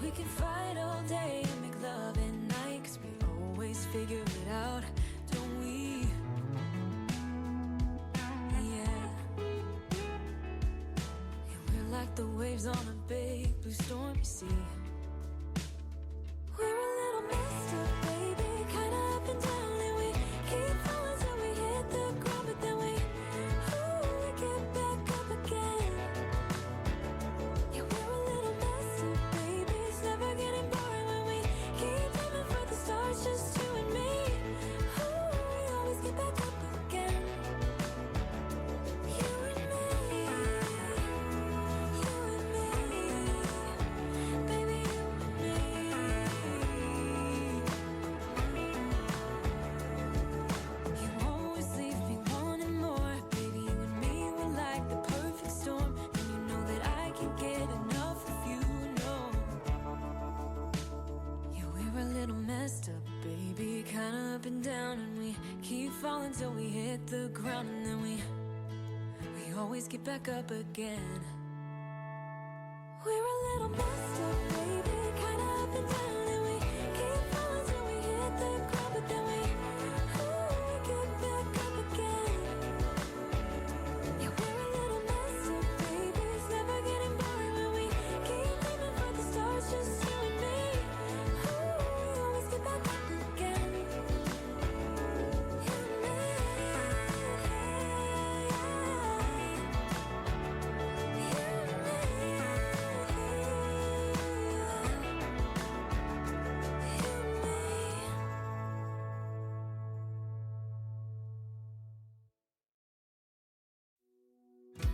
We can fight all day and make love at night, 'cause we always figure it out, don't we? Yeah. And we're like the waves on a big blue stormy sea. We're a little messed up, baby, kinda up and down, and we keep falling till we hit the ground, but then we get back up again. Yeah, we're a little messed up, baby, it's never getting boring when we keep aiming for the stars, just you and me. We always get back up again. You and me, baby, you and me. You always leave me wanting more, baby, you and me, we're like the perfect storm, and you know that I can't get enough of you, no. Yeah, we're a little messed up, baby, kinda up and down, and we keep falling till we hit the ground, and then we always get back up again. We're a little messed up, baby, kinda up and down, and we keep falling till we hit the ground, but then we get back up again. Yeah, we're a little messed up, baby, it's never getting boring when we keep aiming for the stars, just you and me. We always get back up again. You and me.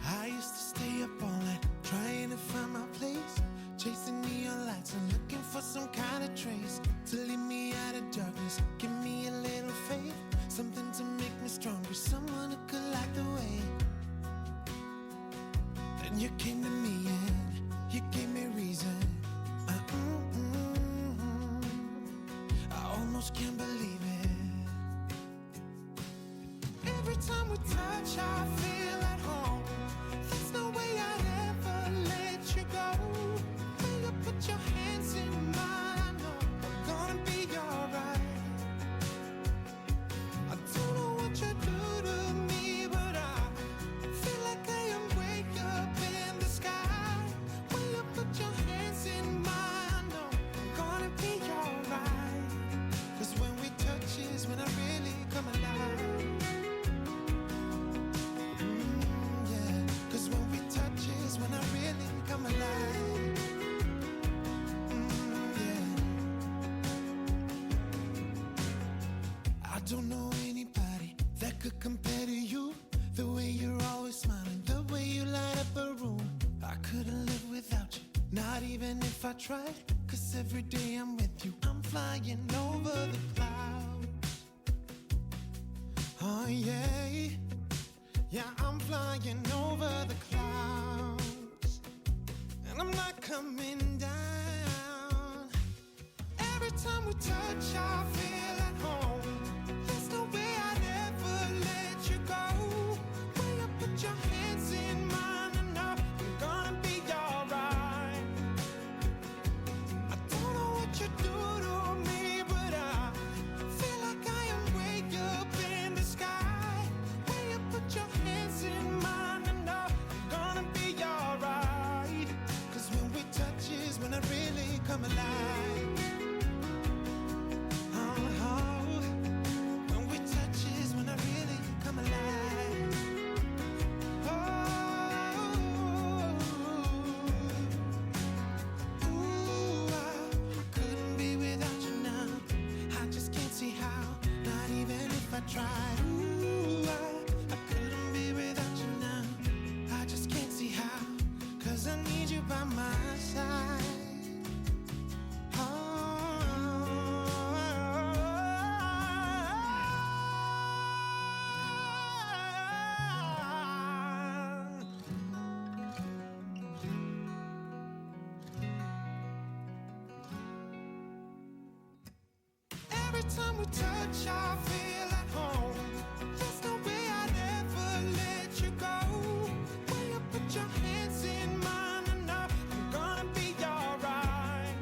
I used to stay up all night trying to find my place, chasing neon lights and looking for some kind of trace to lead me out of darkness, give me a little faith, something to make me stronger, someone who could light the way. Then you came to me and you gave me reason. I almost can't believe it. Every time we touch, I feel at home. There's no way I'd ever let you go. When you put your hands in mine, I know I'm gonna be alright. I don't know what you do to me, but I feel like I am way up in the sky. When you put your hands in mine, I know I'm gonna be alright. 'Cause when we touch is when I really come alive. Cause when we touch is when I really come alive. I don't know anybody that could compare to you. The way you're always smiling, the way you light up a room. I couldn't live without you, not even if I tried. 'Cause every day I'm with you, I'm flying over the clouds. Oh yeah, yeah, I'm flying over the clouds, and I'm not coming down. Every time we touch, I feel at home. There's no way I'd ever let you go. When you put your hands in mine, I know I'm gonna be alright. I don't know what you do to me, but I feel like I am way up in the sky. When you put your hands in mine, I know I'm gonna be alright. 'Cause when we touch is when I really come alive. When we touch is when I really come alive. I couldn't be without you now. I just can't see how, not even if I tried. I couldn't be without you now. I just can't see how, 'cause I need you by my side. Every time we touch, I feel at home. There's no way I'd ever let you go. When you put your hands in mine, I know I'm gonna be alright.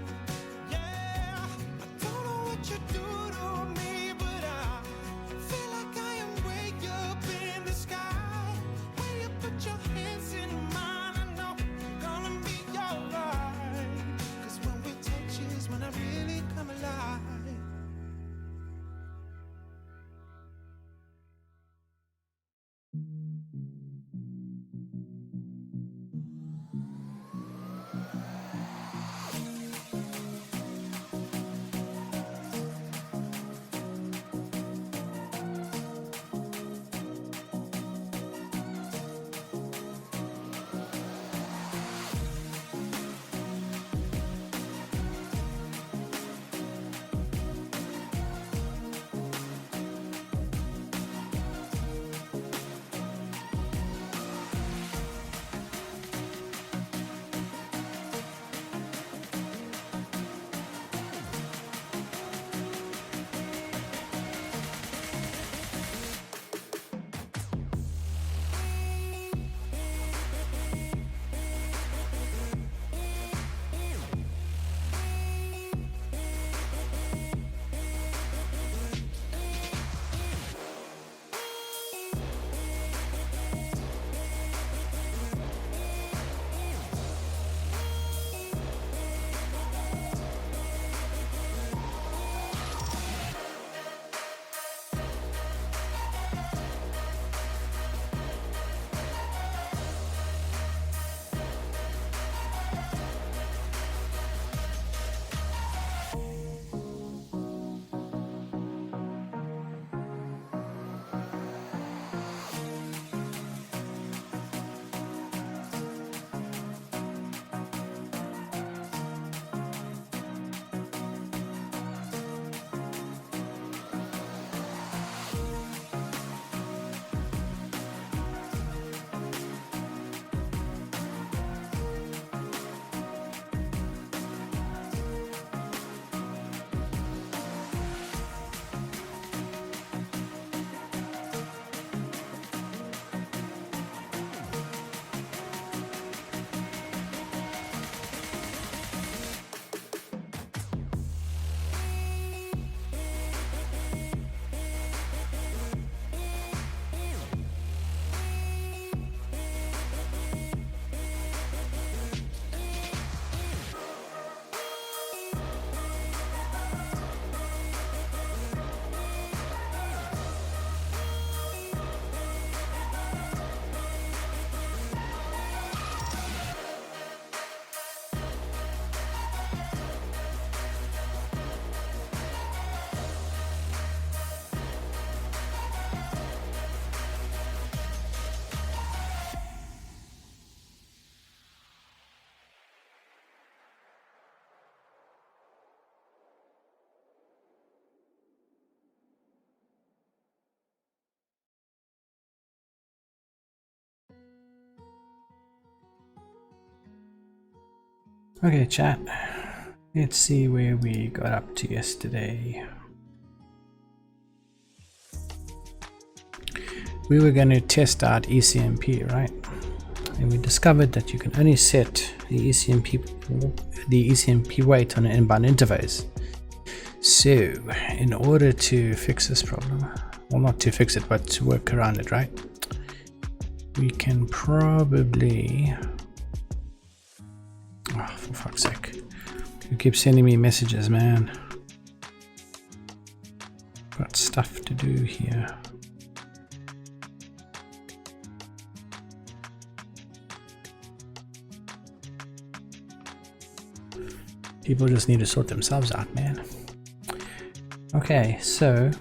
Okay, chat. Let's see where we got up to yesterday. We were going to test out ECMP, right? And we discovered that you can only set the ECMP weight on an inbound interface. So, in order to fix this problem, well, not to fix it, but to work around it, right? We can probably... Oh, for fuck's sake. You keep sending me messages, man. Got stuff to do here. People just need to sort themselves out, man. Okay, so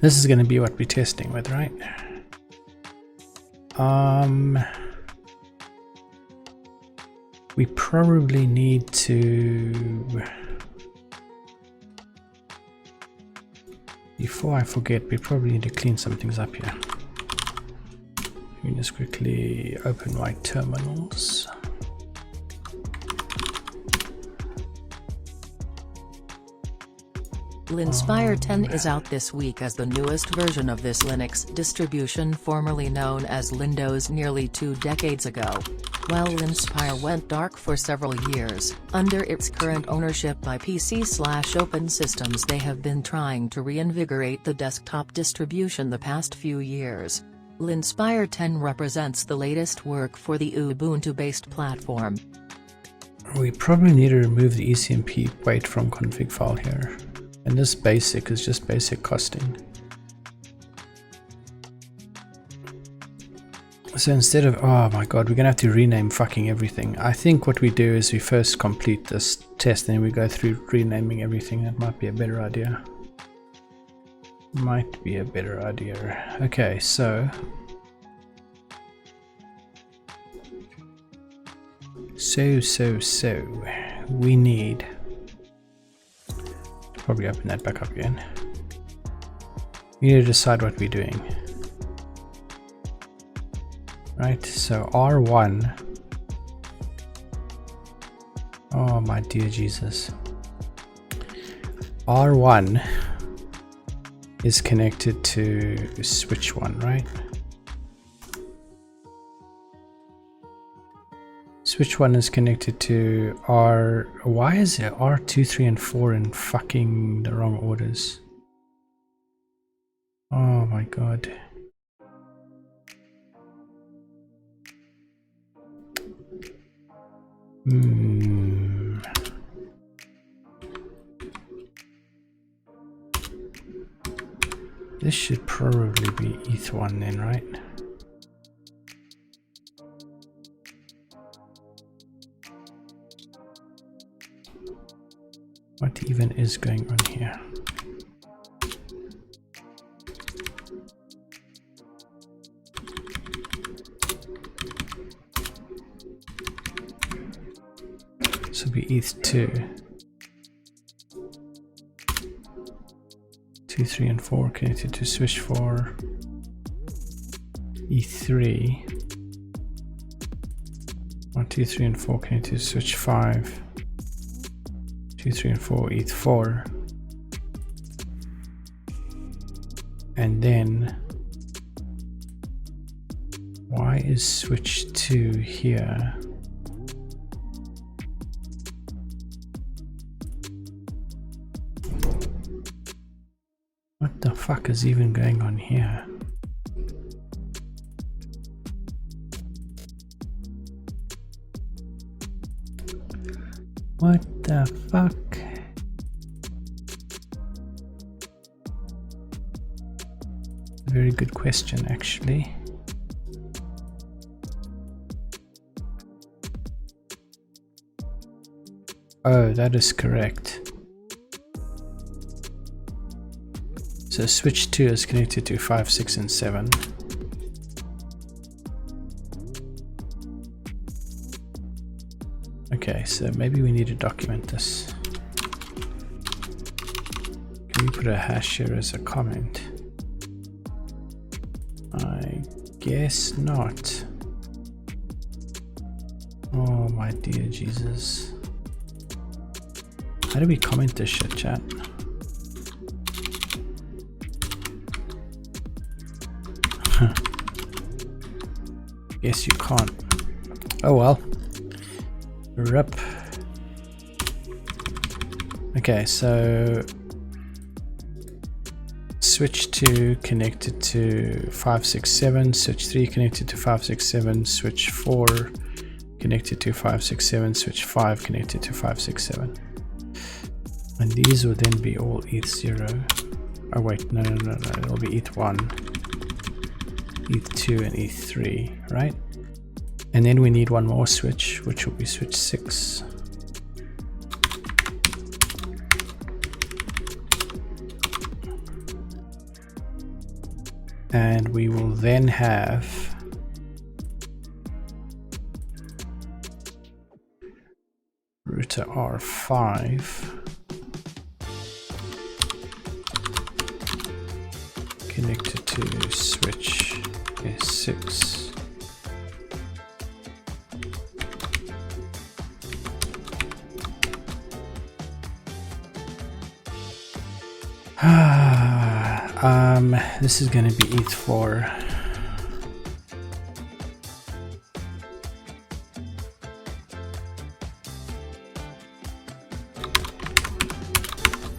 this is going to be what we're testing with, right? We probably need to, before I forget, we probably need to clean some things up here. Let me just quickly open my terminals. Linspire 10 is out this week as the newest version of this Linux distribution, formerly known as Windows, nearly 2 decades ago. While Linspire went dark for several years, under its current ownership by PC/Open Systems, they have been trying to reinvigorate the desktop distribution the past few years. Linspire 10 represents the latest work for the Ubuntu-based platform. We probably need to remove the ECMP weight from config file here. And this basic is just basic costing. So instead of, oh my god, we're gonna have to rename fucking everything. I think what we do is we first complete this test and then we go through renaming everything. That might be a better idea. Might be a better idea. Okay, so we need, probably open that back up again. We need to decide what we're doing. Right, so R1. Oh my dear Jesus. R1 is connected to switch 1, right? Switch 1 is connected to R... Why is it R2, 3, and 4 in fucking the wrong orders? Oh my god. This should probably be ETH1 then, right? What even is going on here? This will be ETH2. 2, 3, and 4 connected to switch 4. E3. 1, 2, 3, and 4 connected to switch 5. 2, 3, and 4, ETH4. And then why is switch 2 here? What the fuck is even going on here? What the fuck? Very good question, actually. Oh, that is correct. So switch 2 is connected to 5, 6, and 7. Okay, so maybe we need to document this. Can we put a hash here as a comment? I guess not. Oh my dear Jesus. How do we comment this shit, chat? Yes, you can't. Oh well. RIP. Okay, so switch 2 connected to 567, switch 3 connected to 567, switch 4 connected to 567, switch 5 connected to 567. And these will then be all ETH0. Oh wait, no, it'll be ETH1, ETH2 and ETH3, right? And then we need one more switch, which will be switch 6. And we will then have router R5 connected to switch S6. This is going to be ETH4.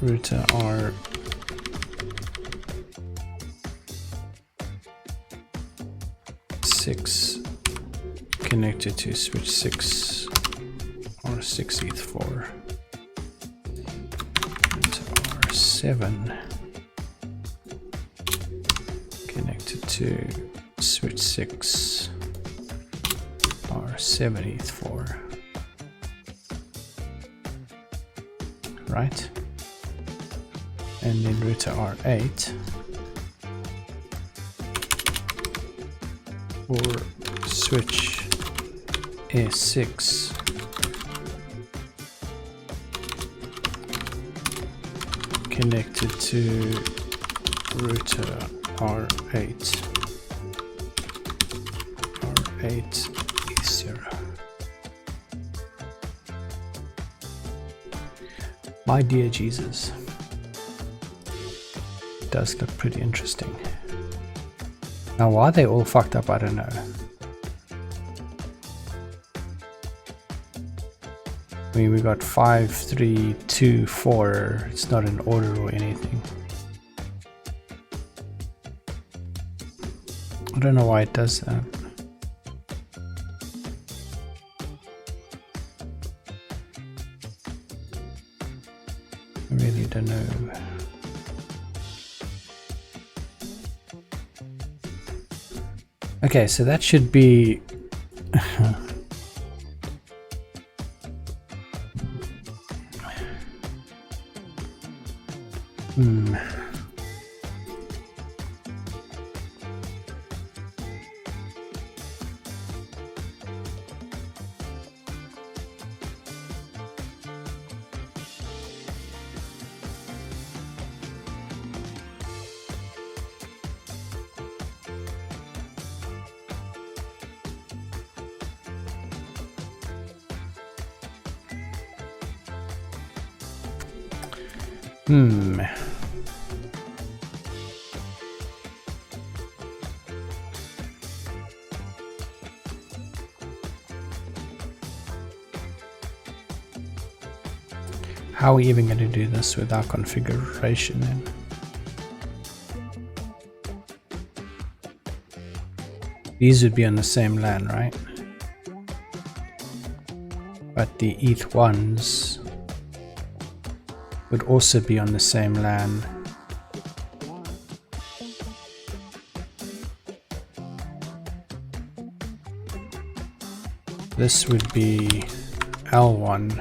Router R6 connected to switch 6 or 6 ETH4. Router R7 connected to switch 6 or 7 ETH4. Right? And then router R8 for switch S6 connected to router R8 E0. My dear Jesus. Does look pretty interesting. Now why they all fucked up, I don't know. I mean, we got 5, 3, 2, 4. It's not in order or anything. I don't know why it does that. I really don't know. Okay, so that should be how are we even going to do this with our configuration then? These would be on the same LAN, right? But the ETH1s would also be on the same LAN. This would be L1.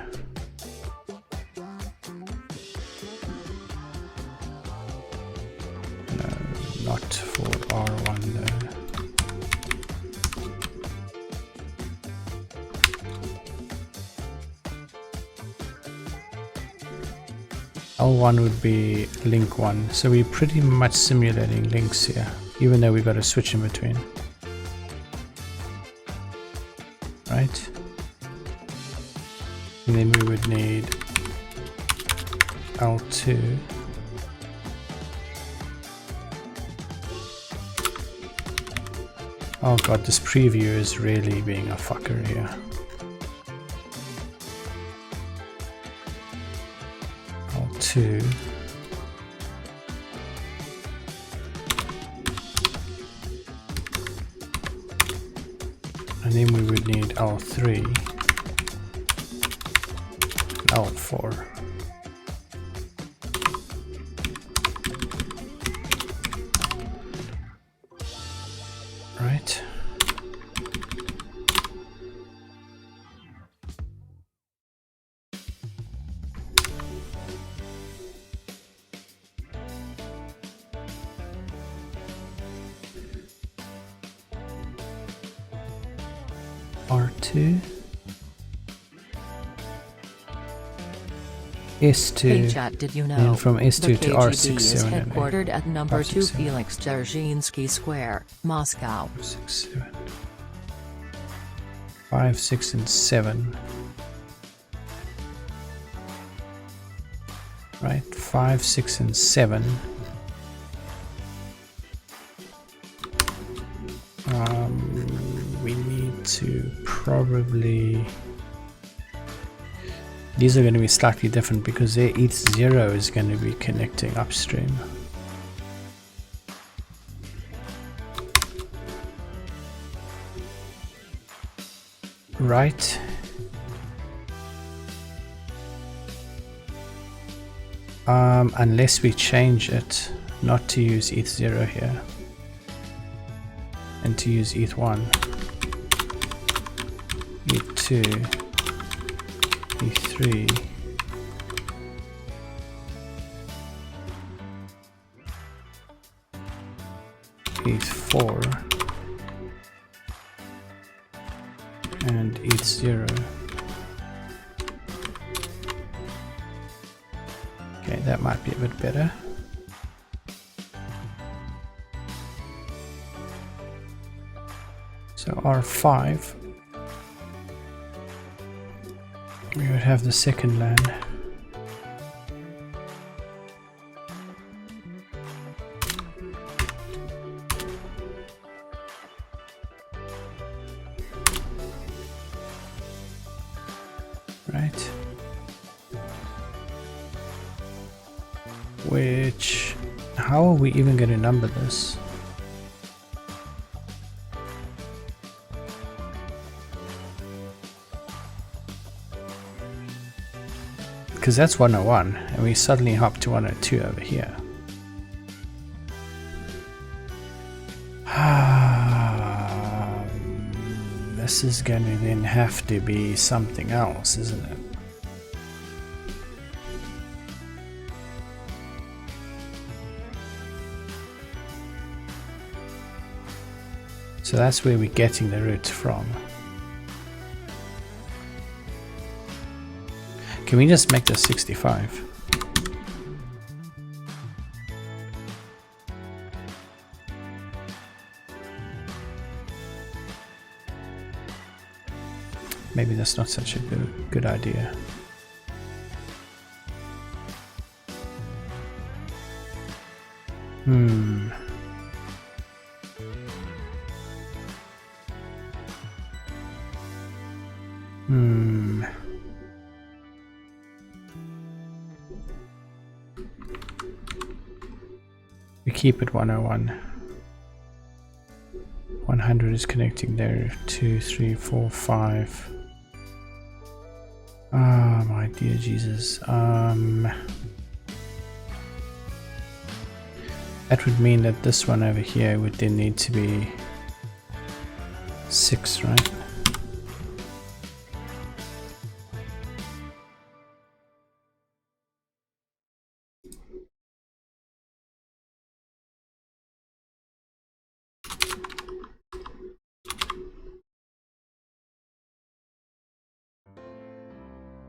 No, not for R1 though. L1 would be link 1, so we're pretty much simulating links here, even though we've got a switch in between. Right? And then we would need L2. Oh god, this preview is really being a fucker here. L2. And then we would need L3 and L4. Right. R2, S2, Hey chat, did you know and from S2 the to KGB R67 is and headquartered at number 2 R67. Felix Dzerzhinsky Square, Moscow. 6, 7, 5, 6, and 7. Right, 5, 6, and 7. We need to probably. These are going to be slightly different because their ETH0 is going to be connecting upstream. Right. Unless we change it not to use ETH0 here and to use ETH1, ETH2, E3, ETH4, and ETH0. Okay, that might be a bit better. So R5. We would have the second LAN. Right. Which, how are we even going to number this? Because that's 101, and we suddenly hop to 102 over here. This is going to then have to be something else, isn't it? So that's where we're getting the route from. Can we just make this 65? Maybe that's not such a good idea. We keep it 101. 100 is connecting there. 2, 3, 4, 5. Ah, my dear Jesus. That would mean that this one over here would then need to be 6, right?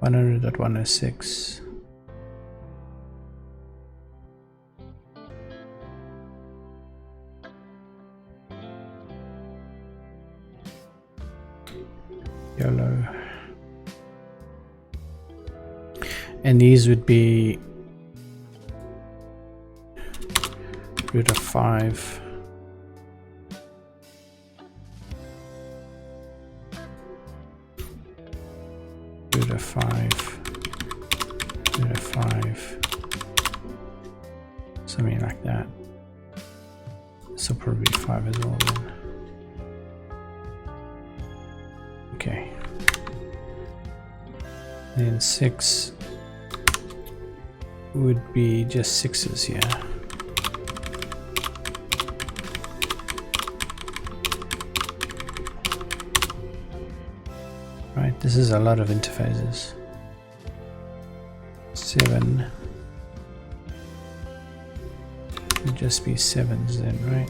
.100.106. YOLO. And these would be root of 5. Root of 5. Root of 5. Something like that. This will probably be 5 as well then. Okay. Then 6 would be just 6s here. Right, this is a lot of interfaces. 7 would just be 7s then, right?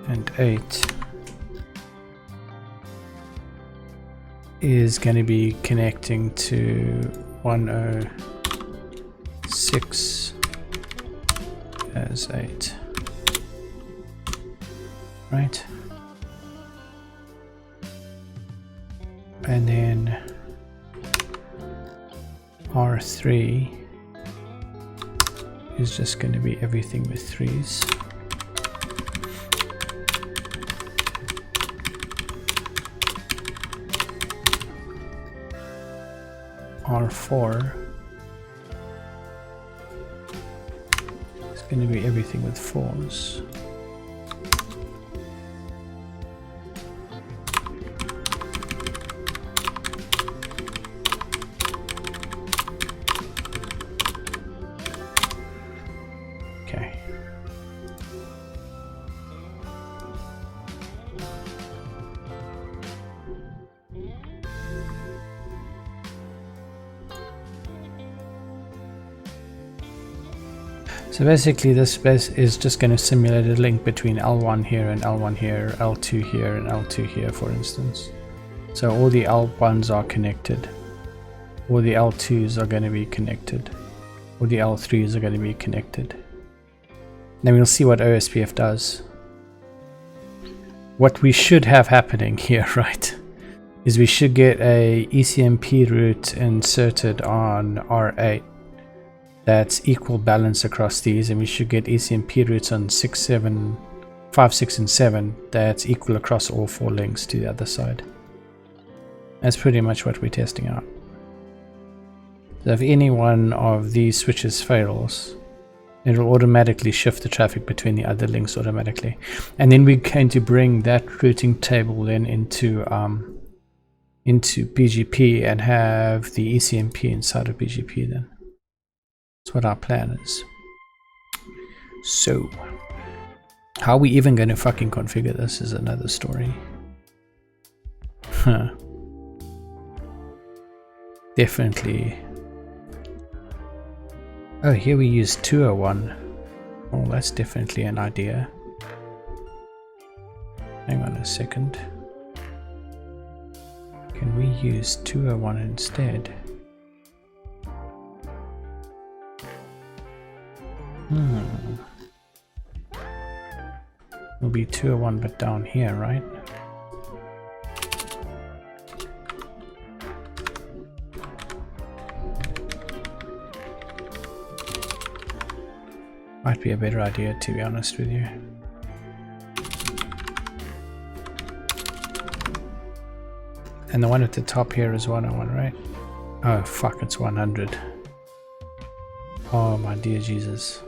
And 8 is going to be connecting to 106 as 8, right? And then R3 is just going to be everything with 3s. R4 is going to be everything with 4s. Okay. So basically this is just going to simulate a link between L1 here and L1 here, L2 here and L2 here, for instance. So all the L1s are connected, all the L2s are going to be connected, all the L3s are going to be connected. Then we'll see what OSPF does. What we should have happening here, right, is we should get a ECMP route inserted on R8 that's equal balance across these, and we should get ECMP routes on 5, 6 and 7 that's equal across all 4 links to the other side. That's pretty much what we're testing out. So if any one of these switches fails, it will automatically shift the traffic between the other links automatically, and then we're going to bring that routing table then into BGP and have the ECMP inside of BGP then. That's what our plan is. So how are we even going to fucking configure this is another story. Huh. Definitely. Oh, here we use 201. Oh, that's definitely an idea. Hang on a second. Can we use 201 instead? It'll be 201 but down here, right? Might be a better idea, to be honest with you. And the one at the top here is 101, right? Oh fuck, it's 100. Oh my dear Jesus.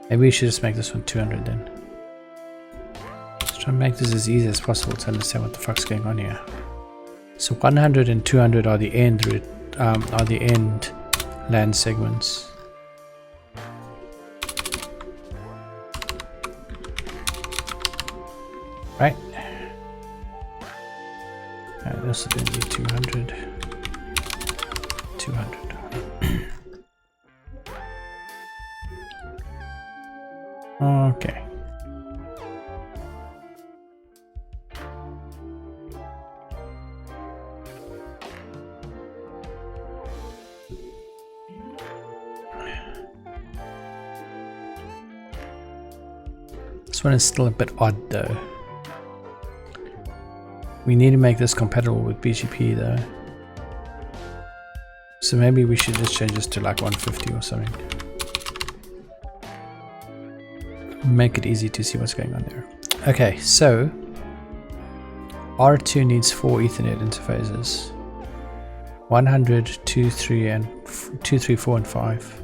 Maybe we should just make this one 200 then. Let's try and make this as easy as possible to understand what the fuck's going on here. So 100 and 200 are the end route, are the end LAN segments. Right? This is going to be 200. 200. Okay. This one is still a bit odd though. We need to make this compatible with BGP though. So maybe we should just change this to like 150 or something. Make it easy to see what's going on there. Okay, so R2 needs 4 Ethernet interfaces. 100, 2, 3, and 2, 3, 4, and 5.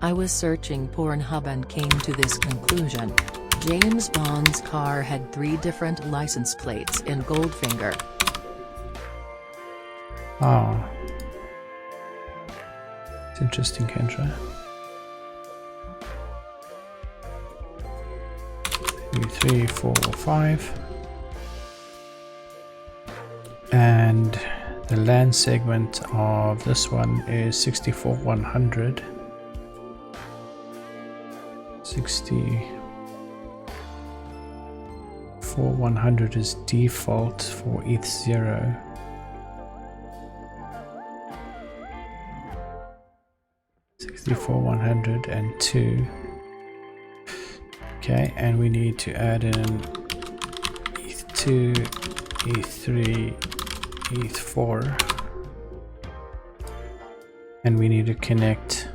I was searching Pornhub and came to this conclusion. James Bond's car had 3 different license plates in Goldfinger. Ah. It's interesting, Kendra. 3, 4, 5. And the LAN segment of this one is 64.100. 64.100 is default for ETH0. For 102. Okay, and we need to add in ETH2, ETH3, ETH4, and we need to connect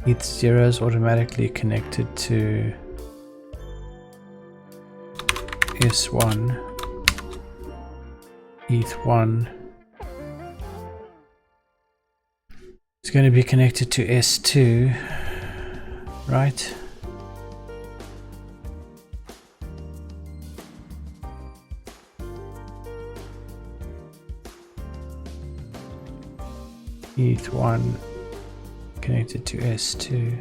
ETH0 is automatically connected to S1, ETH1 is going to be connected to S2, right? ETH1 connected to S2.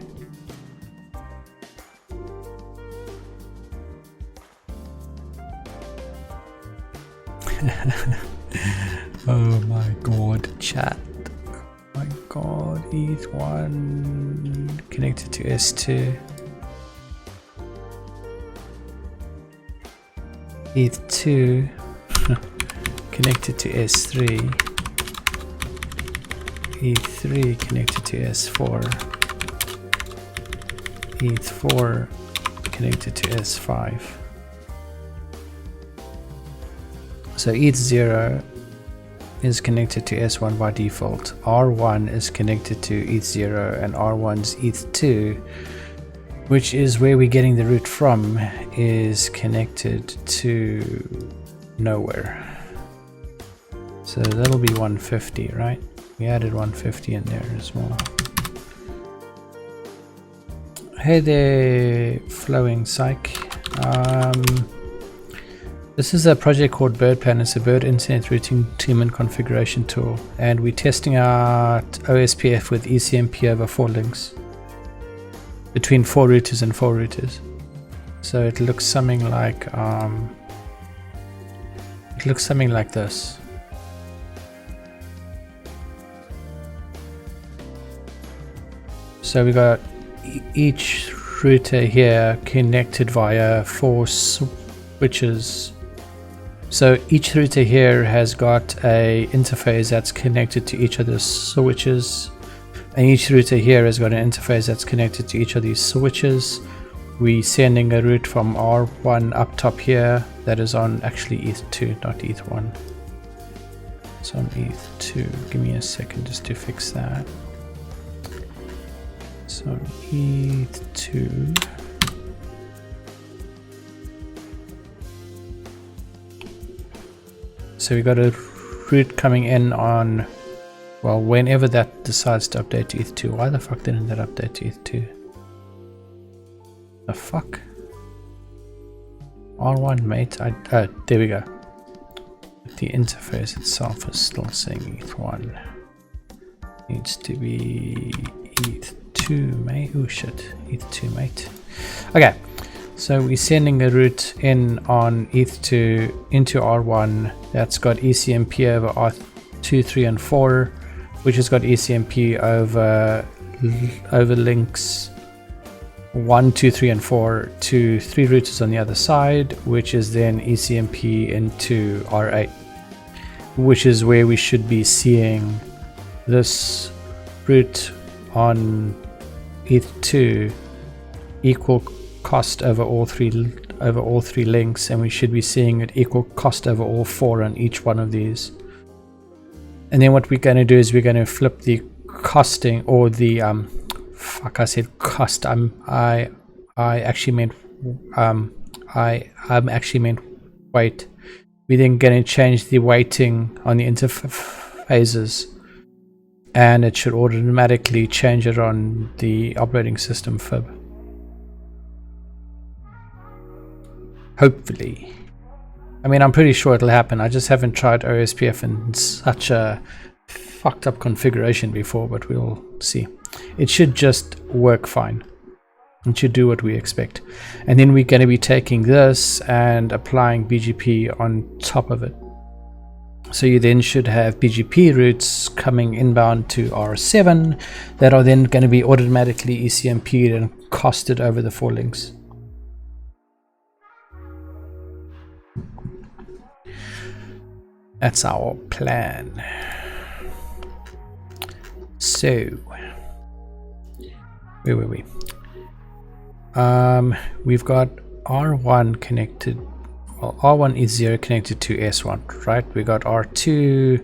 Oh my god, chat. My god, ETH1 connected to S2. ETH2 connected to S3. ETH3 connected to S4. ETH4 connected to S5. So ETH0 is connected to S1 by default. R1 is connected to ETH0 and R1's ETH2, which is where we're getting the route from, is connected to nowhere. So that'll be 150, right? We added 150 in there as well. Hey there, Flowing Psych. This is a project called BirdPlan. It's a BIRD Internet Routing Daemon configuration tool, and we're testing out OSPF with ECMP over 4 links between 4 routers and 4 routers. So it looks something like this. So we got each router here connected via 4 switches. So each router here has got a interface that's connected to each of the switches, and each router here has got an interface that's connected to each of these switches. We're sending a route from R1 up top here that is on actually ETH2, not ETH1. It's on ETH2. Give me a second just to fix that. So ETH2. So we got a route coming in on, well, whenever that decides to update to ETH2. Why the fuck didn't that update to ETH2? The fuck? R1 mate, oh, there we go. The interface itself is still saying ETH1. Needs to be ETH2 mate. Oh shit, ETH2 mate. Okay, so we're sending a route in on ETH2 into R1 that's got ECMP over R2, 3, and 4, which has got ECMP over links 1, 2, 3, and 4 to 3 routers on the other side, which is then ECMP into R8, which is where we should be seeing this route on ETH2 equal cost over all three links, and we should be seeing it equal cost over all 4 on each one of these. And then what we're going to do is we're going to flip the costing, or the fuck, I said cost. I actually meant weight. We're then going to change the weighting on the interfaces, and it should automatically change it on the operating system fib. Hopefully. I mean, I'm pretty sure it'll happen. I just haven't tried OSPF in such a fucked up configuration before, but we'll see. It should just work fine. It should do what we expect. And then we're going to be taking this and applying BGP on top of it. So you then should have BGP routes coming inbound to R7 that are then going to be automatically ECMP'd and costed over the 4 links. That's our plan. So, where were we? We've got R1 connected. Well, R1 E0 connected to S1, right? We got R2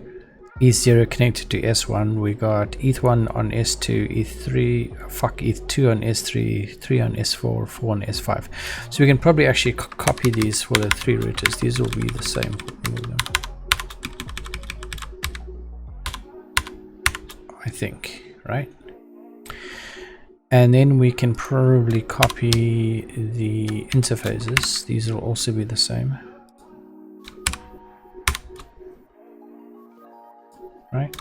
E0 connected to S1. We got ETH1 on S2, ETH2 on S3, 3 on S4, 4 on S5. So we can probably actually copy these for the 3 routers. These will be the same for all of them, I think, right? And then we can probably copy the interfaces. These will also be the same, right?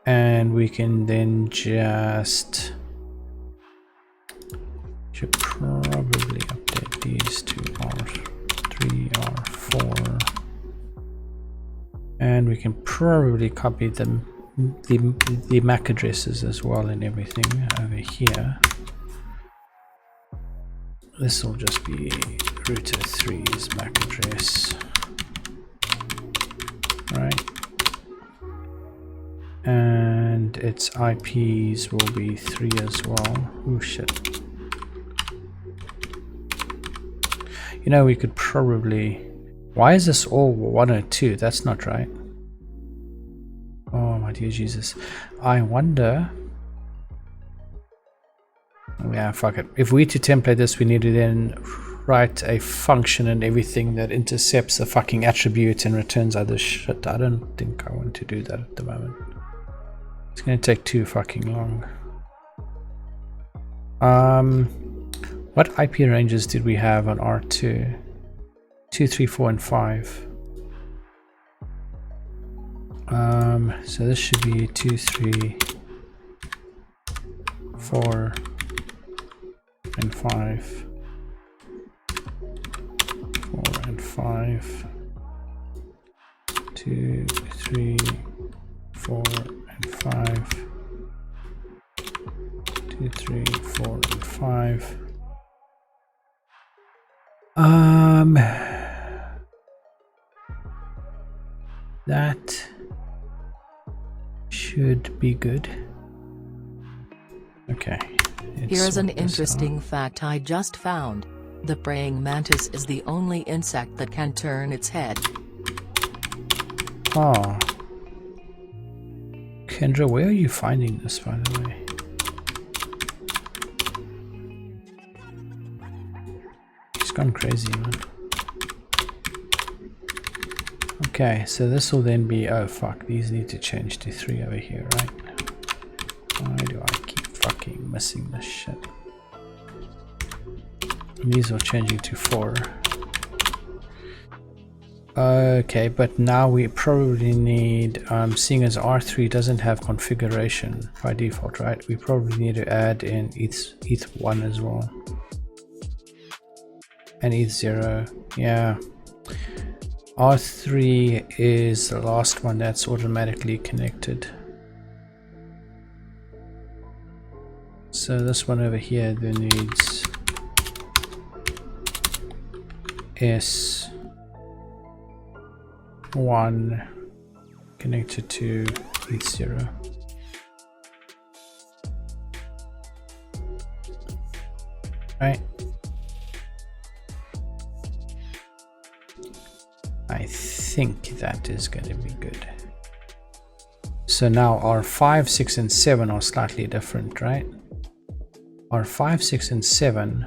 And we can then just should probably update these to R3, R4, and we can probably copy them. The MAC addresses as well and everything over here. This will just be router 3's MAC address, right? And its IPs will be 3 as well. Oh shit. You know, we could probably... Why is this all 102? That's not right. Oh my dear Jesus. I wonder... Yeah, fuck it. If we to template this, we need to then write a function and everything that intercepts a fucking attribute and returns other shit. I don't think I want to do that at the moment. It's going to take too fucking long. What IP ranges did we have on R2? 2, 3, 4, and 5. So this should be 2, 3, 4, and 5. 4 and 5. 2, 3, 4, and 5. 2, 3, 4, and 5. That should be good. Okay. Here's an interesting fact I just found. The praying mantis is the only insect that can turn its head. Oh. Kendra, where are you finding this, by the way? She's gone crazy, man. Okay, so this will then be... Oh, fuck. These need to change to 3 over here, right? Why do I keep fucking missing this shit? And these are changing to 4. Okay, but now we probably need... seeing as R3 doesn't have configuration by default, right? We probably need to add in ETH1 as well. And ETH0. Yeah. R3 is the last one that's automatically connected. So this one over here then needs S1 connected to ETH0. right? I think that is going to be good. So now our 5, 6 and 7 are slightly different, right? Our 5, 6 and 7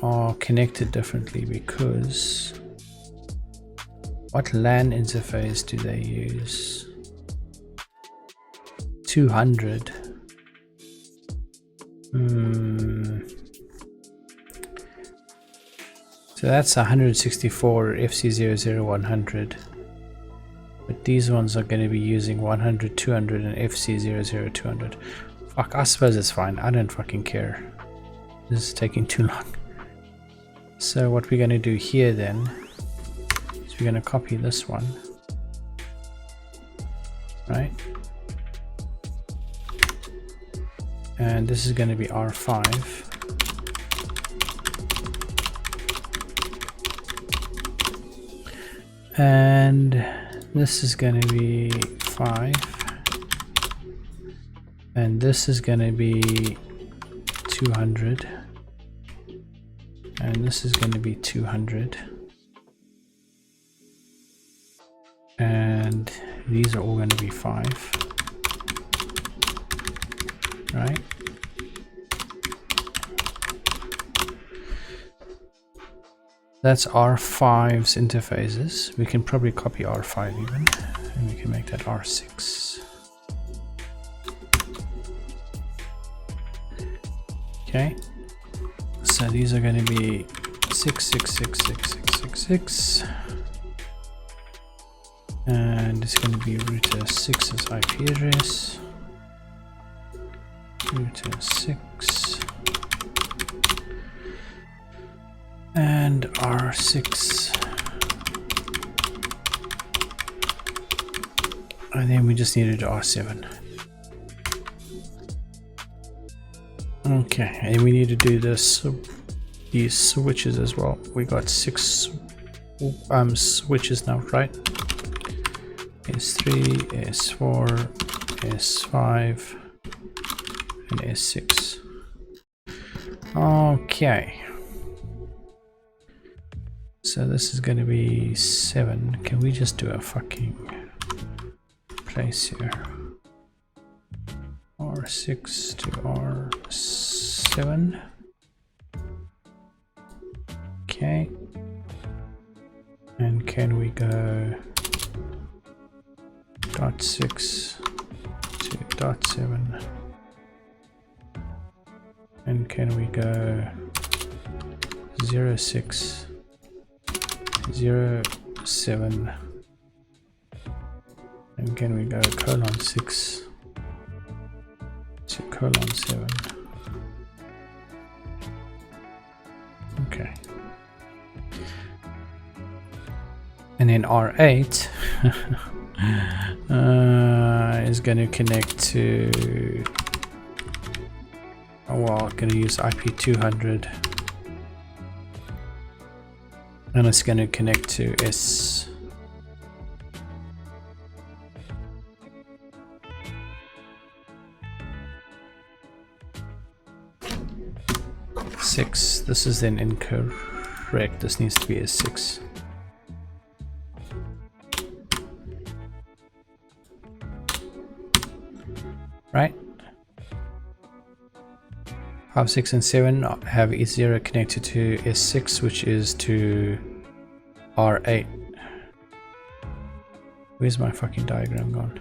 are connected differently because what LAN interface do they use? 200. So that's 164 FC00100. But these ones are going to be using 100, 200 and FC00200. Fuck, I suppose it's fine. I don't fucking care. This is taking too long. So what we're going to do here then is we're going to copy this one. Right? And this is going to be R5. And this is going to be 5. And this is going to be 200. And this is going to be 200. And these are all going to be 5. Right? That's R5's interfaces. We can probably copy R5 even, and we can make that R6. Okay, so these are going to be 6, 6, 6, 6, 6, 6, 6. And it's going to be router 6's IP address. Router 6. And R6. And then we just needed R7. Okay, and we need to do this, these switches as well. We got 6 switches now, right? S3, S4, S5, and S6. Okay. So this is going to be 7. Can we just do a fucking place here? R6 to R7. Okay. And can we go .6 to .7? And can we go 06 07, and can we go :6 to :7? Okay, and then R8 is going to connect to, well, I'm going to use IP 200. And it's going to connect to S6. This is then incorrect. This needs to be S6. Right? 5, 6, and 7 have E0 connected to S6, which is to R8. Where's my fucking diagram gone?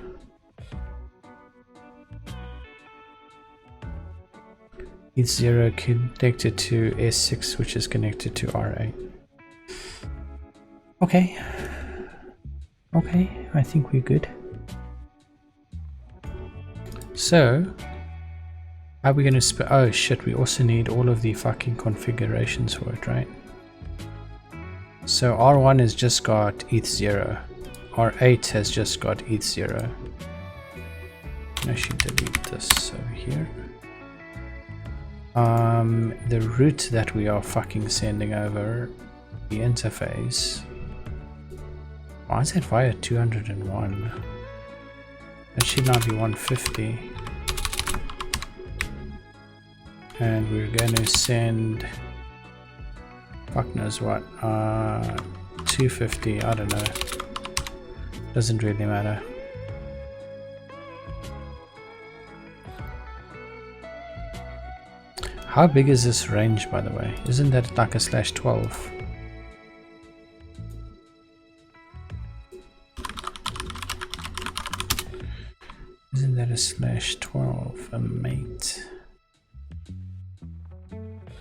E0 connected to S6, which is connected to R8. Okay. Okay, I think we're good. So, how are we going to oh shit, we also need all of the fucking configurations for it, right? So R1 has just got ETH0. R8 has just got ETH0. I should delete this over here. The route that we are fucking sending over the interface. Why is it via 201? That should not be 150. and we're going to send fuck knows what, 250, I don't know, doesn't really matter. How big is this range, by the way? Isn't that like a /12? Isn't that a /12, a mate?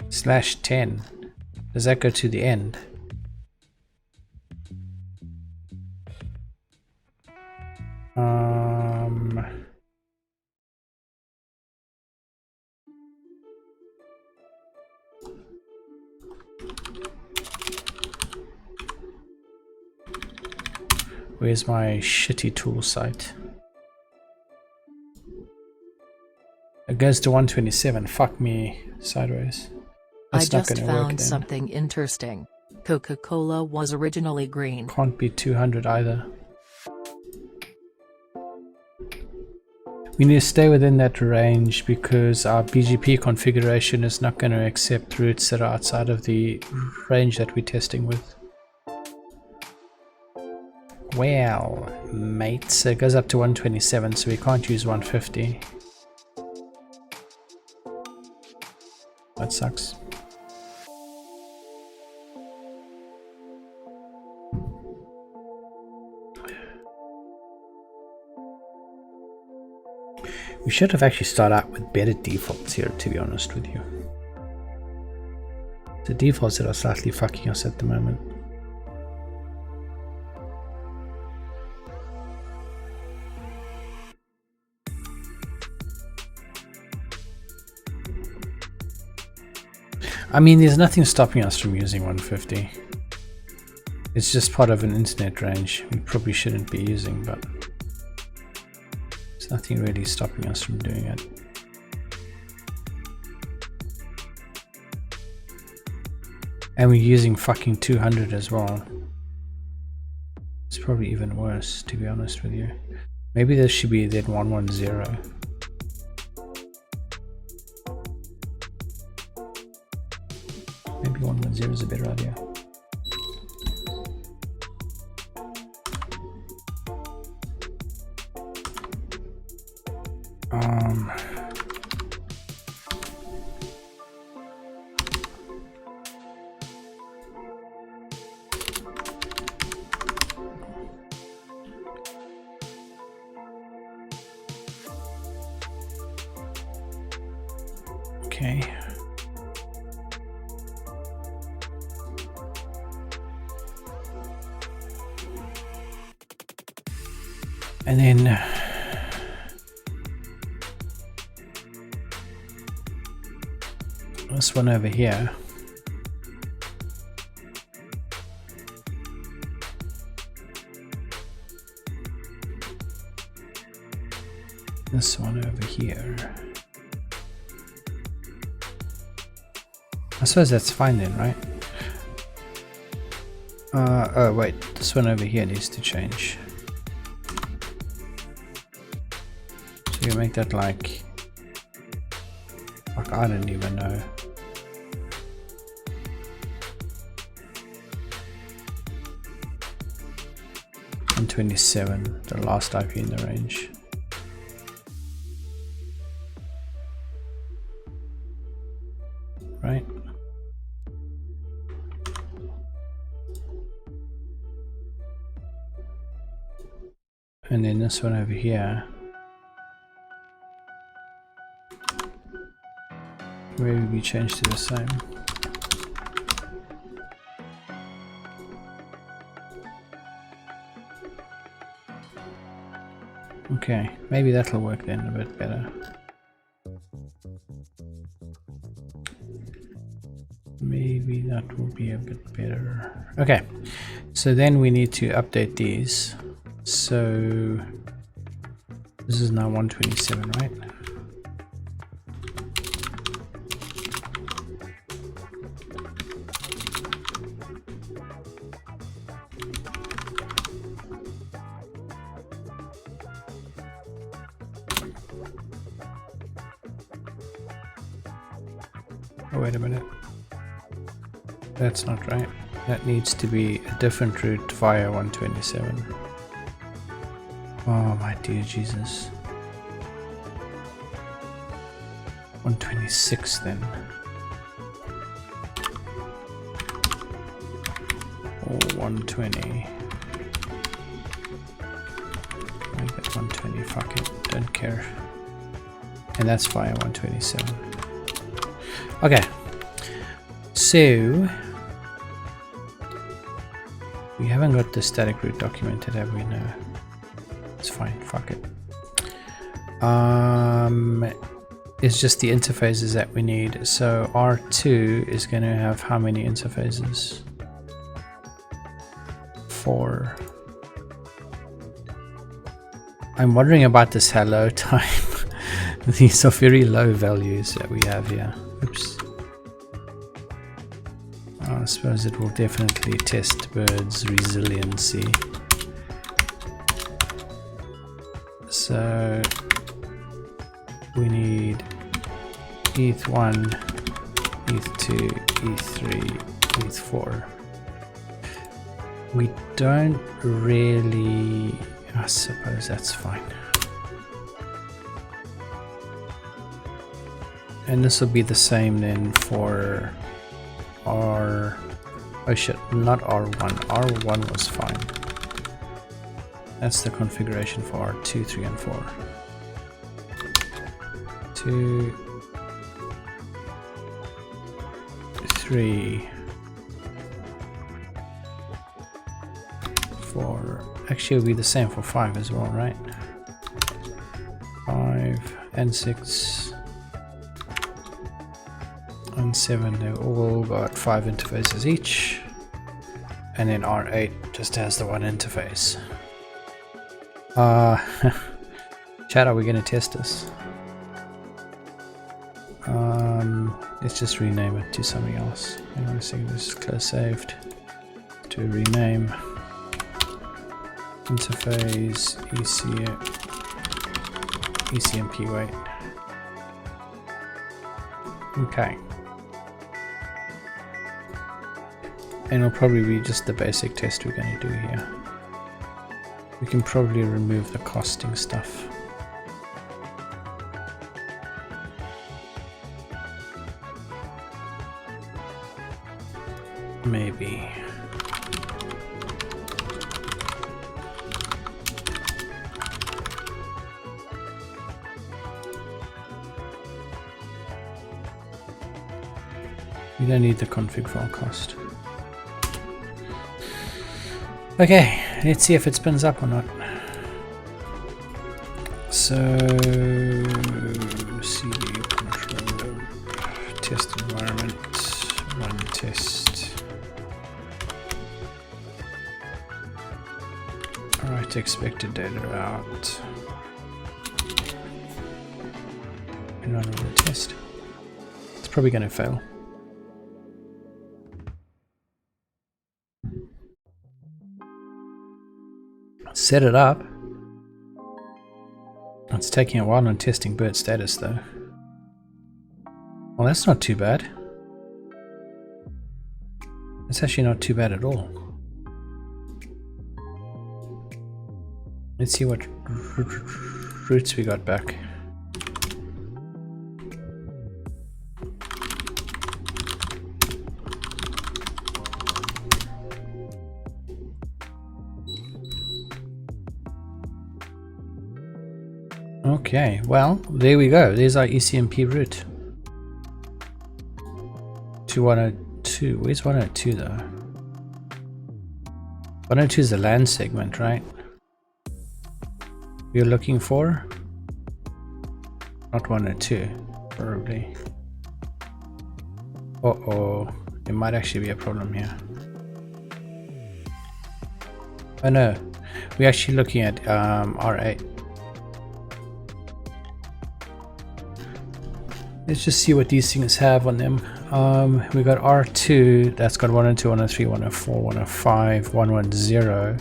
/10. Does that go to the end? Where's my shitty tool site? It goes to 127. Fuck me sideways. That's I not just gonna work found then. something interesting. Coca-Cola was originally green. Can't be 200 either. We need to stay within that range because our BGP configuration is not going to accept routes that are outside of the range that we're testing with. Well, mate, so it goes up to 127, so we can't use 150. That sucks. We should have actually started out with better defaults here, to be honest with you. The defaults that are slightly fucking us at the moment. I mean, there's nothing stopping us from using 150. It's just part of an internet range we probably shouldn't be using, but there's nothing really stopping us from doing it. And we're using fucking 200 as well. It's probably even worse, to be honest with you. Maybe this should be then 110. Maybe 110 is a better idea. Okay. And then this one over here. This one over here. I suppose that's fine then, right? Oh wait, this one over here needs to change. So you make that like I don't even know. And 27, the last IP in the range. Right? And then this one over here. Maybe we change to the same. Okay, maybe that'll work then a bit better. Maybe that will be a bit better. Okay, so then we need to update these. So this is now 127, right? Oh, wait a minute. That's not right. That needs to be a different route via 127. Oh my dear Jesus. 126 then. Or 120. Make that 120, fuck it, don't care. And that's via 127. Okay. So we haven't got the static route documented, have we? No. It's fine, fuck it. It's just the interfaces that we need. So R2 is going to have how many interfaces? 4. I'm wondering about this hello time. These are very low values that we have here. Oops. I suppose it will definitely test BIRD's resiliency. So we need ETH1, ETH2, ETH3, ETH4. We don't really... I suppose that's fine. And this will be the same then for R... Oh shit, not R1. R1 was fine. That's the configuration for R2, 3, and 4. 2, 3, 4. Actually, it'll be the same for 5 as well, right? 5 and 6 and 7. They all got 5 interfaces each. And then R8 just has the one interface. Chat, are we going to test this? Let's just rename it to something else. Hang on a second, this is close saved. To rename interface ECMP, wait. Okay. And it'll probably be just the basic test we're going to do here. We can probably remove the costing stuff. Maybe. We don't need the config file cost. Okay, let's see if it spins up or not. So, CD controller, test environment, run test. Alright, expected data out. And run another test. It's probably going to fail. Set it up. It's taking a while on testing BIRD status though. Well, that's not too bad. It's actually not too bad at all. Let's see what routes we got back. Okay, well, there we go. There's our ECMP route. To 102. Where's 102 though? 102 is the LAN segment, right? You're looking for? Not 102, probably. Uh-oh. There might actually be a problem here. Oh no. We're actually looking at R8. Let's just see what these things have on them. We got R2, that's got 102, 103, 104, 105, 110.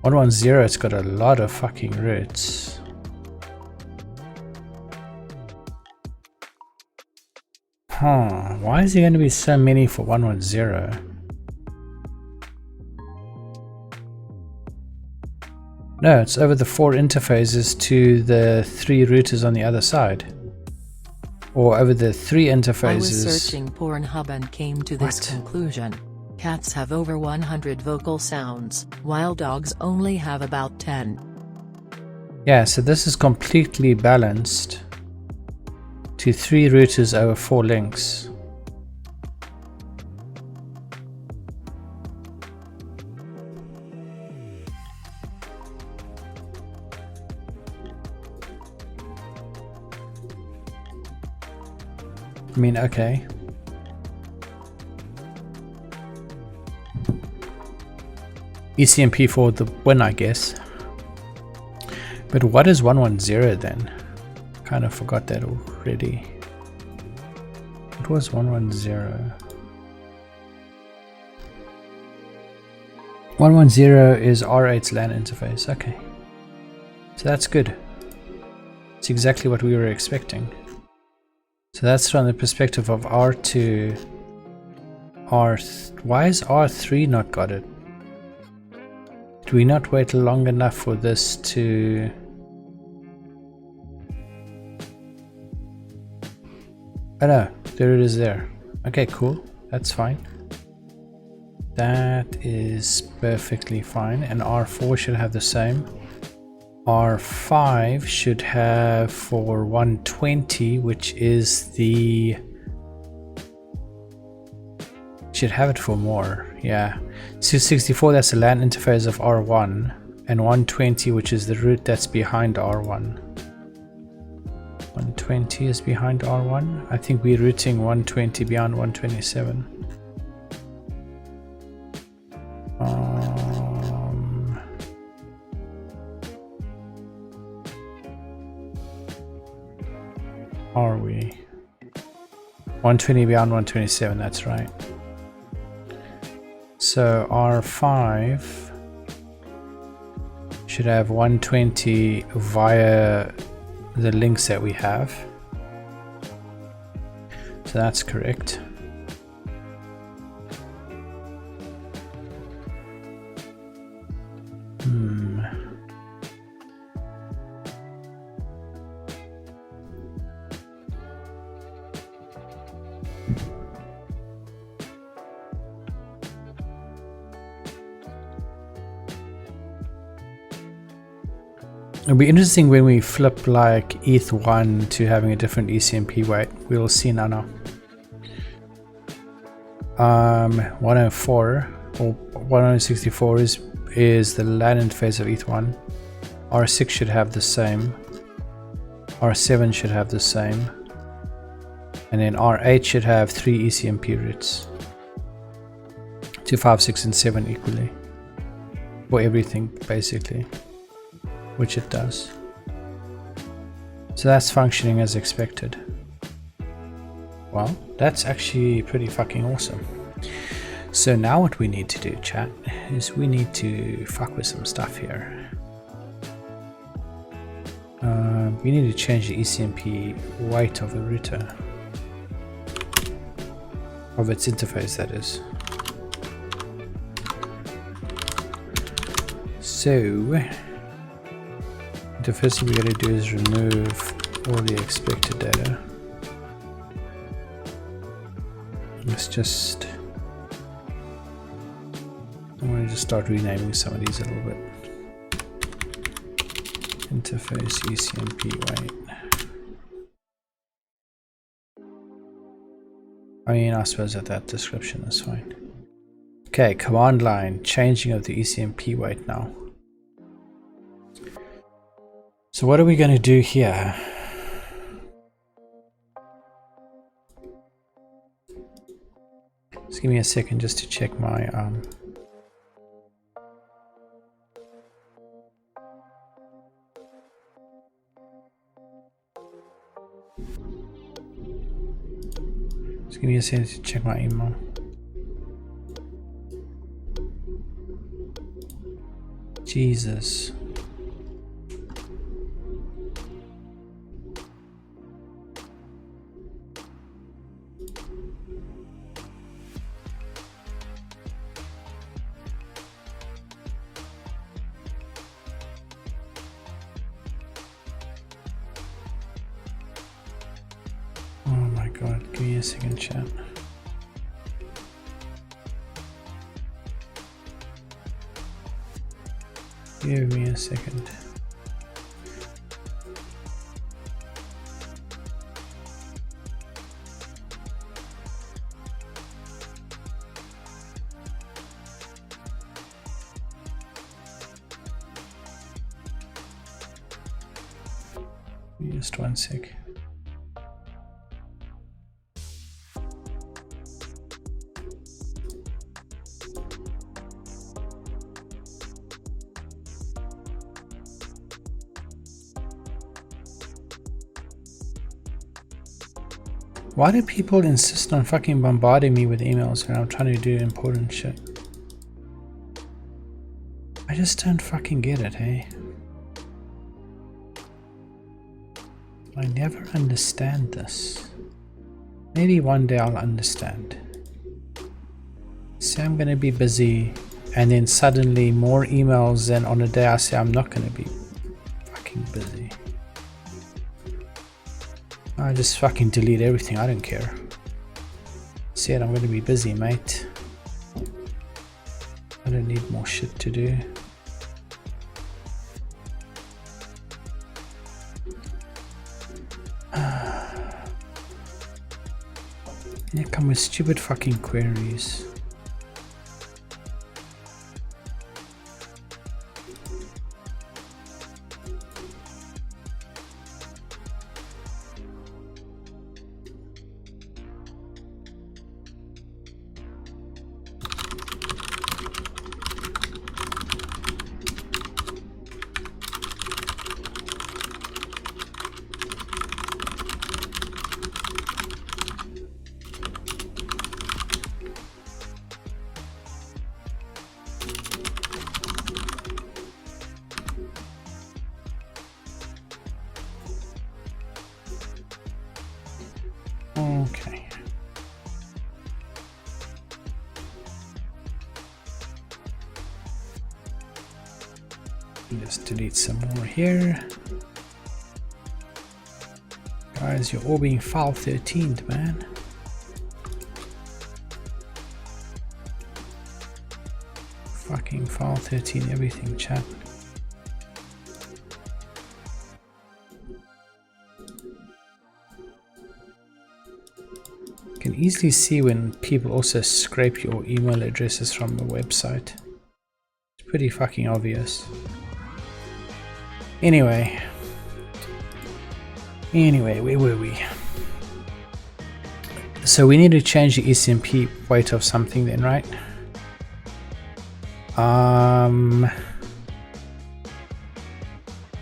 110, it's got a lot of fucking routes. Huh, why is there going to be so many for 110? No, it's over the 4 interfaces to the 3 routers on the other side. Or over the 3 interfaces. I was searching Pornhub and came to this conclusion. Cats have over 100 vocal sounds, while dogs only have about 10. Yeah, so this is completely balanced to 3 routers over 4 links. I mean, okay. ECMP for the win, I guess. But what is 110 then? Kind of forgot that already. What was 110? 110 is R8's LAN interface. Okay. So that's good. It's exactly what we were expecting. So that's from the perspective of R2. Why is R3 not got it? Did we not wait long enough for this to... Oh no, there it is there. Okay, cool. That's fine. That is perfectly fine. And R4 should have the same. R5 should have for 120, which is the... Should have it for more, yeah. 264, that's the LAN interface of R1, and 120, which is the route that's behind R1. 120 is behind R1. I think we're routing 120 beyond 127. Are we 120 beyond 127? That's right. So R5 should have 120 via the links that we have. So that's correct. It'll be interesting when we flip like ETH1 to having a different ECMP weight. We'll see now. 104 or 164 is the LAN interface of ETH1. R6 should have the same. R7 should have the same. And then R8 should have 3 ECMP routes. 2, 5, 6 and 7 equally. For everything basically. Which it does. So that's functioning as expected. Well, that's actually pretty fucking awesome. So now what we need to do, chat, is we need to fuck with some stuff here. We need to change the ECMP weight of the router. Of its interface, that is. So the first thing we gotta do is remove all the expected data. Let's just... I want to just start renaming some of these a little bit. Interface ECMP weight. I mean, I suppose that description is fine. Okay, command line, changing of the ECMP weight now. So what are we going to do here? Just give me a second just to check my just give me a second to check my email. Jesus. Give me a second, chat. Give me a second. Just one sec. Why do people insist on fucking bombarding me with emails when I'm trying to do important shit? I just don't fucking get it, hey? I never understand this. Maybe one day I'll understand. Say I'm gonna be busy, and then suddenly more emails than on a day I say I'm not gonna be fucking busy. I just fucking delete everything, I don't care. Said I'm gonna be busy, mate. I don't need more shit to do. They come with stupid fucking queries. Okay. Just delete some more here. Guys, you're all being file 13'd, man. Fucking file 13 everything, chat. You can easily see when people also scrape your email addresses from the website. It's pretty fucking obvious. Anyway, where were we? So we need to change the ECMP weight of something then, right?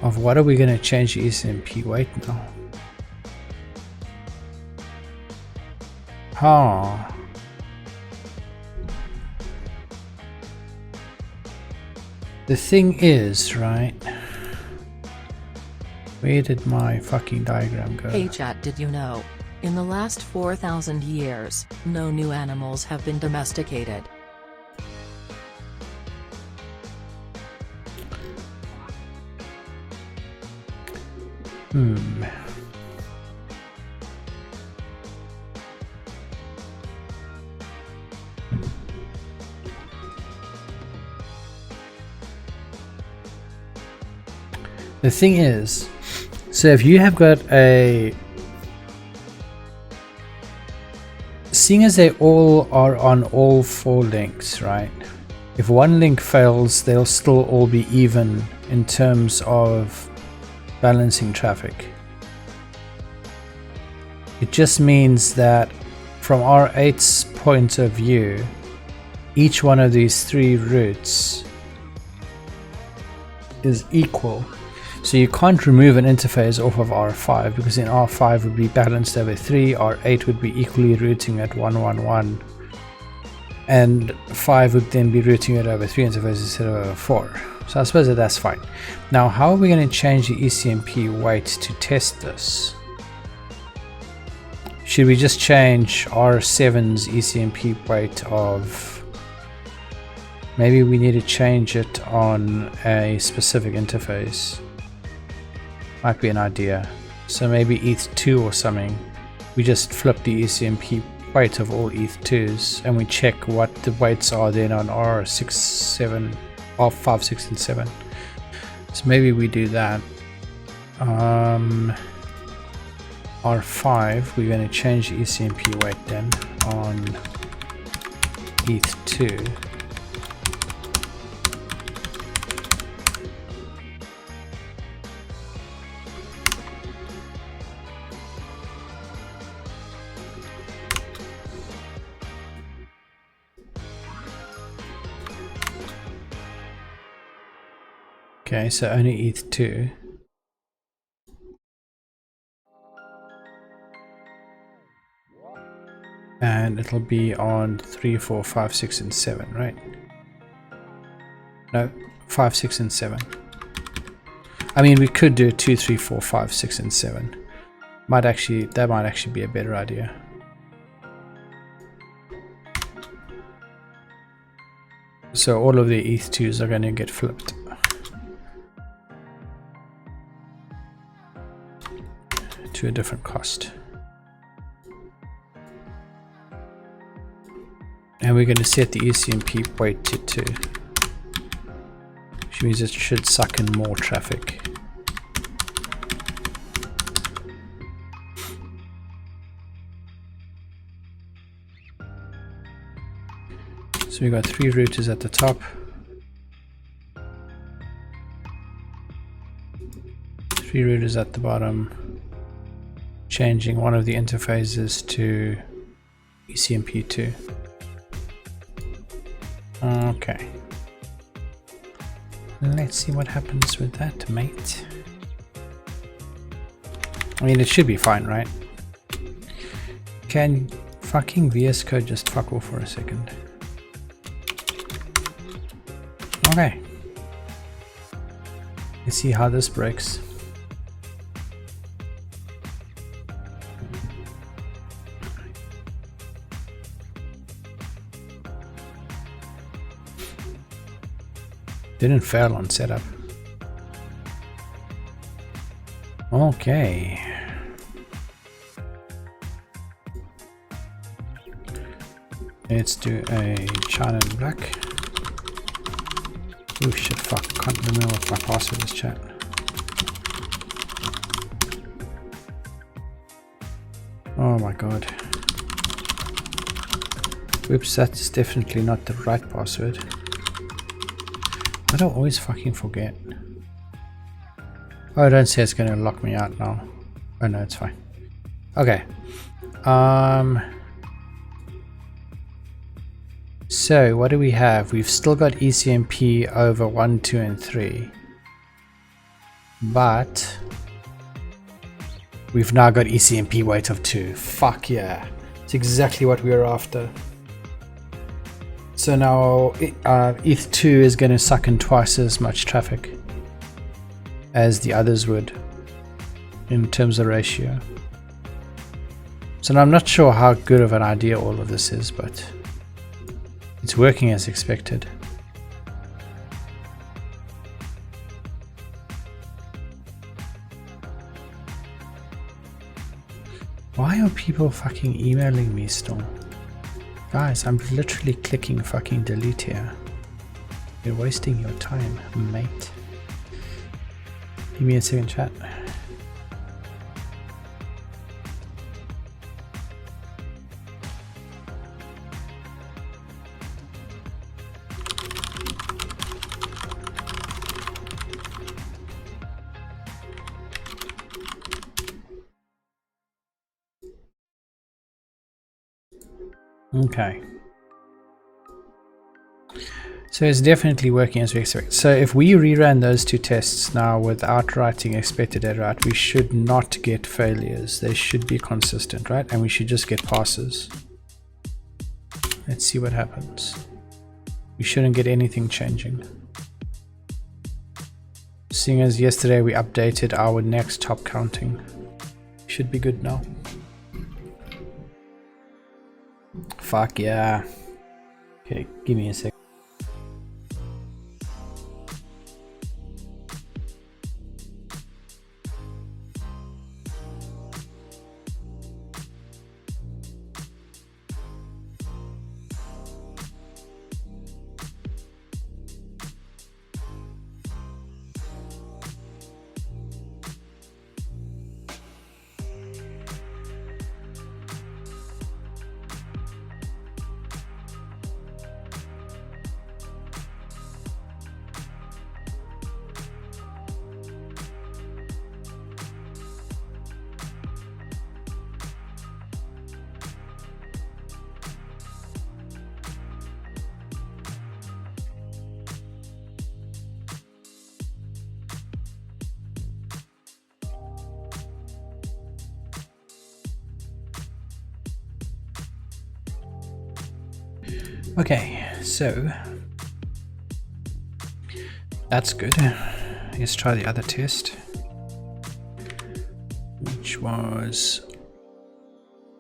Of what are we going to change the ECMP weight now? Oh. The thing is, right? Where did my fucking diagram go? Hey chat, did you know? In the last 4,000 years, no new animals have been domesticated. The thing is, so if you have got a, seeing as they all are on all 4 links, right? If one link fails, they'll still all be even in terms of balancing traffic. It just means that from R8's point of view, each one of these 3 routes is equal. So you can't remove an interface off of R5 because then R5 would be balanced over 3, R8 would be equally routing at 111, and 5 would then be routing it over 3 interfaces instead of over 4. So I suppose that's fine. Now how are we going to change the ECMP weight to test this? Should we just change R7's ECMP weight of, maybe we need to change it on a specific interface? Might be an idea. So maybe ETH2 or something. we just flip the ECMP weight of all ETH2s and we check what the weights are then on R6, 7, R5, 6 and 7. So maybe we do that. R5, we're going to change the ECMP weight then on ETH2. Okay, so only ETH2. And it'll be on 3, 4, 5, 6 and 7, right? No, 5, 6 and 7. I mean, we could do 2, 3, 4, 5, 6 and 7. That might actually be a better idea. So all of the ETH2s are going to get flipped. To a different cost. And we're going to set the ECMP weight to 2, which means it should suck in more traffic. So we've got 3 routers at the top, 3 routers at the bottom, changing one of the interfaces to ECMP2. Okay. Let's see what happens with that, mate. I mean, it should be fine, right? Can fucking VS Code just fuck off for a second? Okay. Let's see how this breaks. Didn't fail on setup. Okay. Let's do a China in black. Oh shit, fuck, can't remember what my password is, chat. Oh my god. Oops, that's definitely not the right password. I don't always fucking forget. Oh, don't say it's going to lock me out now. Oh no, it's fine. Okay. So what do we have? We've still got ECMP over 1, 2 and 3. But we've now got ECMP weight of 2. Fuck yeah. It's exactly what we were after. So now ETH2 is going to suck in twice as much traffic as the others would in terms of ratio. So now I'm not sure how good of an idea all of this is, but it's working as expected. Why are people fucking emailing me still? Guys, I'm literally clicking fucking delete here. You're wasting your time, mate. Give me a second, chat. Okay. So it's definitely working as we expect. So if we rerun those 2 tests now without writing expected error out, we should not get failures. They should be consistent, right? And we should just get passes. Let's see what happens. We shouldn't get anything changing. Seeing as yesterday we updated our next top counting. Should be good now. Fuck yeah. Okay, give me a sec. Okay, so that's good. Let's try the other test, which was,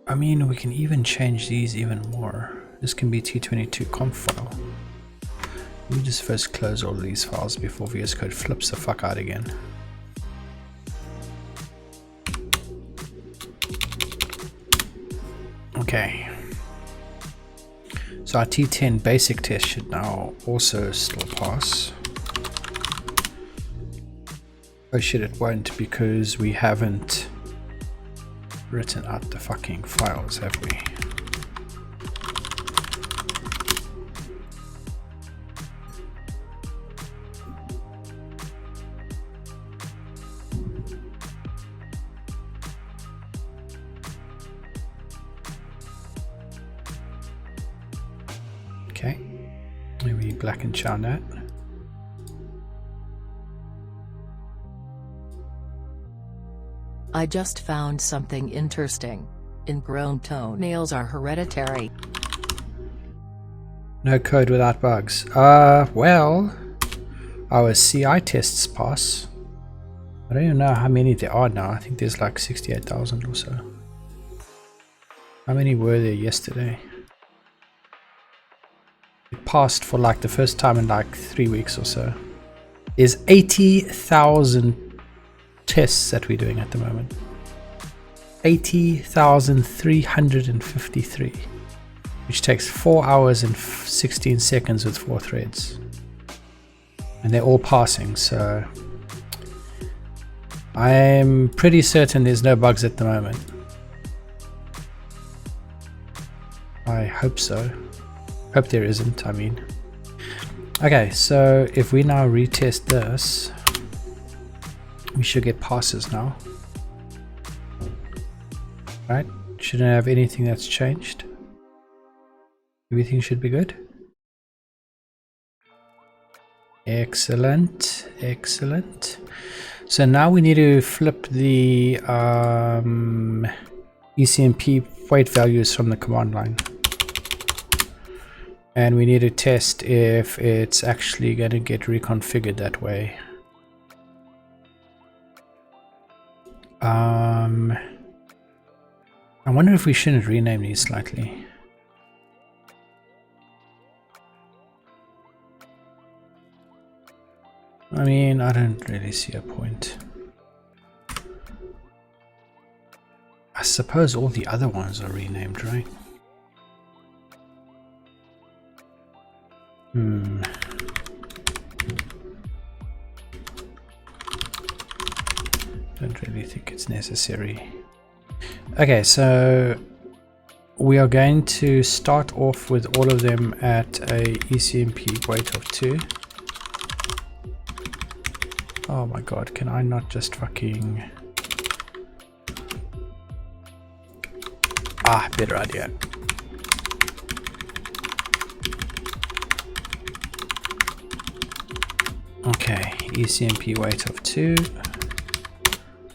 I mean, we can even change these even more. This can be T22 conf file. Let me just first close all these files before VS Code flips the fuck out again. Okay. So our T10 basic test should now also still pass. Oh shit, it won't, because we haven't written out the fucking files, have we? Okay, maybe black and chow that. I just found something interesting. Ingrown toenails are hereditary. No code without bugs. Well, our CI tests pass. I don't even know how many there are now. I think there's like 68,000 or so. How many were there yesterday? It passed for like the first time in like 3 weeks or so. There's 80,000 tests that we're doing at the moment. 80,353, which takes 4 hours and 16 seconds with 4 threads, and they're all passing, so I'm pretty certain there's no bugs at the moment. I hope so. Hope there isn't, I mean. Okay, so if we now retest this, we should get passes now. Right? Shouldn't have anything that's changed. Everything should be good. Excellent, excellent. So now we need to flip the ECMP weight values from the command line. And we need to test if it's actually going to get reconfigured that way. I wonder if we shouldn't rename these slightly. I mean, I don't really see a point. I suppose all the other ones are renamed, right? Don't really think it's necessary. Okay, so we are going to start off with all of them at a ECMP weight of 2. Oh my god, can I not just fucking... Ah, better idea. Okay, ECMP weight of 2.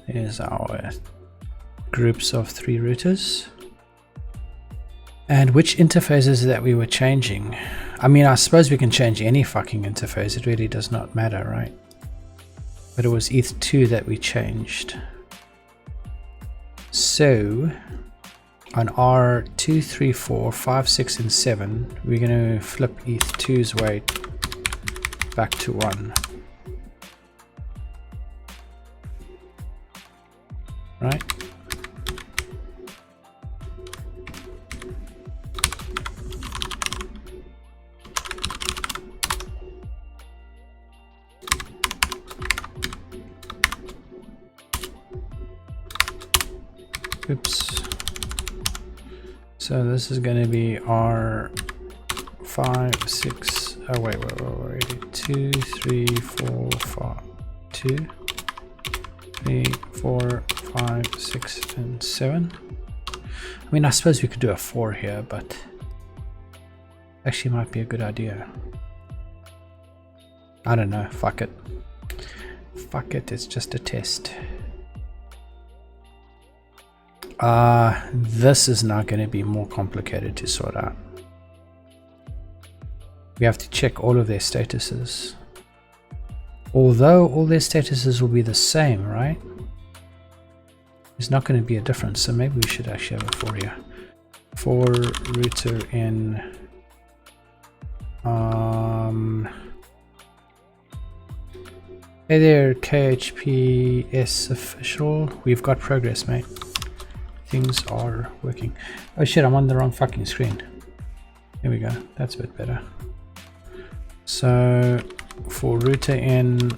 Here's our groups of 3 routers. And which interfaces that we were changing? I mean, I suppose we can change any fucking interface, it really does not matter, right? But it was ETH2 that we changed. So on R2, 3, 4, 5, 6, and 7, we're going to flip ETH2's weight back to 1. Right? Oops. So this is going to be R5, 6, oh wait, 2, 3, 4, 5, 2, 3, 4, 5, 6, and 7. I mean, I suppose we could do a 4 here, but actually might be a good idea. I don't know, fuck it. Fuck it, it's just a test. This is now going to be more complicated to sort out. we have to check all of their statuses. Although all their statuses will be the same, right? There's not going to be a difference, so maybe we should actually have a for here. For router in hey there, KHPS official. We've got progress, mate. Things are working. Oh shit, I'm on the wrong fucking screen. Here we go. That's a bit better. So for router in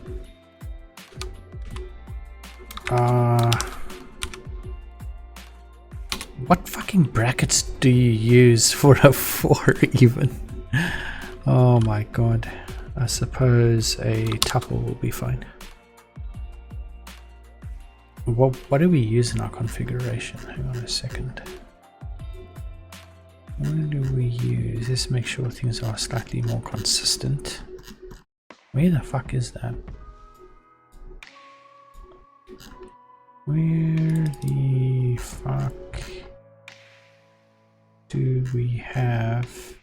what fucking brackets do you use for a 4 even? Oh my god. I suppose a tuple will be fine. What do we use in our configuration? Hang on a second. What do we use? Let's make sure things are slightly more consistent. Where the fuck is that? Where the fuck do we have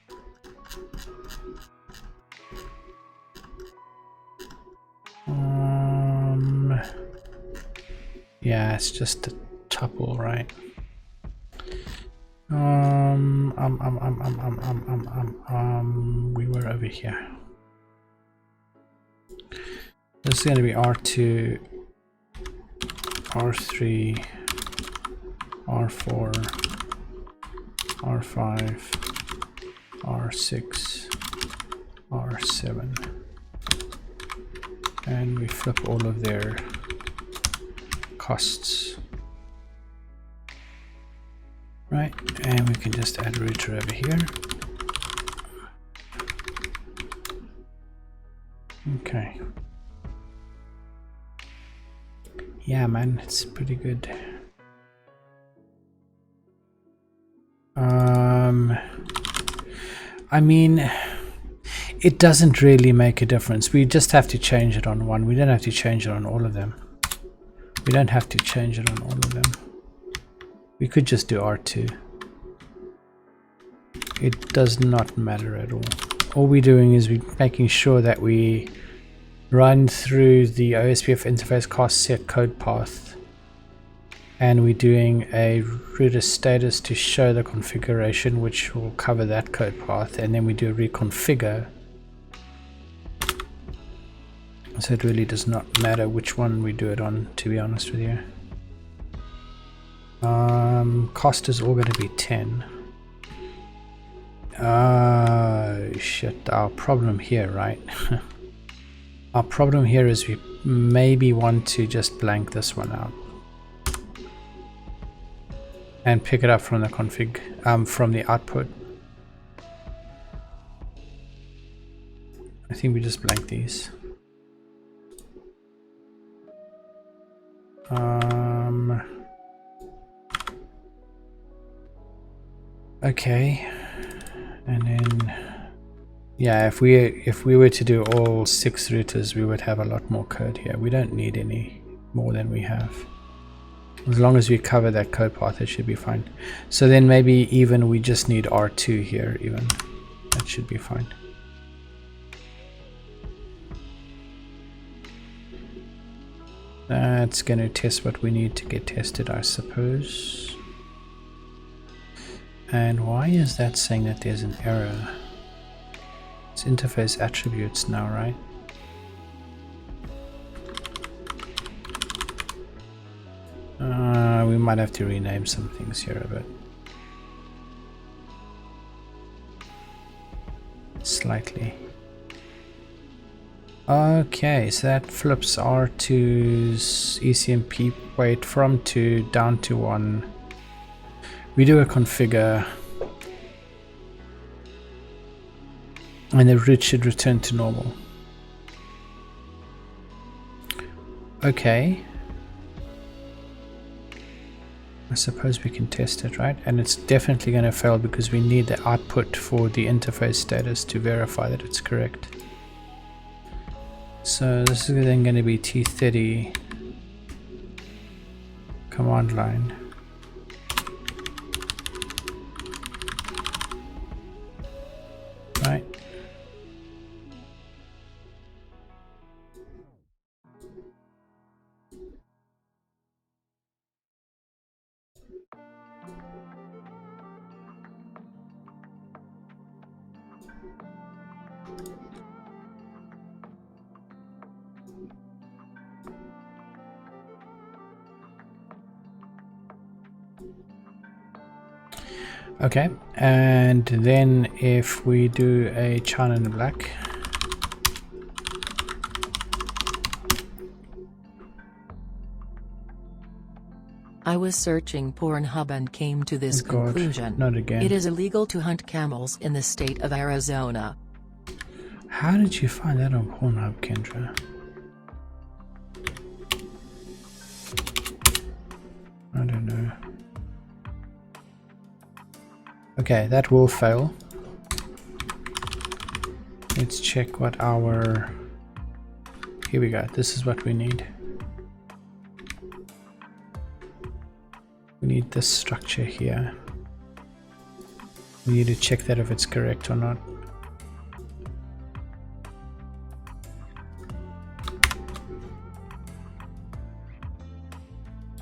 yeah, it's just a tuple, right? We were over here. This is going to be R2, R3, R4, R5, R6, R7, and we flip all of their costs, right? And we can just add a router over here. Okay. Yeah, man, it's pretty good. I mean, it doesn't really make a difference. We just have to change it on one. We don't have to change it on all of them. We don't have to change it on all of them. We could just do R2. It does not matter at all. All we're doing is we're making sure that we run through the OSPF interface cost set code path, and we're doing a router status to show the configuration, which will cover that code path, and then we do a reconfigure. So it really does not matter which one we do it on, to be honest with you. Cost is all going to be 10. Shit, our problem here, right? Our problem here is we maybe want to just blank this one out and pick it up from the config, from the output. I think we just blank these. Okay, and then yeah, if we were to do all 6 routers, we would have a lot more code here. We don't need any more than we have. As long as we cover that code path, it should be fine. So then maybe even we just need R2 here even. That should be fine. That's going to test what we need to get tested, I suppose. And why is that saying that there's an error? It's interface attributes now, right? We might have to rename some things here a bit. Slightly. Okay, so that flips R2's ECMP weight from 2 down to 1. We do a configure, and the route should return to normal. Okay. I suppose we can test it, right? And it's definitely going to fail because we need the output for the interface status to verify that it's correct. So this is then going to be T30 command line. Right. Okay, and then if we do a China in the black, I was searching Pornhub and came to this Oh God, conclusion. not again. It is illegal to hunt camels in the state of Arizona. How did you find that on Pornhub, Kendra? I don't know. Okay, that will fail. Let's check what our... Here we go. This is what we need. We need this structure here. We need to check that if it's correct or not.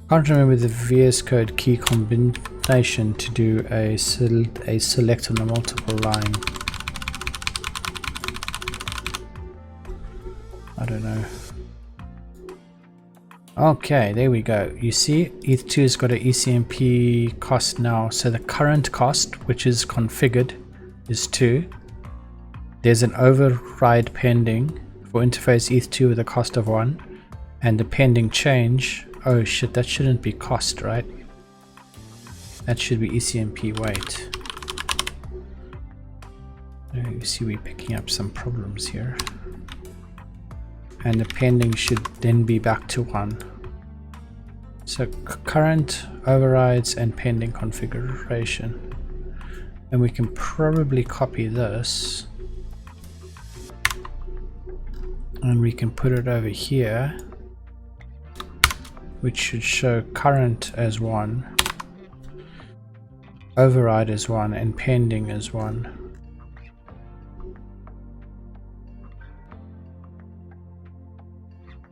Can't remember the VS Code key combination to do a select on a multiple line. I don't know. Okay, there we go. You see, ETH2 has got an ECMP cost now. So the current cost, which is configured, is 2. There's an override pending for interface ETH2 with a cost of 1. And the pending change, oh shit, that shouldn't be cost, right? That should be ECMP weight. You see we're picking up some problems here. And the pending should then be back to 1. So current, overrides, and pending configuration. And we can probably copy this. And we can put it over here, which should show current as 1, override as 1, and pending as 1.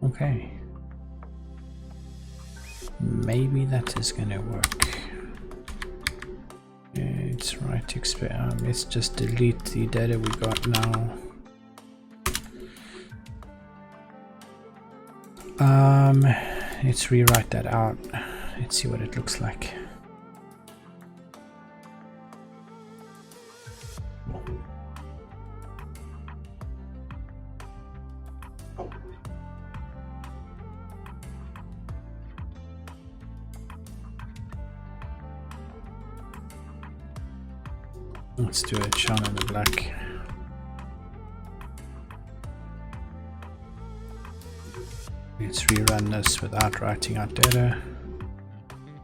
Okay. Maybe that is gonna work. Yeah, it's right. Let's just delete the data we got now. Let's rewrite that out. Let's see what it looks like. Let's do a China in the black. Let's rerun this without writing out data.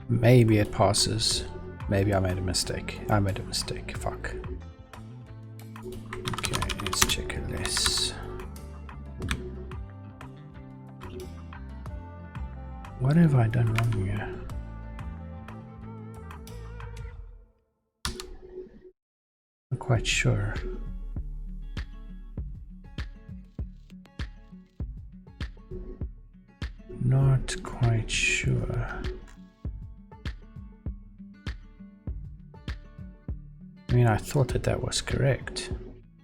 Maybe it passes. Maybe I made a mistake. I made a mistake. Fuck. Okay, let's check this. What have I done wrong here? Not quite sure. Not quite sure. I mean, I thought that that was correct.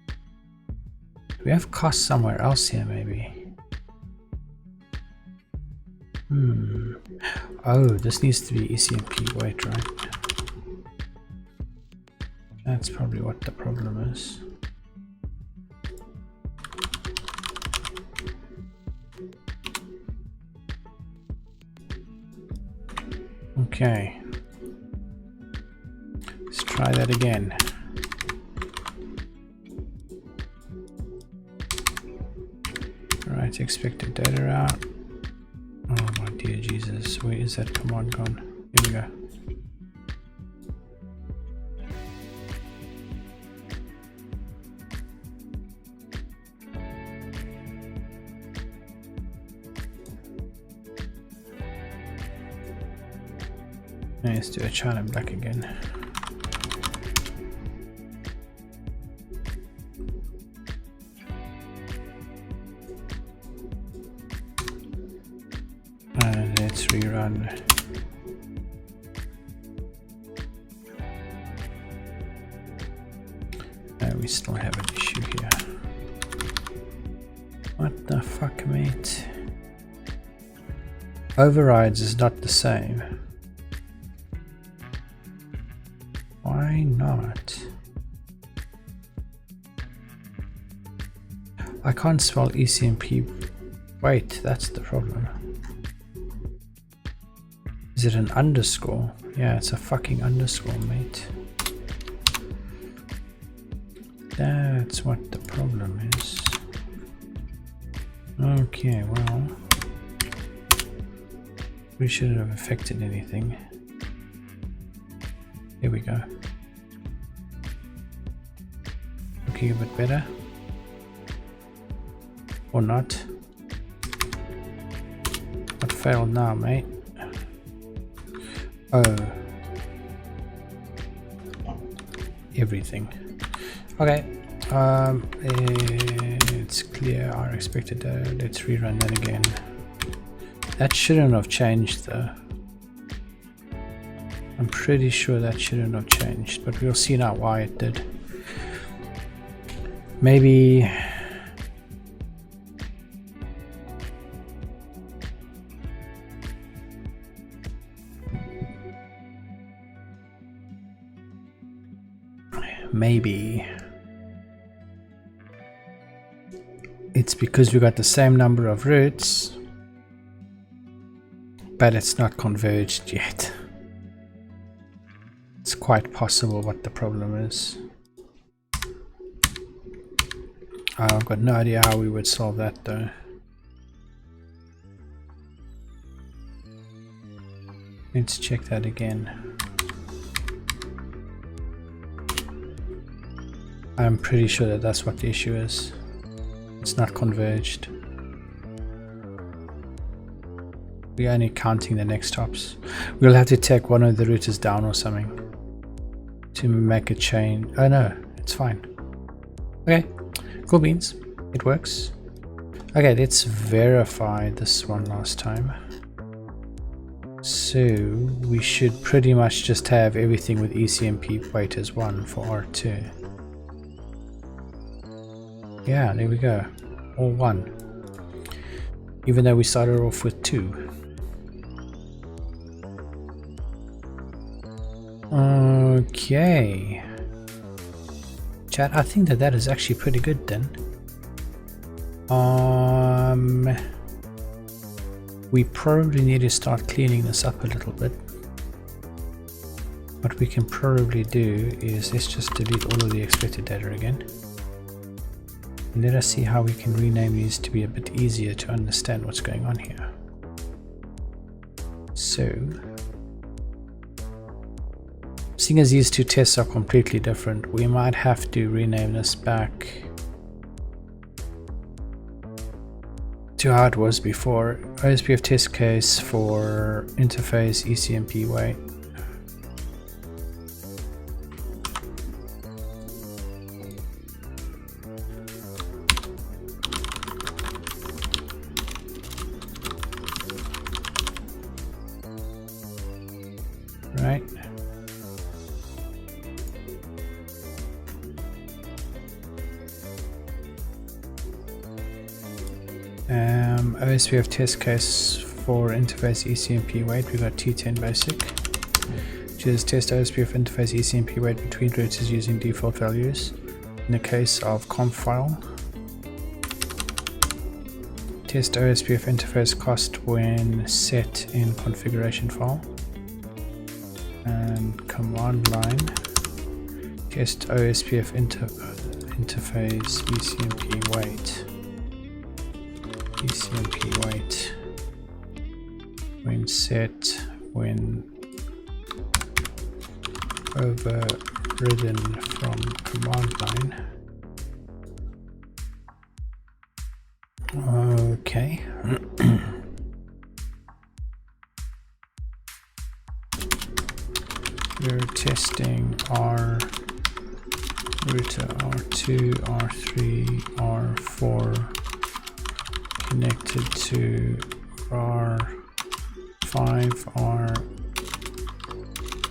Do we have costs somewhere else here, maybe? Oh, this needs to be ECMP weight, right? That's probably what the problem is. Okay. Let's try that again. Right, expected data out. Oh my dear Jesus, where is that command gone? Here we go. Let's do a China black again. And let's rerun. We still have an issue here. What the fuck, mate? Overrides is not the same. Why not? I can't spell ECMP. Wait, that's the problem. Is it an underscore? Yeah, it's a fucking underscore, mate. That's what the problem is. Okay, well, we shouldn't have affected anything. Here we go. Looking a bit better. Or not. What failed now, mate? Oh. Everything. Okay. It's clear our expected data. Let's rerun that again. That shouldn't have changed though. I'm pretty sure that shouldn't have changed, but we'll see now why it did. Maybe it's because we got the same number of routes, but it's not converged yet. It's quite possible what the problem is. I've got no idea how we would solve that though. Let's check that again. I'm pretty sure that that's what the issue is. It's not converged. We're only counting the next hops. We'll have to take one of the routers down or something to make a chain. Oh no, it's fine. Okay, cool beans. It works. Okay, let's verify this one last time. So we should pretty much just have everything with ECMP weight as 1 for R2. Yeah, there we go. All 1. Even though we started off with 2. Okay. Chat, I think that is actually pretty good then. We probably need to start cleaning this up a little bit. What we can probably do is let's just delete all of the expected data again. And let us see how we can rename these to be a bit easier to understand what's going on here. So, seeing as these two tests are completely different, we might have to rename this back to how it was before. OSPF test case for interface ECMP weight. Right. OSPF test case for interface ECMP weight. We got T10 basic, which is test OSPF interface ECMP weight between routers using default values. In the case of conf file, test OSPF interface cost when set in configuration file. And command line, test OSPF interface ECMP weight. ECMP weight when set, when overridden from command line. Okay. We're testing our router R2, R3, R4 connected to R5,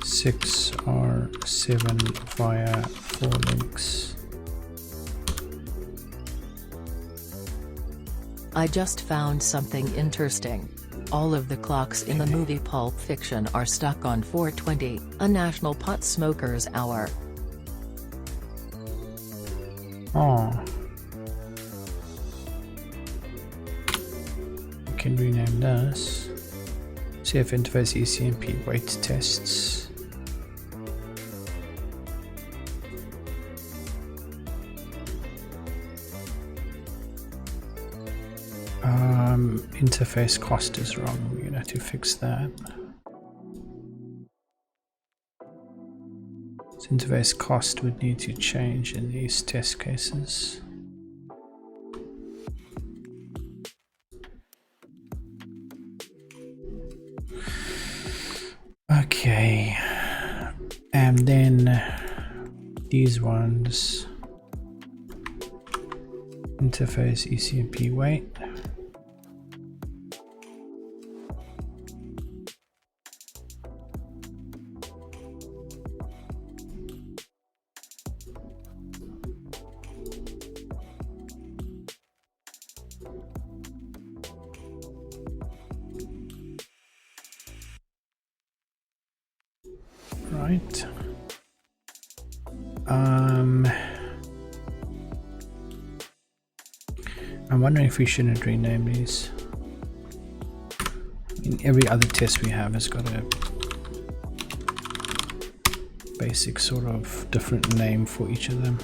R6, R7 via 4 links. I just found something interesting. All of the clocks in the movie Pulp Fiction are stuck on 420, a national pot smokers' hour. Oh. We can rename this. CF interface ECMP weight tests. Interface cost is wrong. We're gonna have to fix that. So interface cost would need to change in these test cases. Okay, and then these ones, interface ECMP weight. Right. I'm wondering if we shouldn't rename these. I mean, every other test we have has got a basic sort of different name for each of them.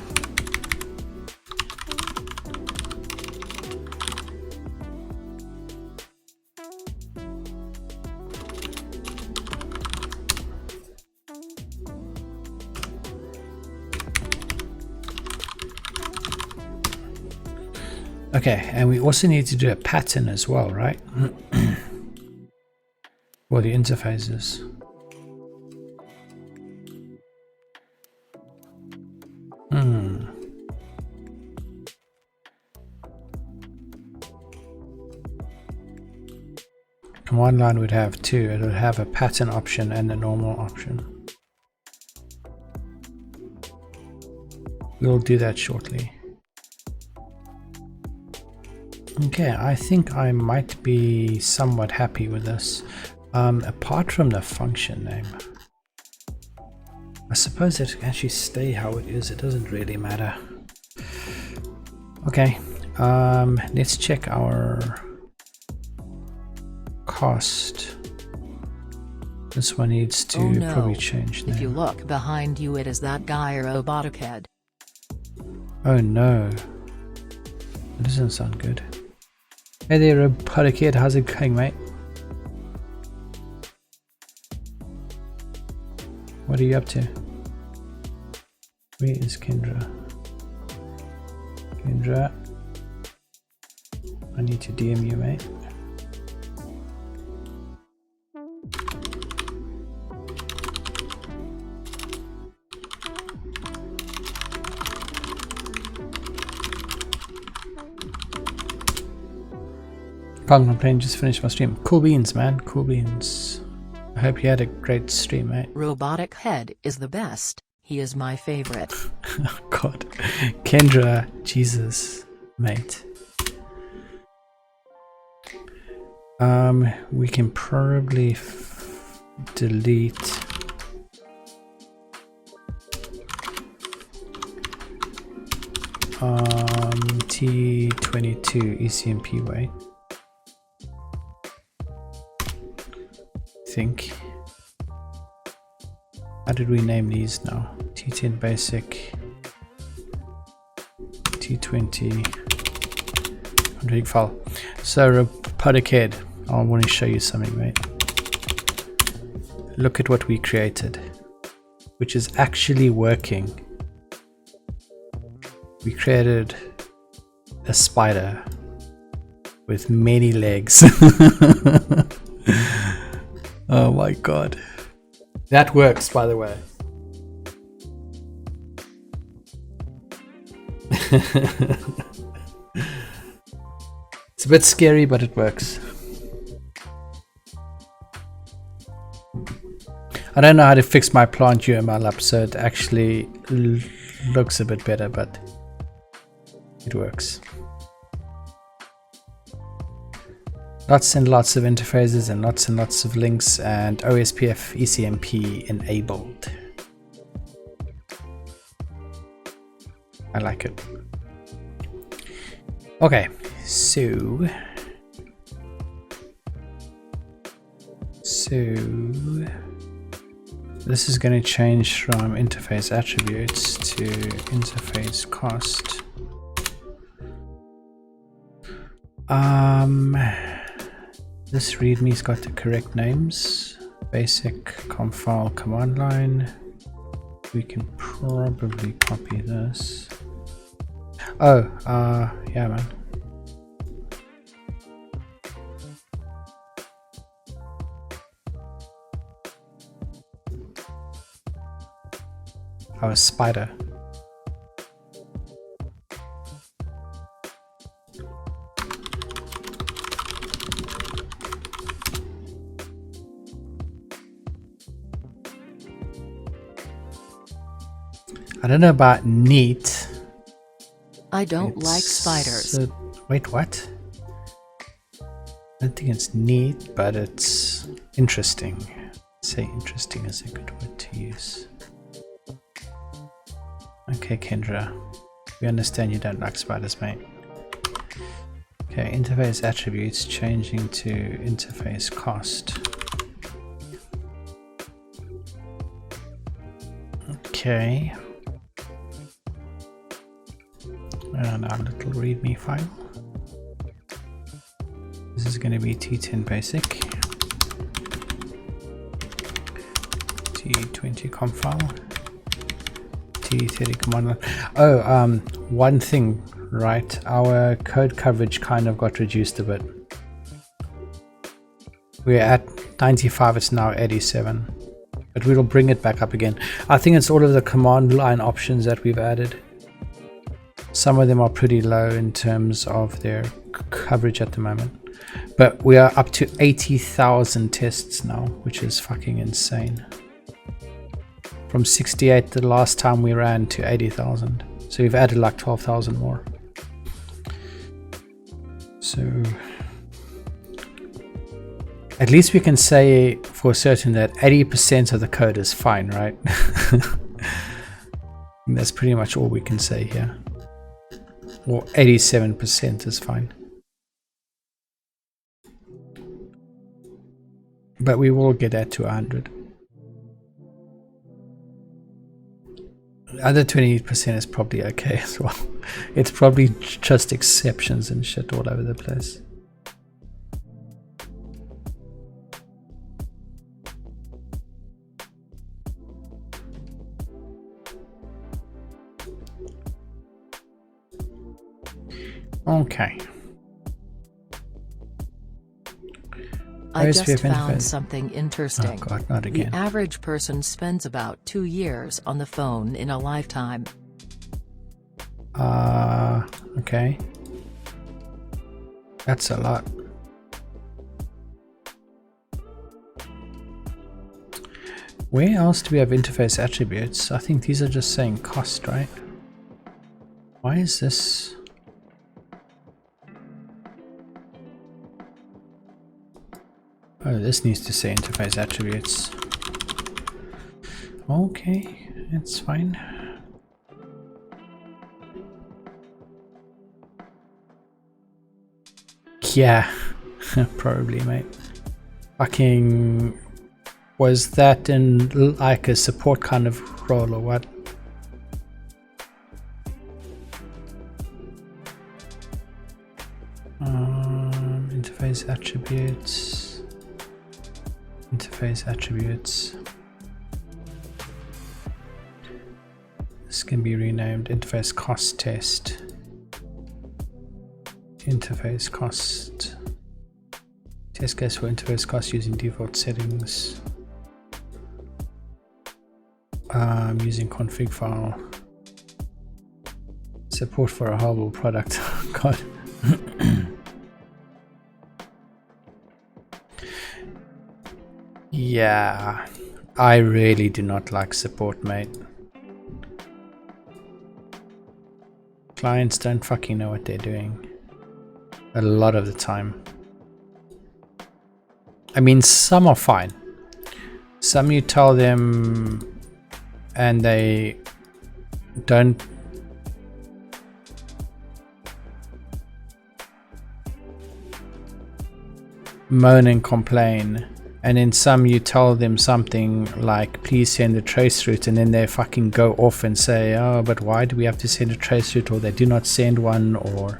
Okay, and we also need to do a pattern as well, right? For the interfaces. Command line would have two. It would have a pattern option and a normal option. We'll do that shortly. Okay, I think I might be somewhat happy with this. Apart from the function name, I suppose it can actually stay how it is. It doesn't really matter. Okay, let's check our cost. This one needs to probably change name. If you look behind you, it is that guy Robotic Head. Oh no, that doesn't sound good. Hey there, Robotic Head, how's it going, mate? What are you up to? Where is Kendra? Kendra, I need to DM you, mate. Can't complain, just finished my stream. Cool beans, man, cool beans. I hope you had a great stream, mate. Robotic Head is the best. He is my favorite. Oh God, Kendra, Jesus, mate. We can probably delete T22 ECMP weight. Think. How did we name these now? T10 basic, T20 config file. So Robotic Head, I want to show you something, mate. Look at what we created, which is actually working. We created a spider with many legs. Oh my God. That works, by the way. It's a bit scary, but it works. I don't know how to fix my plant UML up so it actually looks a bit better, but it works. Lots and lots of interfaces and lots of links, and OSPF ECMP enabled. I like it. Okay, so this is going to change from interface attributes to interface cost. This readme's got the correct names. Basic confile command line. We can probably copy this. Oh, yeah, man. Oh, a spider. I don't know about neat. I don't like spiders. Wait, what? I don't think it's neat, but it's interesting. I'd say interesting is a good word to use. Okay, Kendra. We understand you don't like spiders, mate. Okay, interface attributes changing to interface cost. Okay. And our little readme file. This is going to be T10 basic, T20 conf file, T30 command line. Oh, one thing, right? Our code coverage kind of got reduced a bit. We're at 95, it's now 87, but we'll bring it back up again. I think it's all of the command line options that we've added. Some of them are pretty low in terms of their coverage at the moment, but we are up to 80,000 tests now, which is fucking insane. From 68 the last time we ran to 80,000, so we've added like 12,000 more. So at least we can say for certain that 80% of the code is fine, right? That's pretty much all we can say here. Or 87% is fine. But we will get that to 100. The other 20% is probably okay as well. It's probably just exceptions and shit all over the place. Okay. I just found something interesting. Oh God, not again. The average person spends about 2 years on the phone in a lifetime. Okay. That's a lot. Where else do we have interface attributes? I think these are just saying cost, right? Why is this? Oh, this needs to say interface attributes. Okay, that's fine. Yeah, probably, mate. Fucking, was that in like a support kind of role or what? Interface attributes. Interface attributes. This can be renamed interface cost test. Interface cost. Test case for interface cost using default settings. Using config file. Support for a horrible product. God. Yeah, I really do not like support, mate. Clients don't fucking know what they're doing a lot of the time. I mean, some are fine. Some you tell them and they don't moan and complain, and in some you tell them something like please send a trace route, and then they fucking go off and say, oh, but why do we have to send a trace route, or they do not send one, or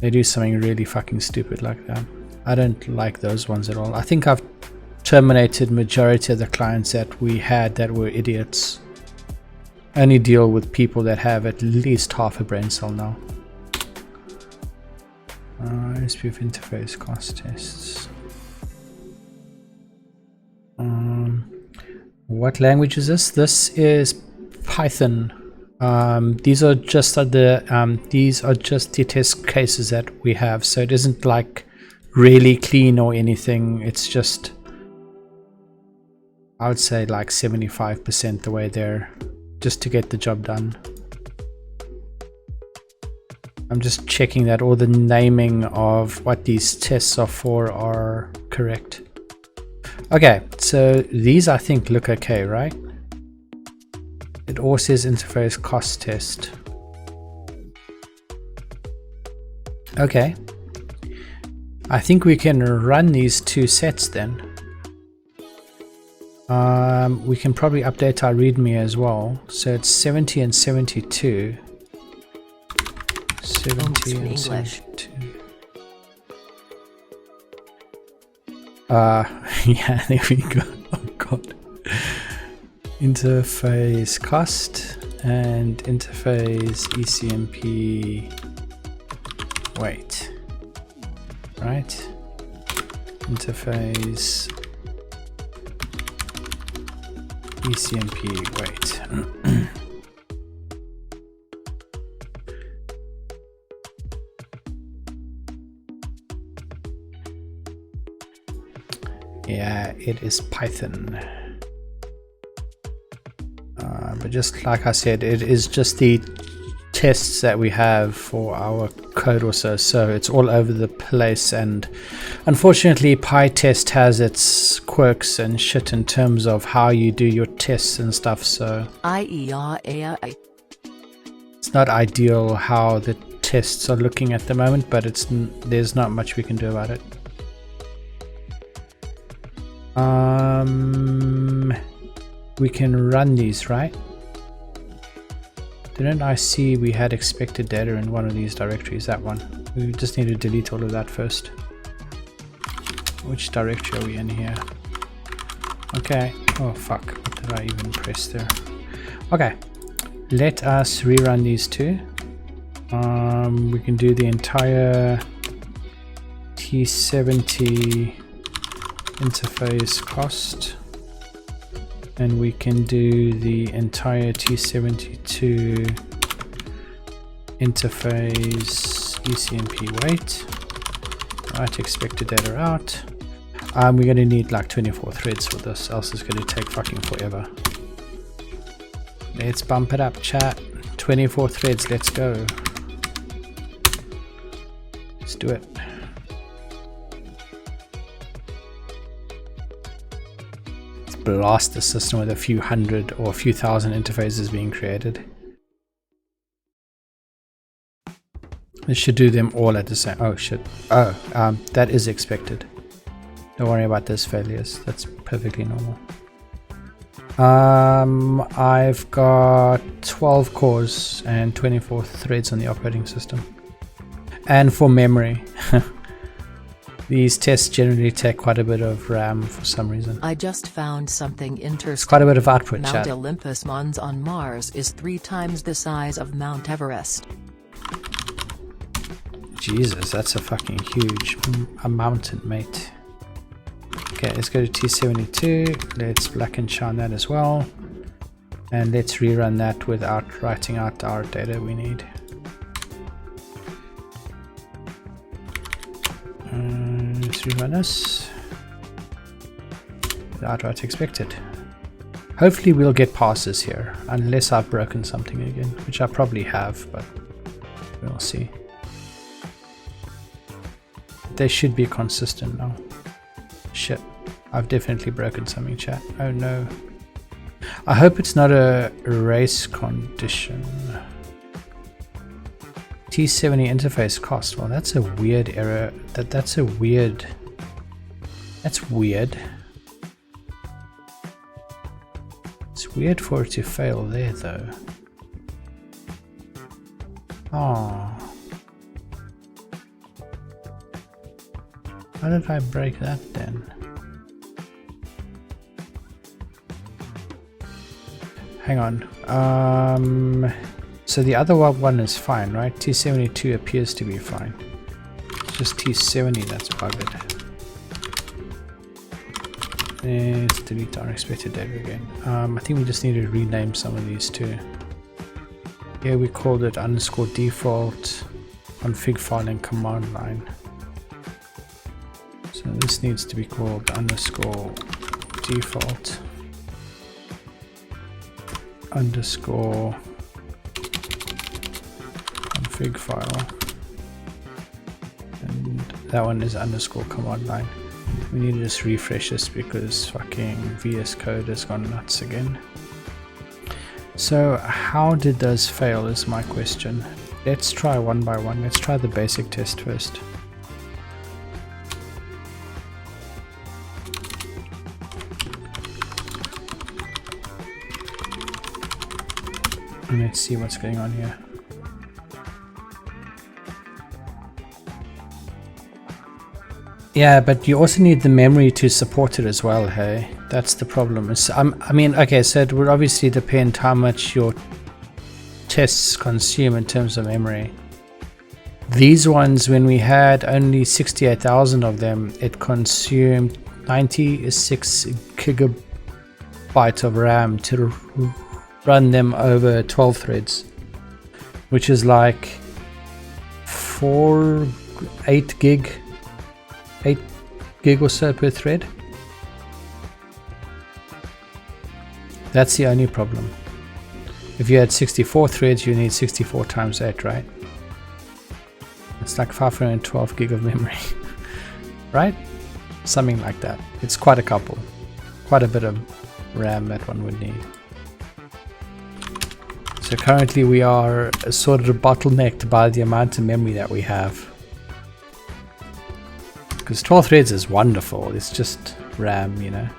they do something really fucking stupid like that. I don't like those ones at all. I think I've terminated majority of the clients that we had that were idiots. I only deal with people that have at least half a brain cell now. OSPF interface cost tests. What language is this? This is Python. These are just the test cases that we have, so it isn't like really clean or anything. It's just, I would say, like 75% the way there, just to get the job done. I'm just checking that all the naming of what these tests are for are correct. Okay, so these I think look okay, right? It all says interface cost test. Okay. I think we can run these two sets then. We can probably update our readme as well. So it's 70 and 72. 70 and English. 72. Yeah, there we go. Oh god. Interface cost and interface ECMP weight. Right? Interface ECMP weight. Yeah, it is Python. But just like I said, it is just the tests that we have for our code also, so it's all over the place, and unfortunately PyTest has its quirks and shit in terms of how you do your tests and stuff, so it's not ideal how the tests are looking at the moment, but there's not much we can do about it. We can run these, right? Didn't I see we had expected data in one of these directories? That one. We just need to delete all of that first. Which directory are we in here? Okay. Oh fuck. What did I even press there? Okay. Let us rerun these two. We can do the entire T70 interface cost, and we can do the entire T72 interface ECMP weight. Right, expected data out. We're going to need like 24 threads for this, else it's going to take fucking forever. Let's bump it up, chat. 24 threads, let's go. Let's do it. Blast the system with a few hundred or a few thousand interfaces being created. This should do them all at the same. Oh shit. Oh, that is expected. Don't worry about those failures. That's perfectly normal. I've got 12 cores and 24 threads on the operating system. And for memory. These tests generally take quite a bit of RAM for some reason. I just found something interesting. It's quite a bit of output, Mount chat. Olympus Mons on Mars is 3 times the size of Mount Everest. Jesus, that's a fucking huge mountain, mate. Okay, let's go to T72. Let's black and shine that as well. And let's rerun that without writing out our data we need. Let's rerun this without what's expected. Hopefully we'll get passes here, unless I've broken something again, which I probably have, but we'll see. They should be consistent now. Shit. I've definitely broken something, chat. Oh no. I hope it's not a race condition. T70 interface cost. Well, that's a weird error. That's weird. It's weird for it to fail there though. Oh. How did I break that then? Hang on. So the other one is fine, right? T72 appears to be fine. It's just T70 that's buggered. Let's delete unexpected data again. I think we just need to rename some of these too. Here we called it _default config file and command line. So this needs to be called _default config file, and that one is _command line. We need to just refresh this because fucking VS Code has gone nuts again. So how did those fail is my question. Let's try one by one. Let's try the basic test first. And let's see what's going on here. Yeah, but you also need the memory to support it as well, hey? That's the problem. I mean, okay, so it would obviously depend how much your tests consume in terms of memory. These ones, when we had only 68,000 of them, it consumed 96 gigabytes of RAM to run them over 12 threads, which is like 8 gig or so per thread. That's the only problem. If you had 64 threads, you need 64 times 8, right? It's like 512 gig of memory, right? Something like that. It's quite a bit of RAM that one would need. So currently we are sort of bottlenecked by the amount of memory that we have. Because 12 threads is wonderful, it's just RAM, you know.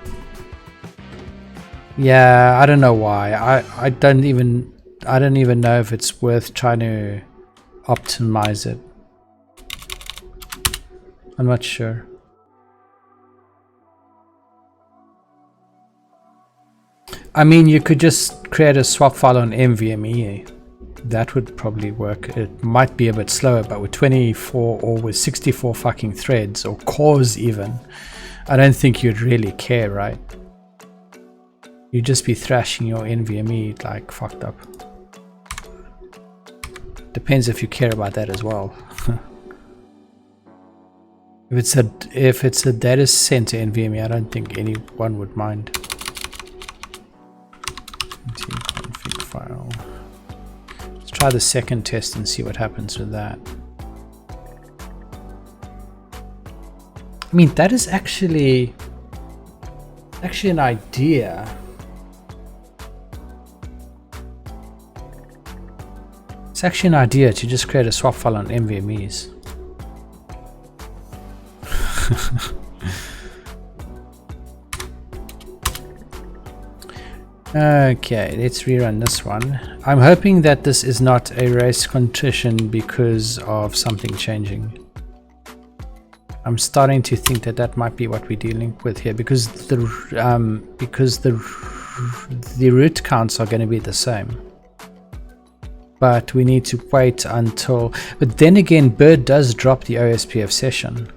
Yeah, I don't know why. I don't even know if it's worth trying to optimize it. I'm not sure. I mean, you could just create a swap file on NVMe. That would probably work. It might be a bit slower, but with 24 or with 64 fucking threads or cores even, I don't think you'd really care, right? You'd just be thrashing your NVMe like fucked up. Depends if you care about that as well. If it's a data center NVMe, I don't think anyone would mind. Config file. Let's try the second test and see what happens with that. I mean, that is actually an idea. It's actually an idea to just create a swap file on NVMe's. Okay, let's rerun this one. I'm hoping that this is not a race condition because of something changing. I'm starting to think that that might be what we're dealing with here, because the root counts are going to be the same. But we need to wait until... But then again, BIRD does drop the OSPF session.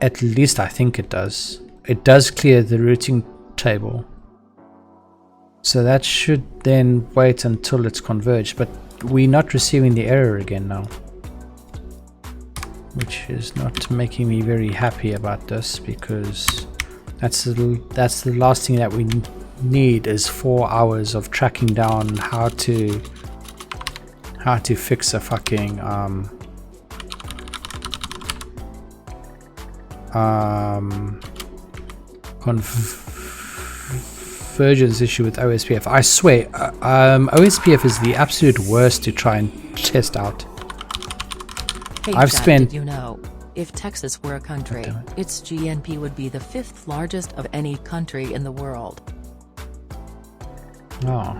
At least I think it does. It does clear the routing table. So that should then wait until it's converged. But we're not receiving the error again now, which is not making me very happy about this, because that's the last thing that we need is 4 hours of tracking down how to convergence issue with OSPF. I swear, OSPF is the absolute worst to try and test out. Hey, I've Chad, spent- did you know, if Texas were a country, damn it. its GNP would be the 5th largest of any country in the world. Oh,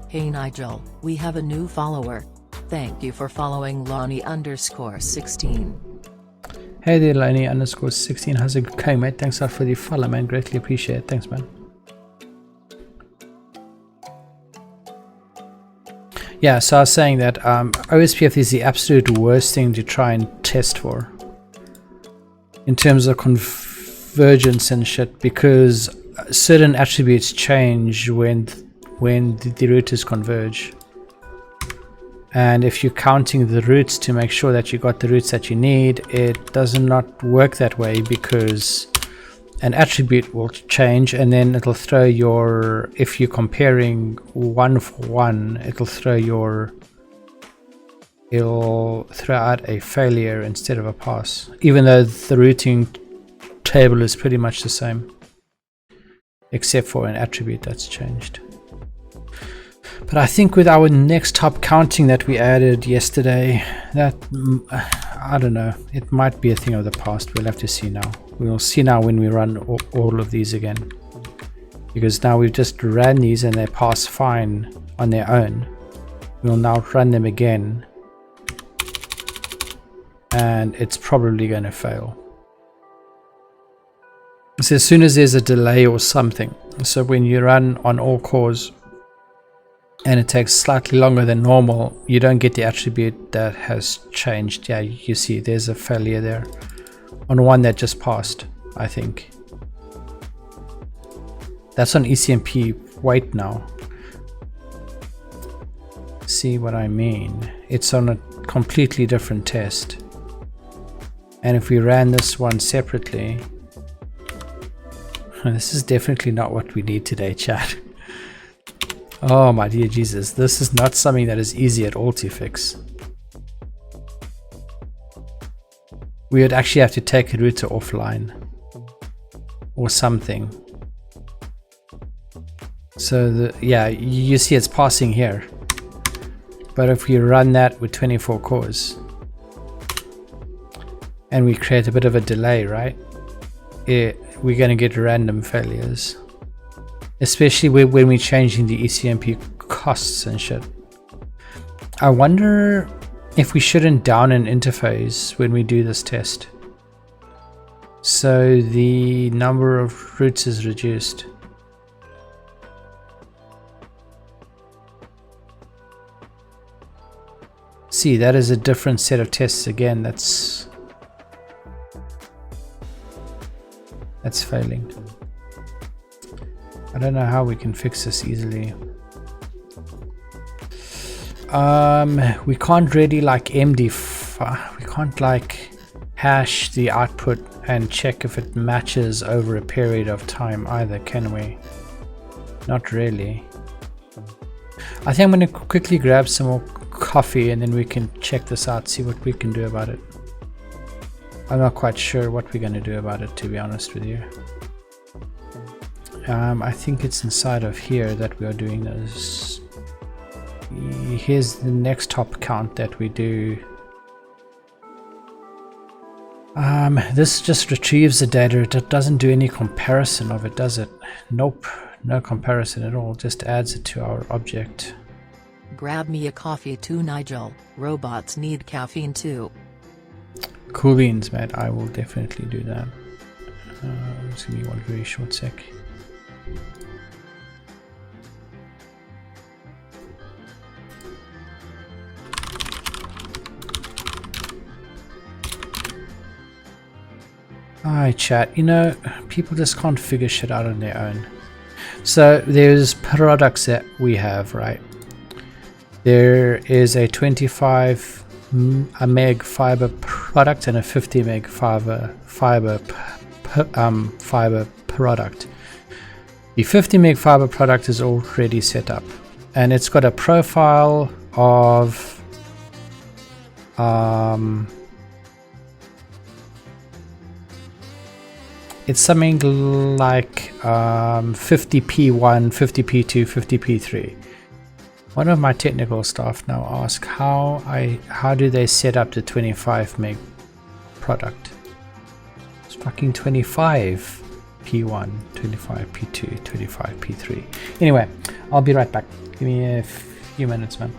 Hey Nigel, we have a new follower. Thank you for following Lonnie_16. hey there, Lonnie_16. How's it going, mate? Thanks a lot for the follow, man. Greatly appreciate it. Thanks, man. Yeah, so I was saying that OSPF is the absolute worst thing to try and test for in terms of convergence and shit, because certain attributes change when the routers converge. And if you're counting the routes to make sure that you got the routes that you need, it does not work that way, because an attribute will change and then it'll throw your, if you're comparing 1 for 1, it'll throw out a failure instead of a pass, even though the routing table is pretty much the same, except for an attribute that's changed. But I think with our next hop counting that we added yesterday, that, I don't know, it might be a thing of the past. We'll have to see now. We'll see now when we run all of these again. Because now we've just ran these and they pass fine on their own. We'll now run them again. And it's probably going to fail. So as soon as there's a delay or something, so when you run on all cores, and it takes slightly longer than normal, you don't get the attribute that has changed. Yeah, you see there's a failure there on one that just passed, I think. That's on ECMP. Wait now. See what I mean? It's on a completely different test. And if we ran this one separately, this is definitely not what we need today, chat. Oh my dear Jesus, this is not something that is easy at all to fix. We would actually have to take a router offline or something. So yeah, you see it's passing here. But if we run that with 24 cores and we create a bit of a delay, right? We're going to get random failures. Especially when we're changing the ECMP costs and shit. I wonder if we shouldn't down an interface when we do this test, so the number of routes is reduced. See, that is a different set of tests again. That's failing. I don't know how we can fix this easily. We can't really like MD5, we can't like hash the output and check if it matches over a period of time either, can we? Not really. I think I'm going to quickly grab some more coffee and then we can check this out, see what we can do about it. I'm not quite sure what we're going to do about it, to be honest with you. I think it's inside of here that we are doing this. Here's the next hop count that we do. This just retrieves the data. It doesn't do any comparison of it, does it? Nope, no comparison at all. Just adds it to our object. Grab me a coffee too, Nigel. Robots need caffeine too. Cool beans, mate. I will definitely do that. Just give me one very short sec. Alright, chat. You know, people just can't figure shit out on their own. So there's products that we have, right? There is a 25 meg fiber product and a 50 meg fiber product. The 50 meg fiber product is already set up, and it's got a profile of It's something like 50p1, 50p2, 50p3. One of my technical staff now ask how do they set up the 25 meg product. It's fucking 25 P1, 25 P2, 25 P3. Anyway, I'll be right back. Give me a few minutes, man.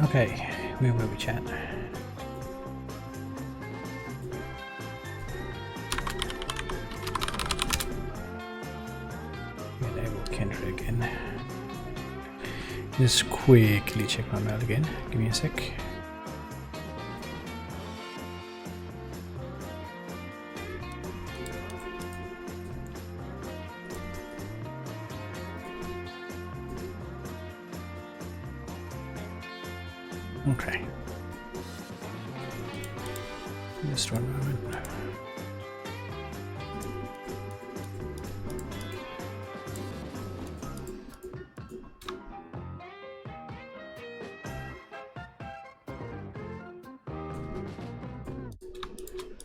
Okay, where were we, chat? Kendra again. Just quickly check my mail again. Give me a sec. Okay. Just one moment.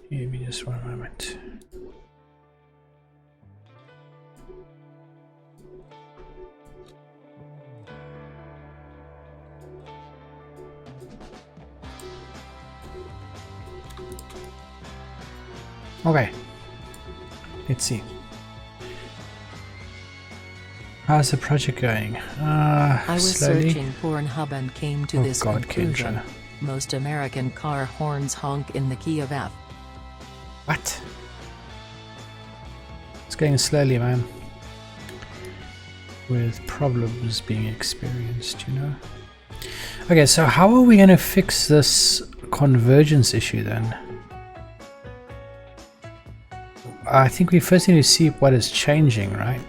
Give me just one moment. Okay, let's see. How's the project going? I was Slowly. searching Pornhub and came to this God, conclusion. Kendra. Most American car horns honk in the key of F. What? It's going slowly, man. With problems being experienced, you know? Okay, so how are we going to fix this convergence issue then? I think we first need to see what is changing, right?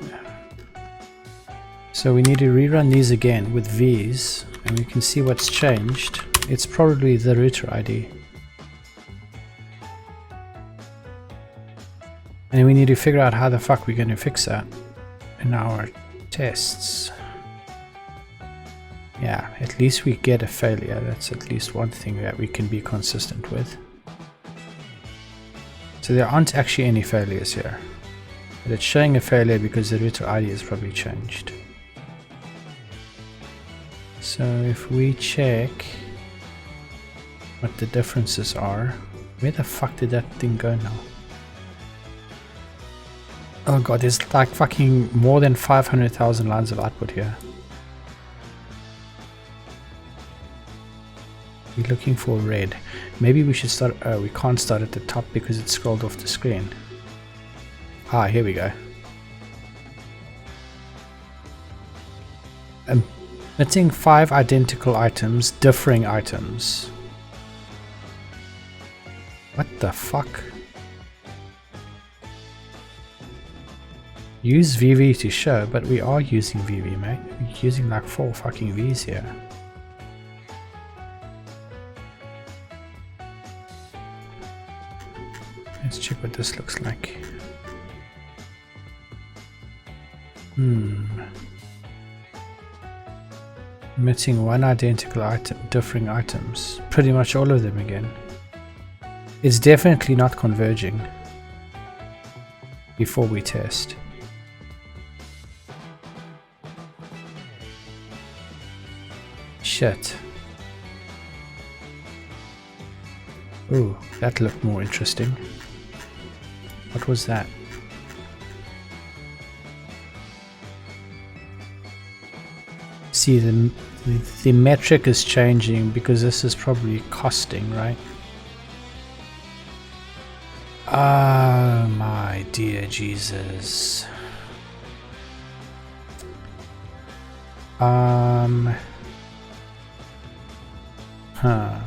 So we need to rerun these again with V's, and we can see what's changed. It's probably the router ID. And we need to figure out how the fuck we're going to fix that in our tests. Yeah, at least we get a failure. That's at least one thing that we can be consistent with. So there aren't actually any failures here. But it's showing a failure because the router ID has probably changed. So if we check what the differences are, where the fuck did that thing go now? Oh god, there's like fucking more than 500,000 lines of output here. We're looking for red. Maybe we should start, we can't start at the top because it's scrolled off the screen. Ah, here we go. Emitting 5 identical items, differing items. What the fuck? Use VV to show, but we are using VV, mate. We're using like 4 fucking V's here. Let's check what this looks like. Emitting 1 identical item, differing items. Pretty much all of them again. It's definitely not converging before we test. Shit. Ooh, that looked more interesting. What was that? See, the metric is changing because this is probably costing, right? Oh my dear Jesus. Huh.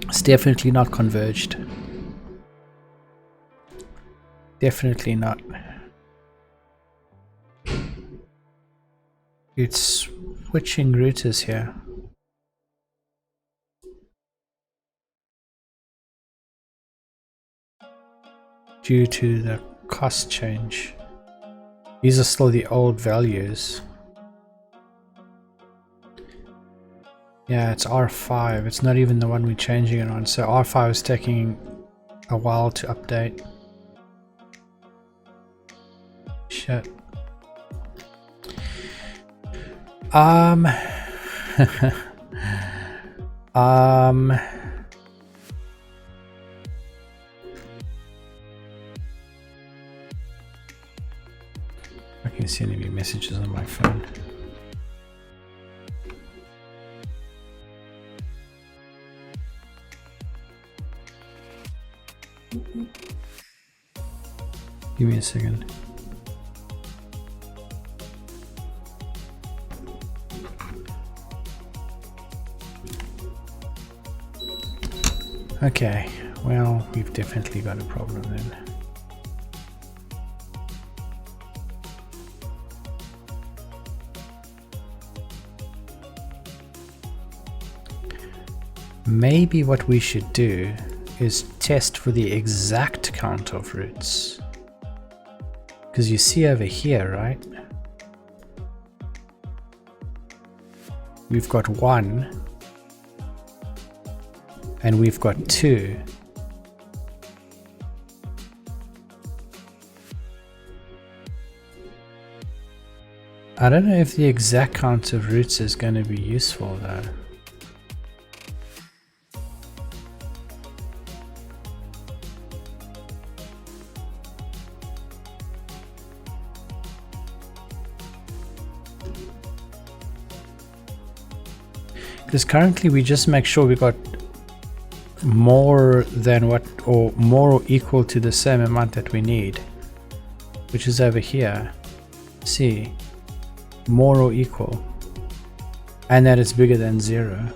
It's definitely not converged. Definitely not. It's switching routers here. Due to the cost change. These are still the old values. Yeah, it's R5. It's not even the one we're changing it on. So R5 is taking a while to update. Shit. I can see any messages on my phone. Give me a second. Okay, well, we've definitely got a problem then. Maybe what we should do is test for the exact count of routes. Because you see over here, right? We've got 1 and we've got 2. I don't know if the exact count of routes is going to be useful though. Because currently we just make sure we got more than what, or more or equal to the same amount that we need, which is over here. See, more or equal, and that it's bigger than 0.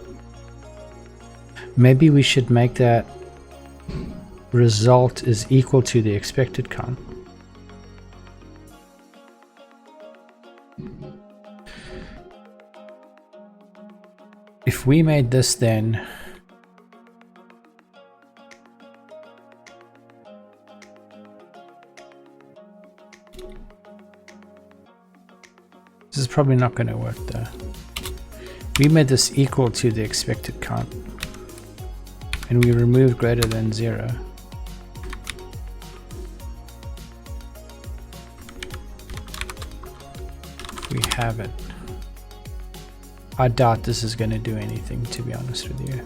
Maybe we should make that result is equal to the expected count. If we made this, then this is probably not going to work though. We made this equal to the expected count and we removed greater than 0. We have it. I doubt this is going to do anything, to be honest with you.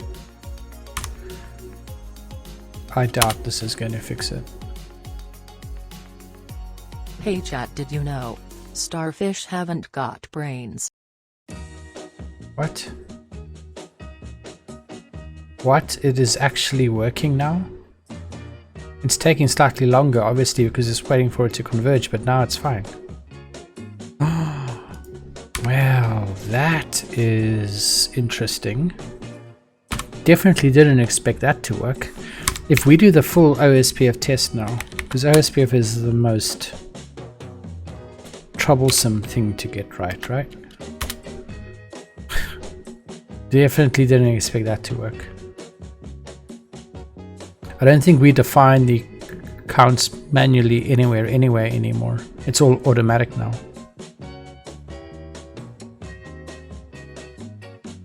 I doubt this is going to fix it. Hey chat, did you know? Starfish haven't got brains. What? What? It is actually working now? It's taking slightly longer, obviously, because it's waiting for it to converge, but now it's fine. Well, that is interesting. Definitely didn't expect that to work. If we do the full OSPF test now, because OSPF is the most troublesome thing to get right? Definitely didn't expect that to work. I don't think we define the counts manually anywhere anymore. It's all automatic now.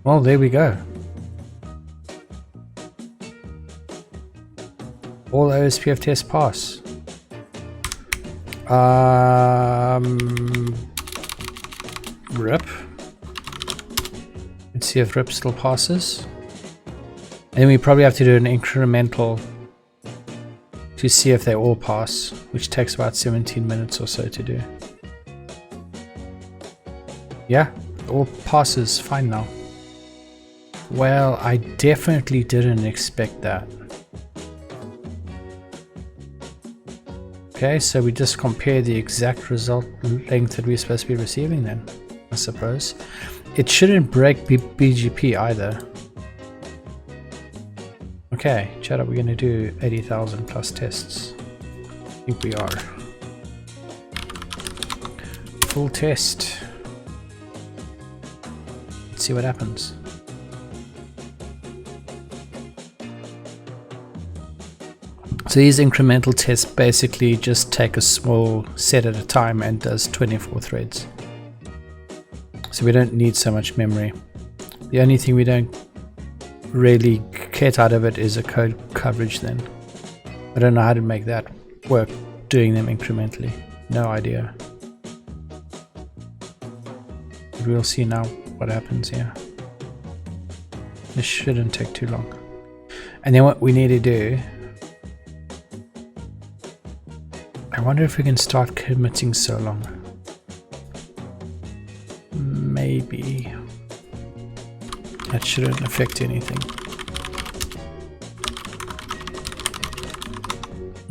Well, there we go. All OSPF tests pass. RIP. Let's see if RIP still passes. And then we probably have to do an incremental to see if they all pass, which takes about 17 minutes or so to do. Yeah, all passes fine now. Well, I definitely didn't expect that. Okay, so we just compare the exact result length that we're supposed to be receiving then, I suppose. It shouldn't break BGP either. Okay, chat, are we going to do 80,000 plus tests? I think we are. Full test. Let's see what happens. So these incremental tests basically just take a small set at a time and does 24 threads. So we don't need so much memory. The only thing we don't really get out of it is a code coverage then. I don't know how to make that work doing them incrementally. No idea. But we'll see now what happens here. This shouldn't take too long. And then what we need to do, I wonder if we can start committing so long. Maybe. That shouldn't affect anything.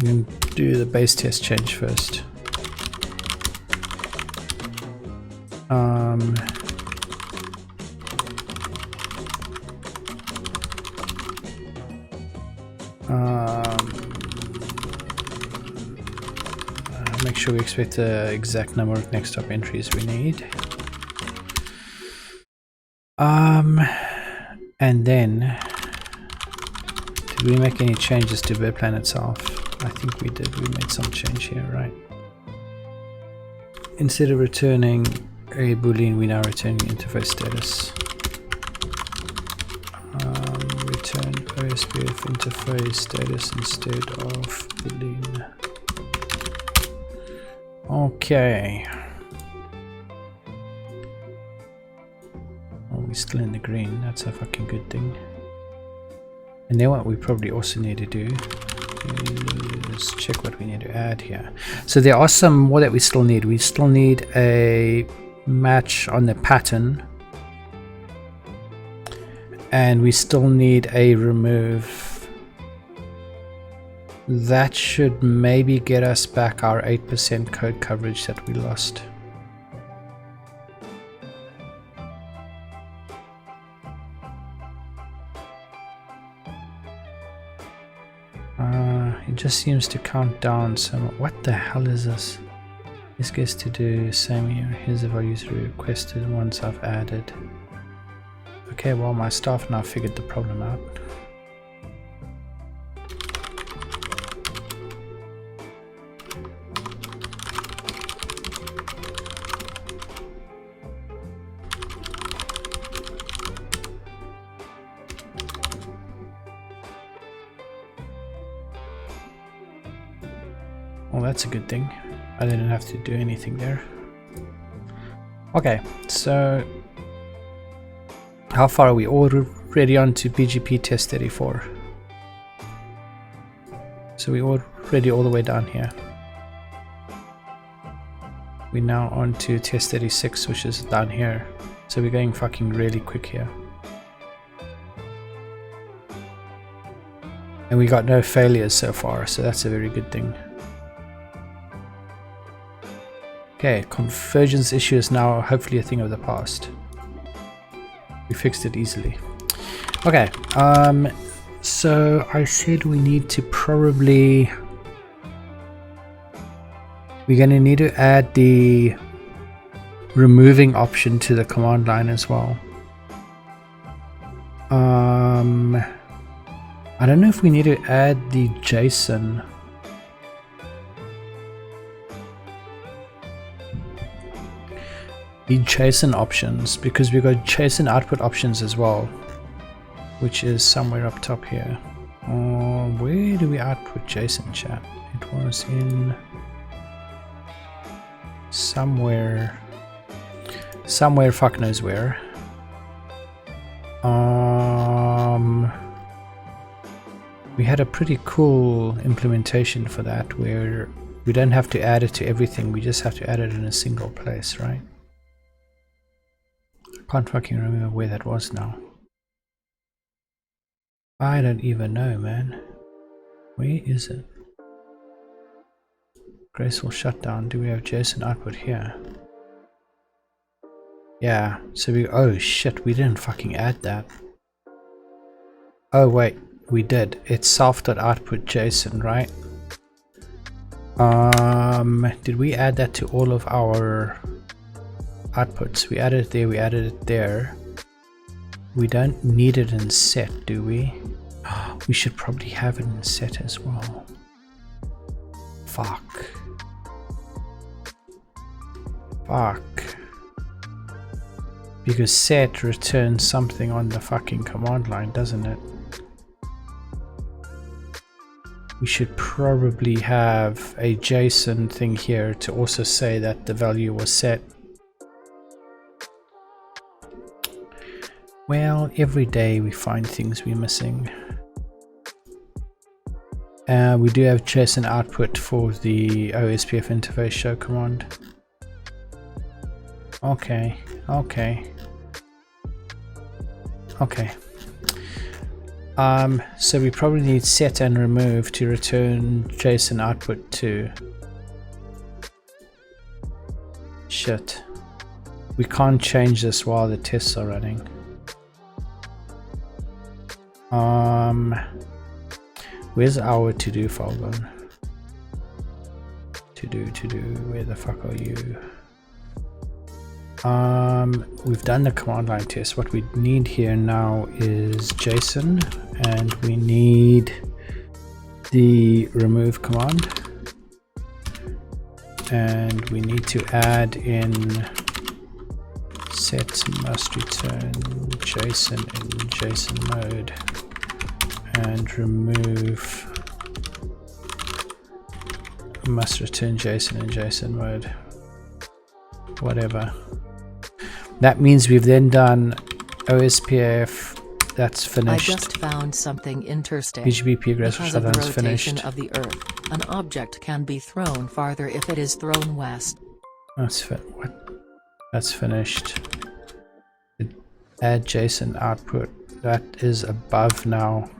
can do the base test change first. Make sure we expect the exact number of next stop entries we need. And then, did we make any changes to BirdPlan itself? I think we did. We made some change here, right? Instead of returning a boolean, we now return interface status. Return OSPF interface status instead of boolean. Okay. Oh, we're still in the green. That's a fucking good thing. And then what we probably also need to do is check what we need to add here. So there are some more that we still need. We still need a match on the pattern. And we still need a remove. That should maybe get us back our 8% code coverage that we lost. It just seems to count down some. What the hell is this? This gets to do same here. Here's the values requested once I've added. Okay, well my staff now figured the problem out. Well, that's a good thing. I didn't have to do anything there. Okay, so how far are we already on to BGP test 34? So we're already all the way down here. We're now on to test 36, which is down here. So we're going fucking really quick here. And we got no failures so far, so that's a very good thing. Okay, convergence issue is now hopefully a thing of the past. We fixed it easily. Okay, so I said we need to probably... We're going to need to add the removing option to the command line as well. I don't know if we need to add the JSON. The JSON options, because we got JSON output options as well, which is somewhere up top here. Where do we output JSON, chat? It was in somewhere fuck knows where. We had a pretty cool implementation for that where we don't have to add it to everything, we just have to add it in a single place, right? Can't fucking remember where that was now. I don't even know, man. Where is it? Graceful shutdown. Do we have JSON output here? Yeah, so we... Oh shit, we didn't fucking add that. Oh wait, we did. It's self.output JSON, right? Did we add that to all of our outputs? We added it there, we added it there. We don't need it in set, do we? We should probably have it in set as well. Fuck. Because set returns something on the fucking command line, doesn't it? We should probably have a JSON thing here to also say that the value was set. Well, every day we find things we're missing. We do have JSON output for the OSPF interface show command. Okay. So we probably need set and remove to return JSON output to. Shit. We can't change this while the tests are running. Where's our to-do file gone? To-do, where the fuck are you? We've done the command line test. What we need here now is JSON, and we need the remove command, and we need to add in set must return JSON in JSON mode, and remove must return JSON in JSON mode, whatever. That means we've then done OSPF. That's finished. I just found something interesting. BGP egress because of the shutdown's rotation finished. of the Earth, an object can be thrown farther if it is thrown west. That's That's finished. Add JSON output. That is above now.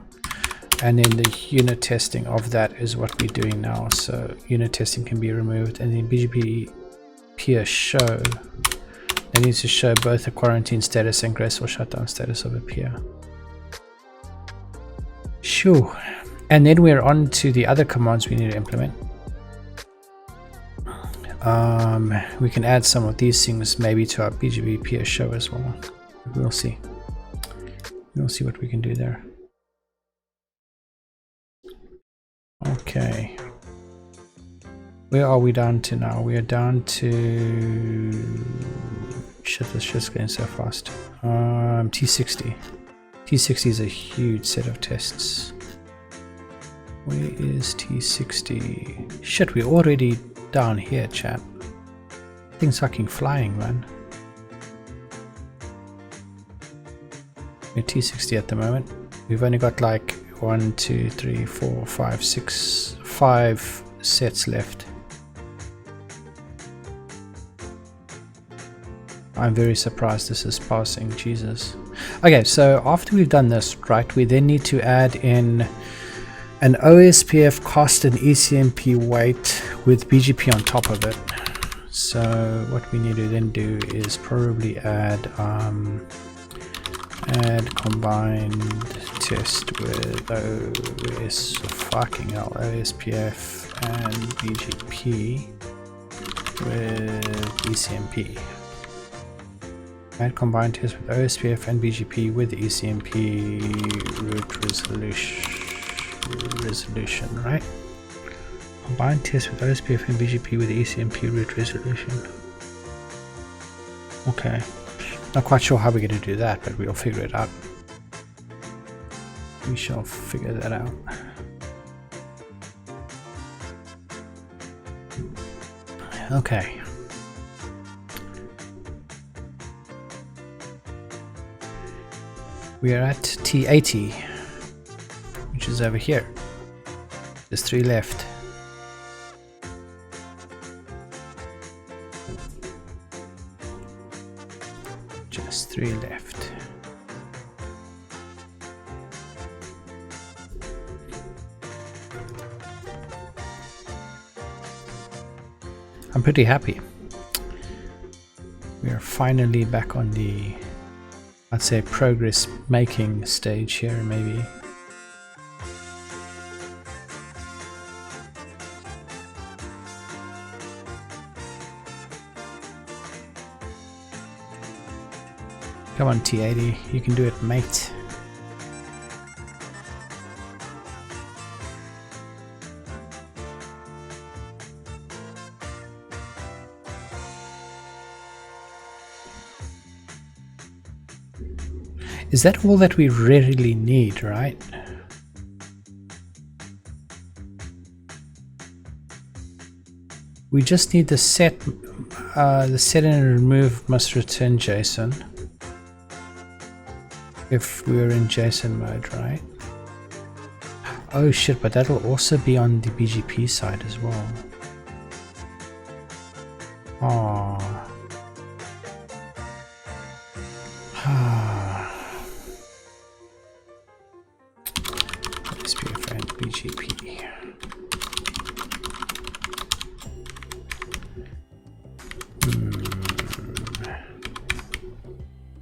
And then the unit testing of that is what we're doing now. So unit testing can be removed, and then BGP peer show. It needs to show both the quarantine status and graceful shutdown status of a peer. Sure. And then we're on to the other commands we need to implement. We can add some of these things maybe to our BGP peer show as well. We'll see. We'll see what we can do there. Okay. Where are we down to now? We are down to... Shit, this shit's going so fast. T60. T60 is a huge set of tests. Where is T60? Shit, we're already down here, chap. Thing's fucking flying, man. We're T60 at the moment. We've only got like 1, 2, 3, 4, 5, 6, 5 sets left. I'm very surprised this is passing, Jesus. Okay, so after we've done this, right, we then need to add in an OSPF cost and ECMP weight with BGP on top of it. So what we need to then do is probably add combined test with OSPF and BGP with ECMP. Add combined test with OSPF and BGP with ECMP root resolution, right? Combined test with OSPF and BGP with ECMP root resolution. Okay. Not quite sure how we're going to do that, but we'll figure it out. We shall figure that out. Okay. We are at T80, which is over here. There's 3 left. Just 3 left. I'm pretty happy. We are finally back on the, I'd say, progress making stage here, maybe. Come on, T80, you can do it, mate. Is that all that we really need, right? We just need the set and remove must return JSON. If we're in JSON mode, right? Oh shit, but that'll also be on the BGP side as well. Oh. BGP.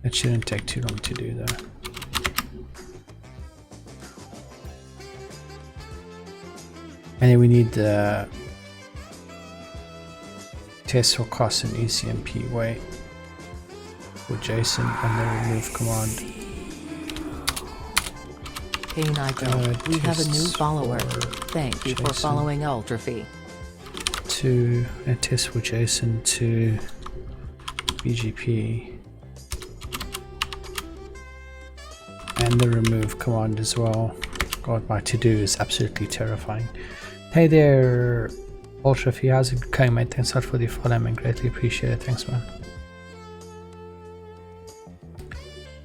It shouldn't take too long to do though. And then we need the test for cost and ECMP wait for JSON and the remove command. Hey Nigel, we have a new follower. Thank you for following Ultrafee. To a test for JSON to BGP and the remove command as well. God, my to-do is absolutely terrifying. Hey there, Ultrafee, how's it going, mate? Thanks a lot for the follow, man. Greatly appreciate it. Thanks, man.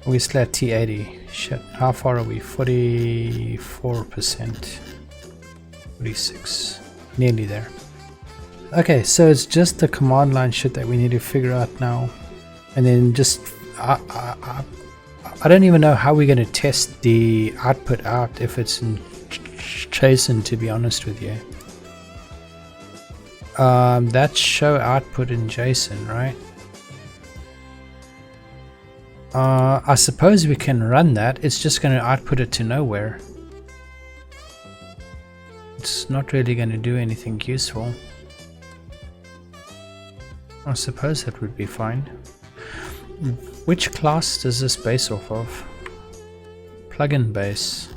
We still at T80. Shit, how far are we? 44%. 46. Nearly there. Okay, so it's just the command line shit that we need to figure out now. And then just... I don't even know how we're going to test the output out if it's in JSON, to be honest with you. That's show output in JSON, right? I suppose we can run that. It's just going to output it to nowhere. It's not really going to do anything useful. I suppose that would be fine. Which class does this base off of? Plugin base.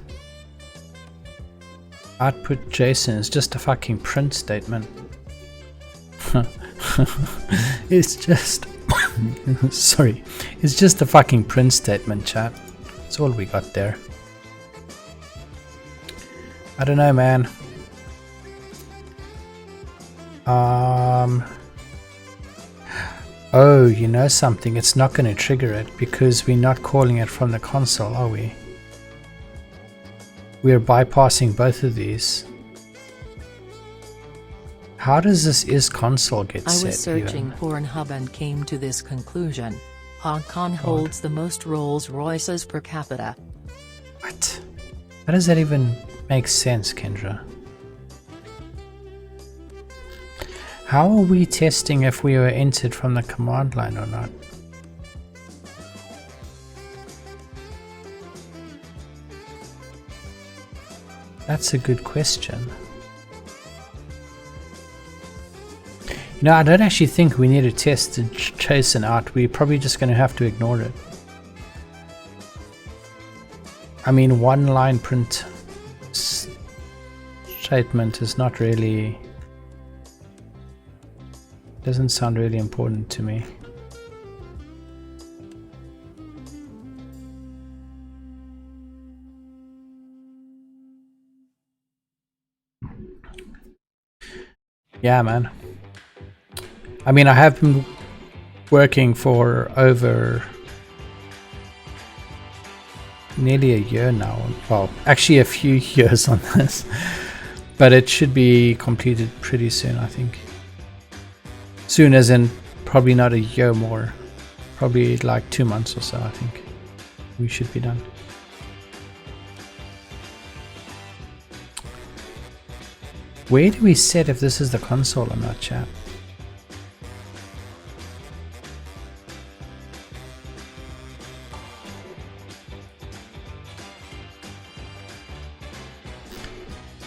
Output JSON is just a fucking print statement. It's just sorry, it's just a fucking print statement, chat. That's all we got there. I don't know, man. Oh, you know something, it's not going to trigger it because we're not calling it from the console, are we? We're bypassing both of these. How does this is console get set? I was searching Pornhub and came to this conclusion. Hong Kong holds the most Rolls Royces per capita. What? How does that even make sense, Kendra? How are we testing if we were entered from the command line or not? That's a good question. You know, I don't actually think we need to test the JSON out. We're probably just going to have to ignore it. I mean, one line print statement is not really... doesn't sound really important to me. Yeah, man. I mean, I have been working for over nearly a year now. Well, actually a few years on this, but it should be completed pretty soon, I think. Soon as in probably not a year more, probably like 2 months or so, I think we should be done. Where do we set if this is the console or not, chat?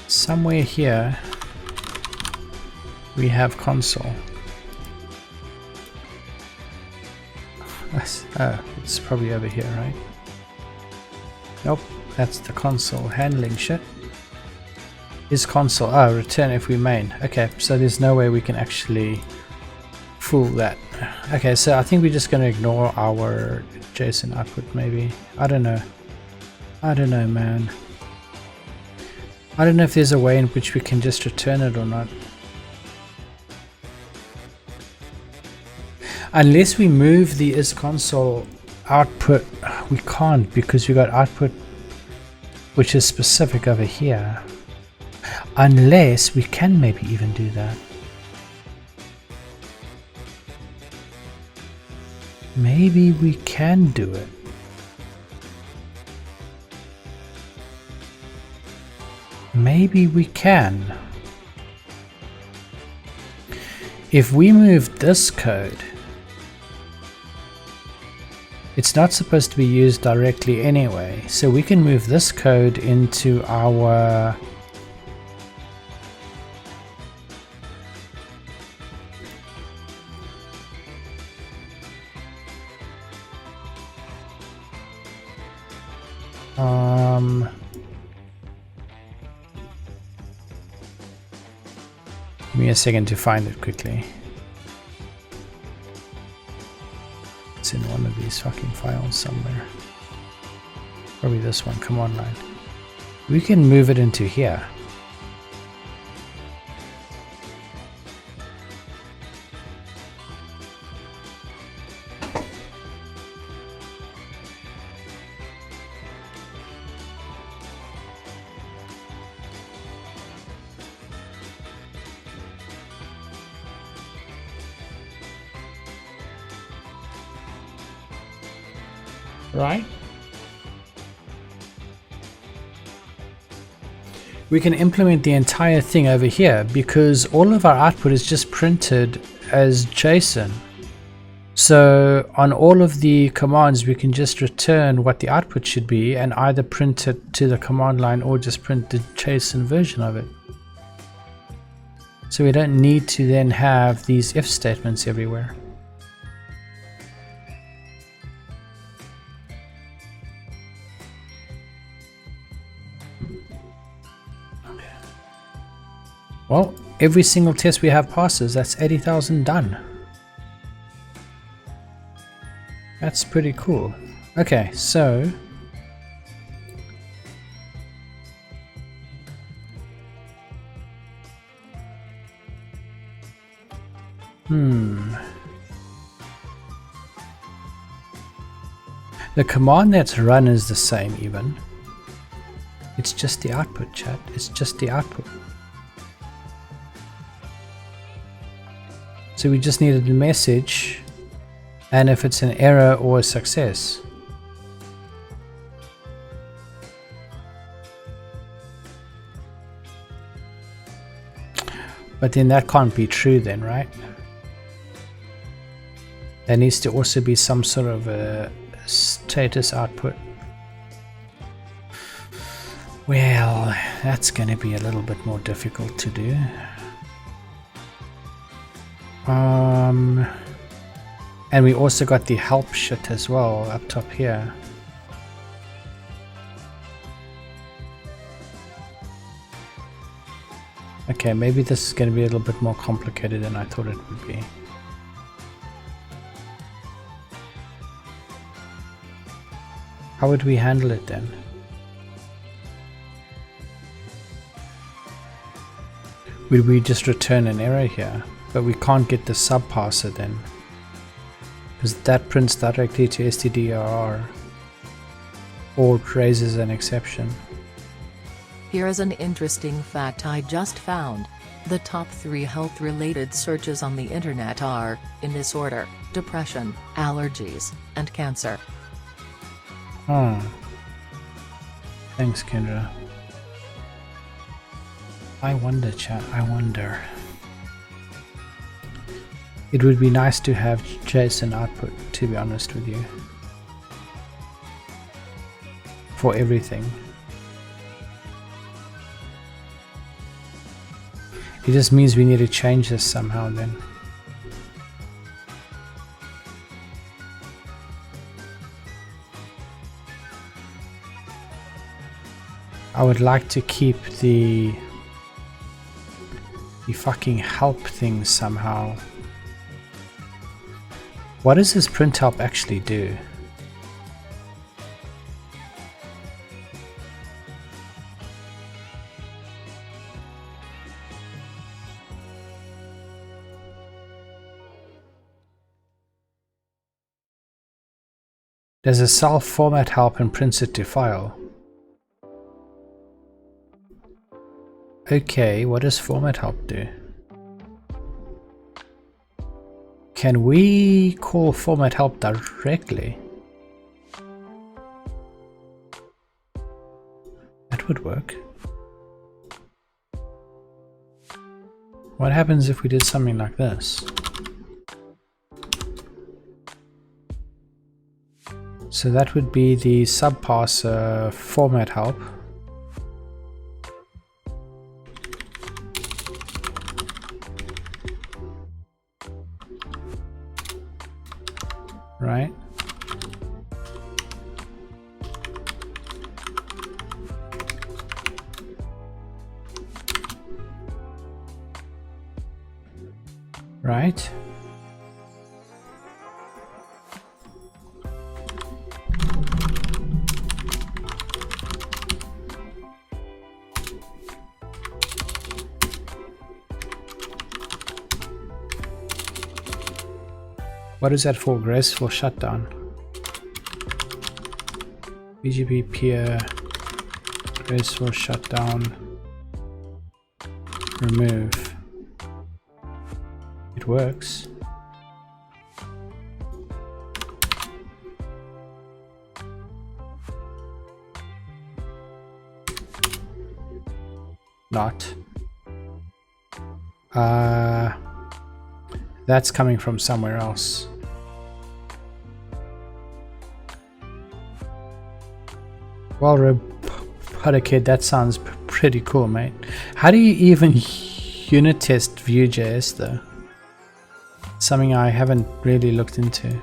Somewhere here we have console. It's probably over here, right? Nope, that's the console handling shit. Is console, oh, return if we main. Okay, so there's no way we can actually fool that. Okay, so I think we're just going to ignore our JSON output maybe. I don't know. I don't know, man. I don't know if there's a way in which we can just return it or not. Unless we move the is console output, we can't because we got output which is specific over here. Unless we can maybe even do that. Maybe we can do it. Maybe we can. If we move this code, it's not supposed to be used directly anyway, so we can move this code into our give me a second to find it quickly. It's in one of these fucking files somewhere. Probably this one, command line. We can move it into here. Right? We can implement the entire thing over here because all of our output is just printed as JSON. So on all of the commands we can just return what the output should be and either print it to the command line or just print the JSON version of it. So we don't need to then have these if statements everywhere. Well, every single test we have passes. That's 80,000 done. That's pretty cool. Okay, so the command that's run is the same even. It's just the output, chat. It's just the output. So we just needed a message and if it's an error or a success. But then that can't be true then, right? There needs to also be some sort of a status output. Well, that's going to be a little bit more difficult to do. And we also got the help shit as well up top here. Okay, maybe this is going to be a little bit more complicated than I thought it would be. How would we handle it then? Would we just return an error here? But we can't get the subparser then, because that prints directly to stdr or it raises an exception. Here is an interesting fact I just found. The top 3 health-related searches on the internet are, in this order, depression, allergies, and cancer. Thanks, Kendra. I wonder, chat, I wonder. It would be nice to have JSON output, to be honest with you. For everything. It just means we need to change this somehow then. I would like to keep the fucking help thing somehow. What does this print help actually do? Does a self format help and prints it to file? Okay, what does format help do? Can we call format help directly? That would work. What happens if we did something like this? So that would be the subparser format help. Right? Right? What is that for? Graceful shutdown. BGP peer, graceful shutdown, remove. It works. Not. That's coming from somewhere else. Well, Robotic, that sounds pretty cool, mate. How do you even unit test Vue.js though? Something I haven't really looked into.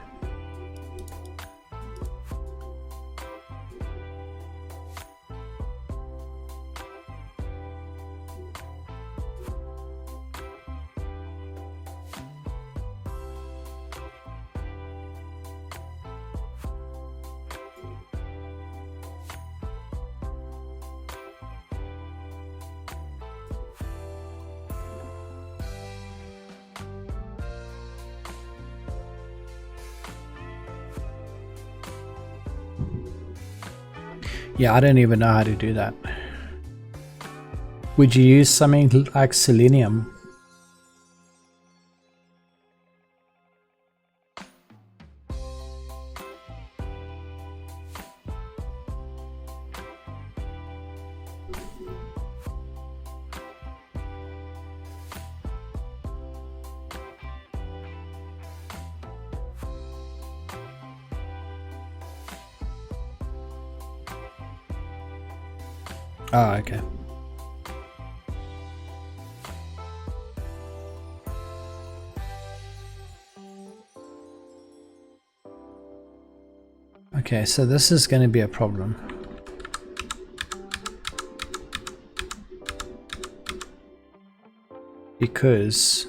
Yeah, I don't even know how to do that. Would you use something like Selenium? Oh, okay. Okay, so this is going to be a problem. Because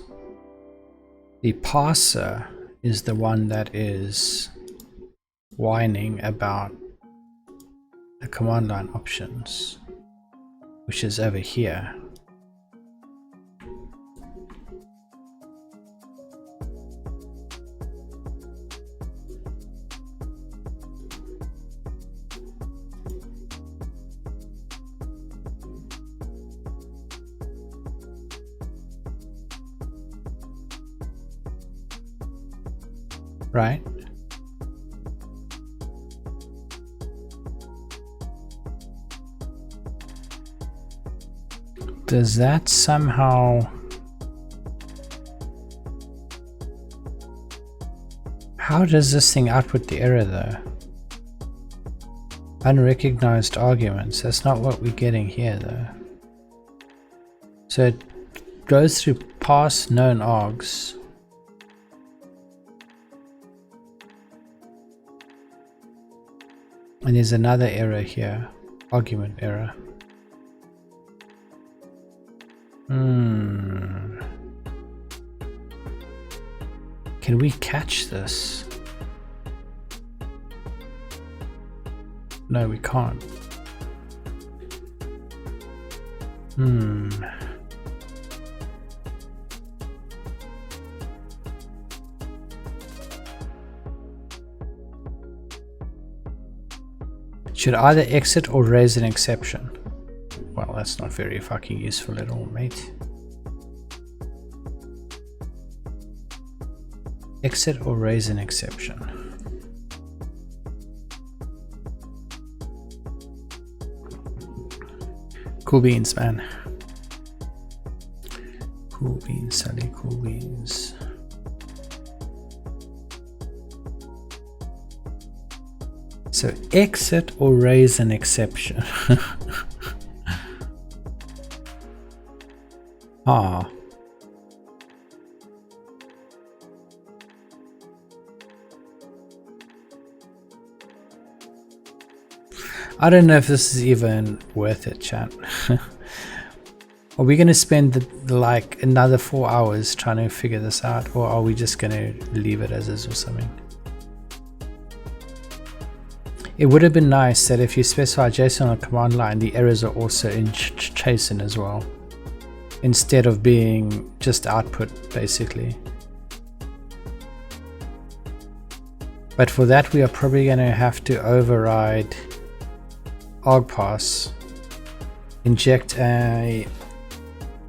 the parser is the one that is whining about the command line options, which is over here. Right? Does that somehow... How does this thing output the error though? Unrecognized arguments. That's not what we're getting here though. So it goes through past known args. And there's another error here. Argument error. Can we catch this? No, we can't. Should either exit or raise an exception. Well, that's not very fucking useful at all, mate. Exit or raise an exception. Cool beans, man. Cool beans. Sally Cool Beans. So exit or raise an exception. Ah. I don't know if this is even worth it, chat. Are we going to spend like another 4 hours trying to figure this out, or are we just going to leave it as is or something? It would have been nice that if you specify JSON on a command line, the errors are also in JSON as well, instead of being just output basically. But for that we are probably going to have to override argpass, inject a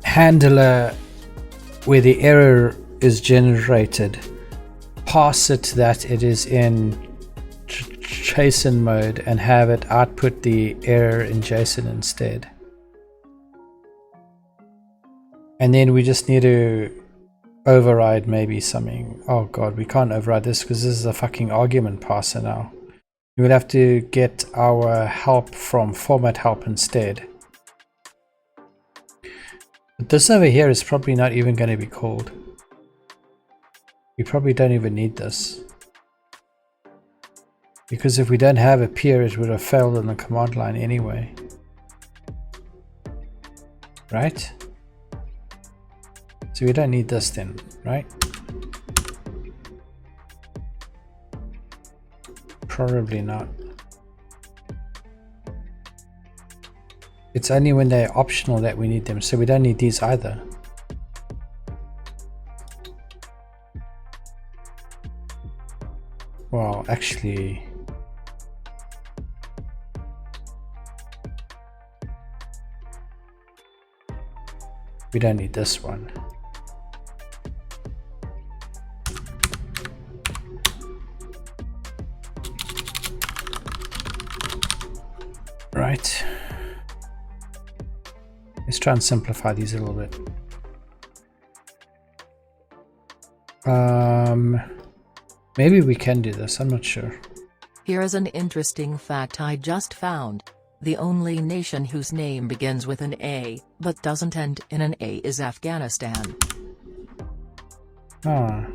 handler where the error is generated, pass it that it is in JSON mode, and have it output the error in JSON instead. And then we just need to override maybe something. Oh god, we can't override this because this is a fucking argument parser now. We will have to get our help from format help instead. But this over here is probably not even going to be called. We probably don't even need this. Because if we don't have a peer, it would have failed on the command line anyway. Right? So we don't need this then, right? Probably not. It's only when they're optional that we need them, so we don't need these either. Well, actually, we don't need this one. Right. Let's try and simplify these a little bit. Maybe we can do this, I'm not sure. Here is an interesting fact I just found. The only nation whose name begins with an A, but doesn't end in an A is Afghanistan. Ah.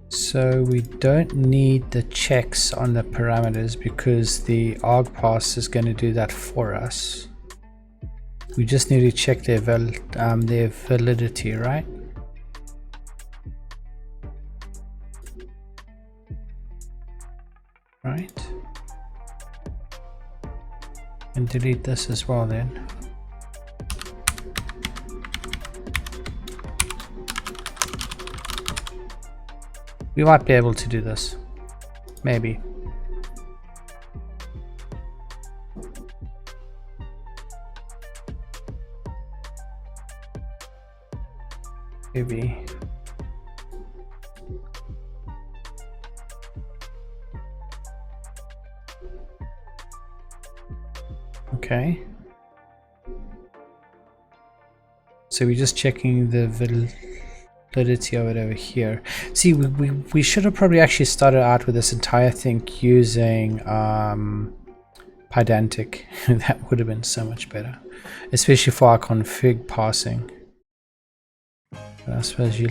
So we don't need the checks on the parameters because the argpass is going to do that for us. We just need to check their validity, right? Right. And delete this as well then. We might be able to do this. Maybe. Maybe. Okay. So we're just checking the validity of it over here. See, we should have probably actually started out with this entire thing using Pydantic. That would have been so much better, especially for our config passing. But I suppose you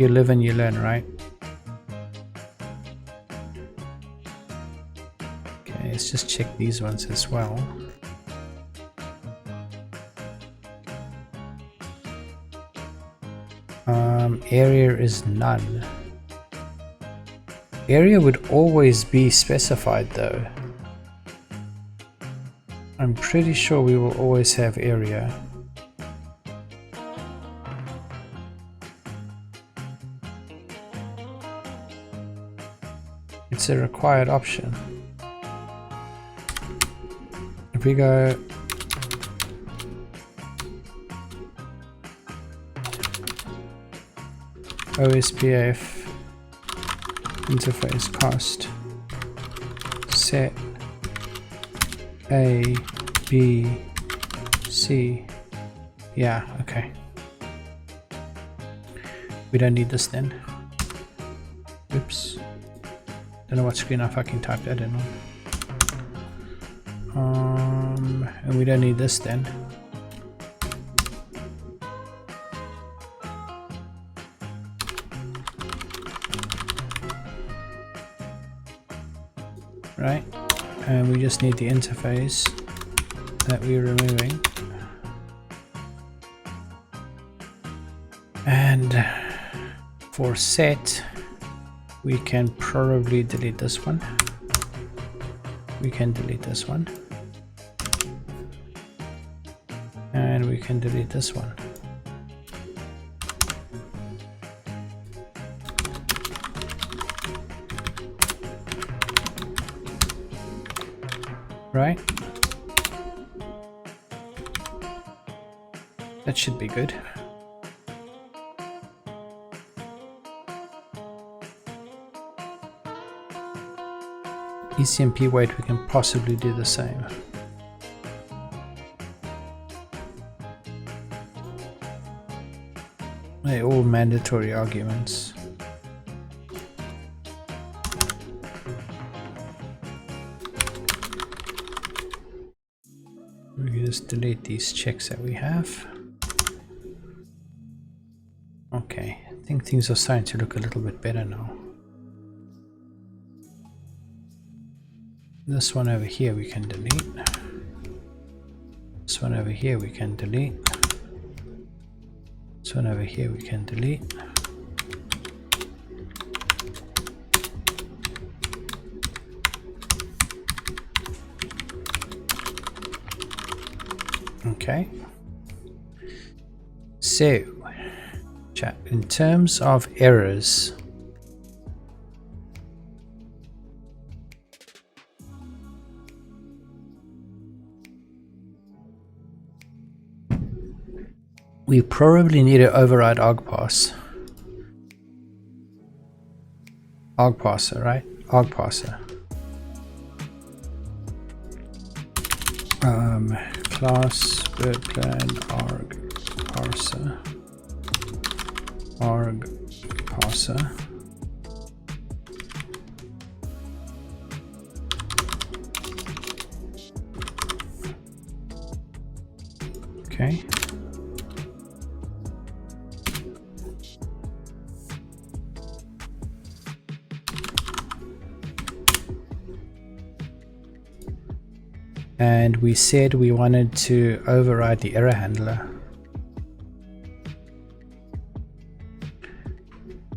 live and you learn, right? Okay, let's just check these ones as well. Area is none. Area would always be specified though. I'm pretty sure we will always have area. It's a required option. If we go OSPF interface cost set A, B, C. Yeah, okay. We don't need this then. Oops. Don't know what screen I fucking typed that in on. And we don't need this then. Right, and we just need the interface that we're removing. And for set, we can probably delete this one. We can delete this one. And we can delete this one. Right? That should be good. ECMP weight, we can possibly do the same. They're all mandatory arguments. We can just delete these checks that we have. Okay, I think things are starting to look a little bit better now. This one over here we can delete. This one over here we can delete. This one over here we can delete. Okay. So, chat, in terms of errors, we probably need to override argparser, right? Argparser. Class BirdPlan argparser. Argparser. Okay. And we said we wanted to override the error handler,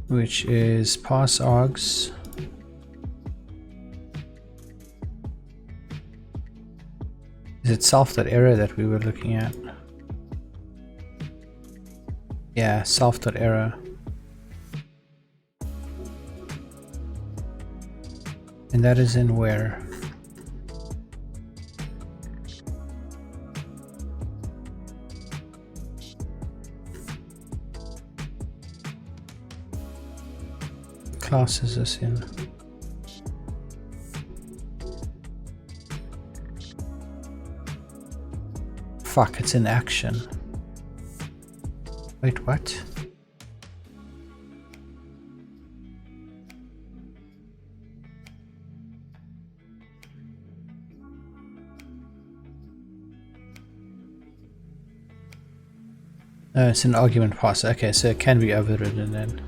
which is pass args is it self.error that we were looking at? Yeah, self.error. And that is in where? Class is this in? Fuck, it's in action. Wait, what? Oh, it's an argument pass. Okay, so it can be overridden then.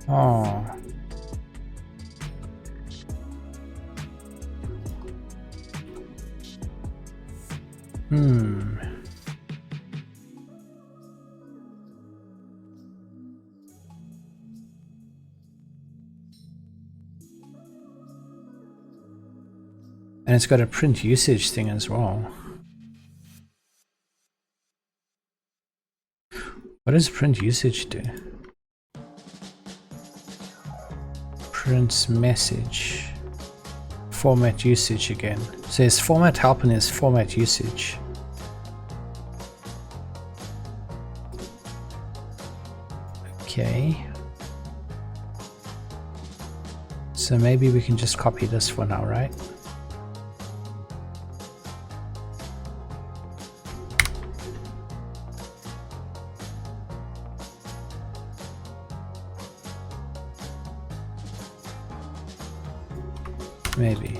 Oh. And it's got a print usage thing as well. What does print usage do? prints message. Format usage again. So his format help and his format usage. Okay. So maybe we can just copy this for now, right? Maybe.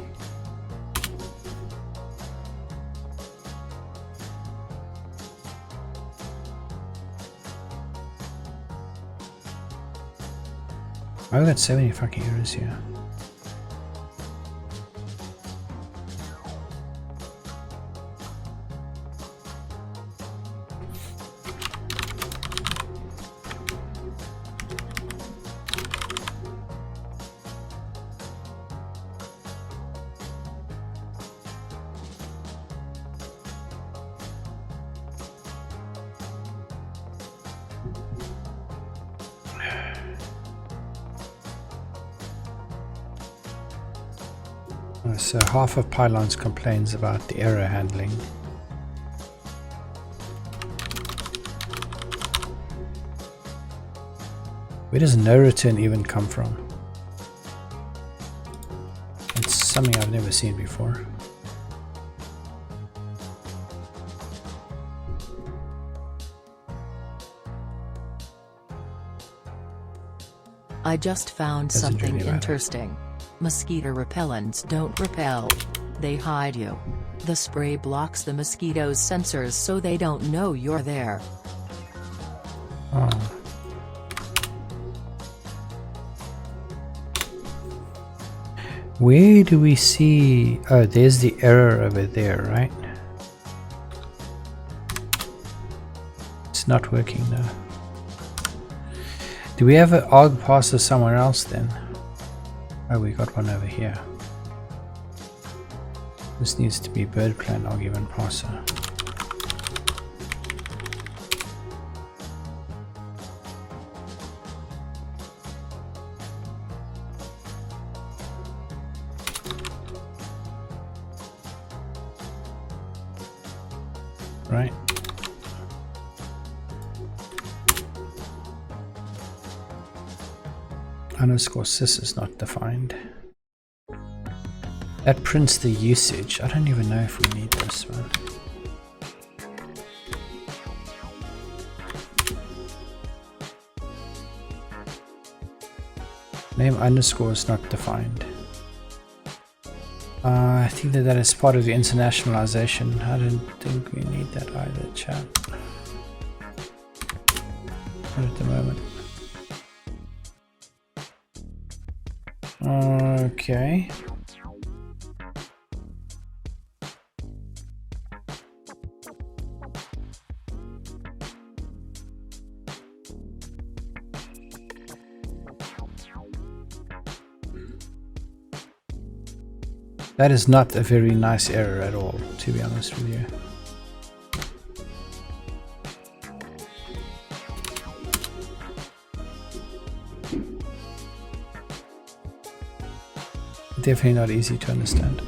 I've got so many fucking errors here. So half of Pylons complains about the error handling. Where does no return even come from? It's something I've never seen before. I just found Doesn't something really matter. interesting. Mosquito repellents don't repel. They hide you. The spray blocks the mosquitoes' sensors so they don't know you're there. Oh. Where do we see... Oh, there's the error over there, right? It's not working though. Do we have an arg parser somewhere else then? Oh, we got one over here. This needs to be BirdPlan argument parser. Right. Underscore sys is not defined. That prints the usage. I don't even know if we need this one. Name underscore is not defined. I think that is part of the internationalization. I don't think we need that either, chat. Not at the moment. Okay. That is not a very nice error at all, to be honest with you. Definitely not easy to understand.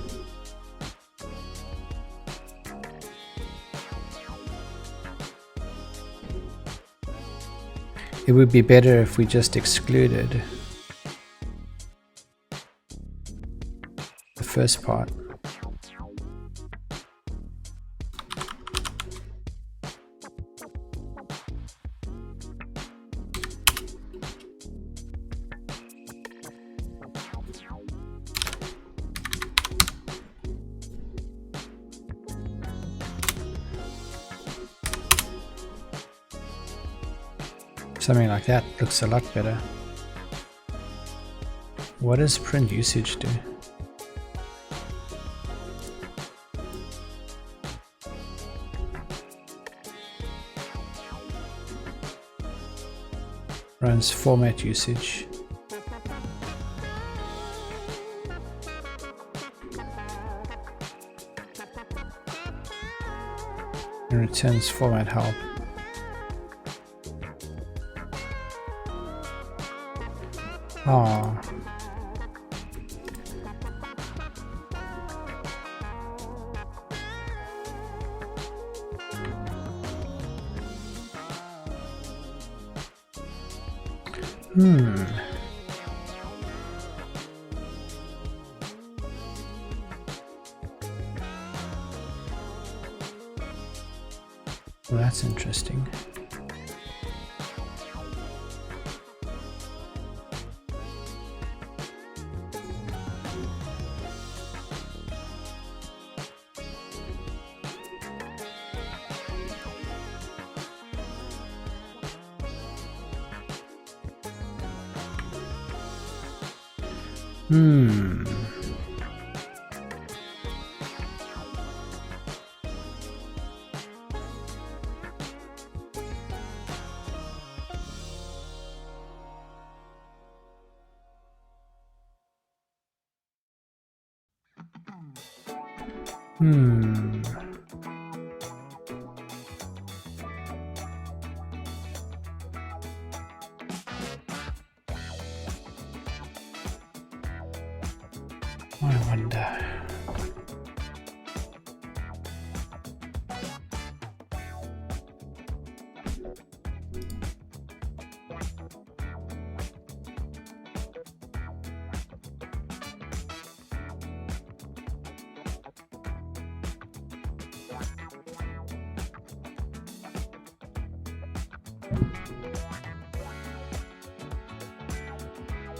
It would be better if we just excluded the first part. Something like that looks a lot better. What does print usage do? Runs format usage. And returns format help. Ah, Well, that's interesting. I wonder.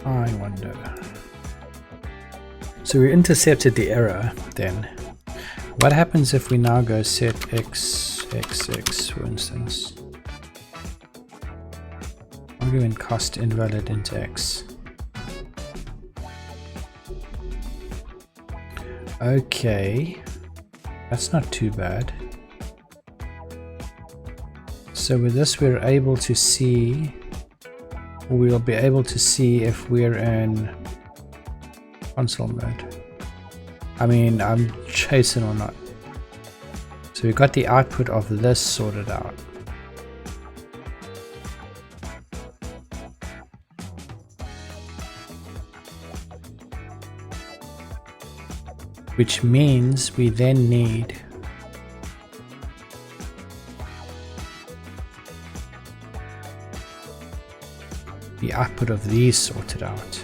I wonder. So we intercepted the error then. What happens if we now go set x, for instance? Argument cost invalid into x. Okay, that's not too bad. So with this we're able to see, we'll be able to see if we're in console mode. I mean, I'm chasing or not. So we got the output of this sorted out. Which means we then need the output of these sorted out.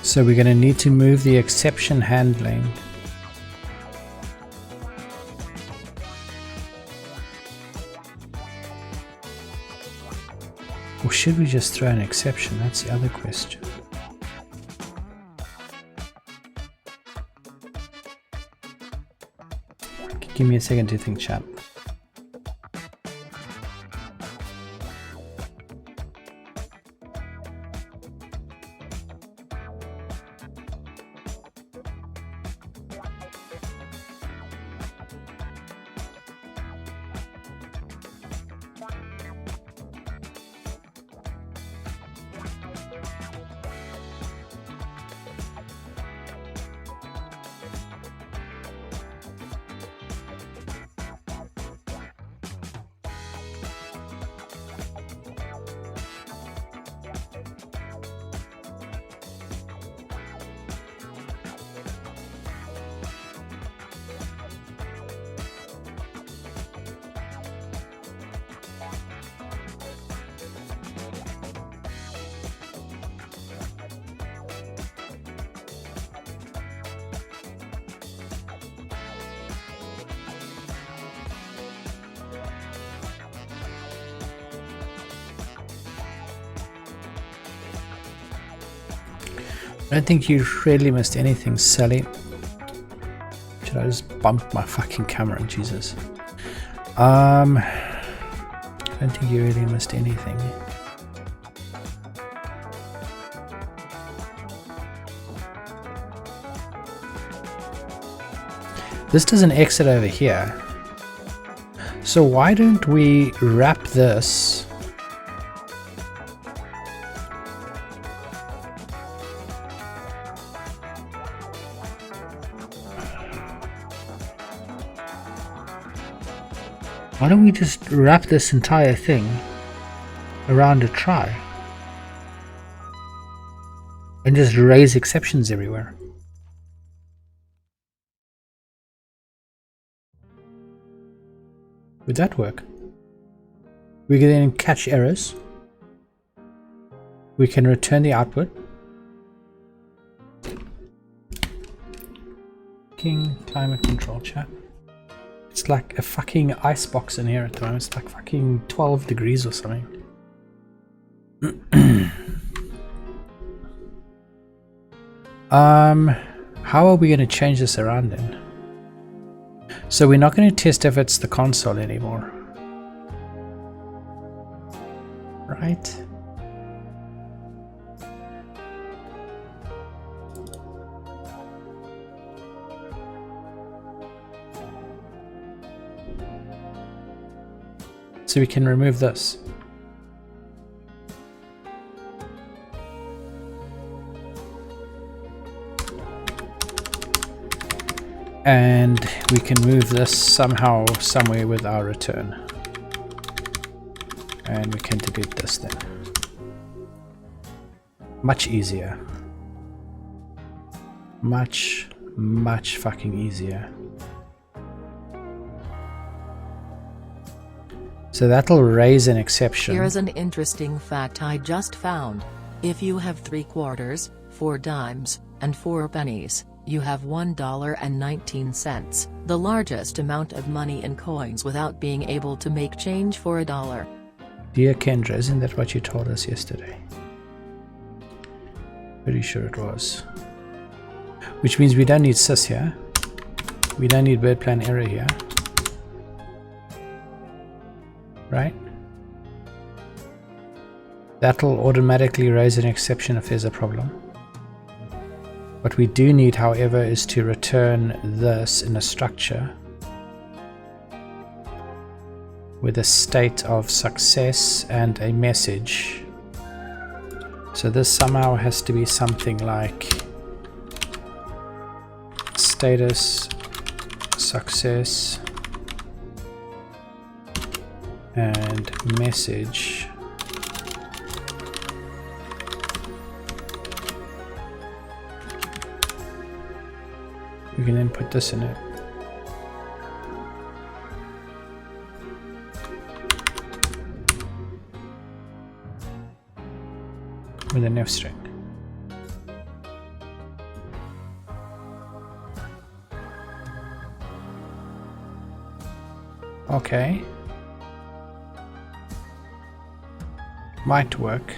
So we're going to need to move the exception handling or should we just throw an exception? That's the other question. Give me a second to think, chat. I don't think you really missed anything, Sally. Should I just bump my fucking camera? Jesus. I don't think you really missed anything. This doesn't exit over here. So why don't we wrap this Why don't we just wrap this entire thing around a try and just raise exceptions everywhere? Would that work? We can then catch errors. We can return the output. Fucking climate control chat. It's like a fucking icebox in here at the moment. It's like fucking 12 degrees or something. How are we going to change this around then? So we're not going to test if it's the console anymore. Right? So we can remove this. And we can move this somehow, somewhere with our return. And we can delete this then. Much easier. Much fucking easier. So that'll raise an exception. Here's an interesting fact I just found. If you have 3 quarters, 4 dimes, and 4 pennies, you have $1.19, the largest amount of money in coins without being able to make change for a dollar. Dear Kendra, isn't that what you told us yesterday? Pretty sure it was. Which means we don't need sys here. We don't need BirdPlan error here. Right? That'll automatically raise an exception if there's a problem. What we do need, however, is to return this in a structure with a state of success and a message. So this somehow has to be something like status, success, and message. We can then put this in it. With an F string. Okay. Might work.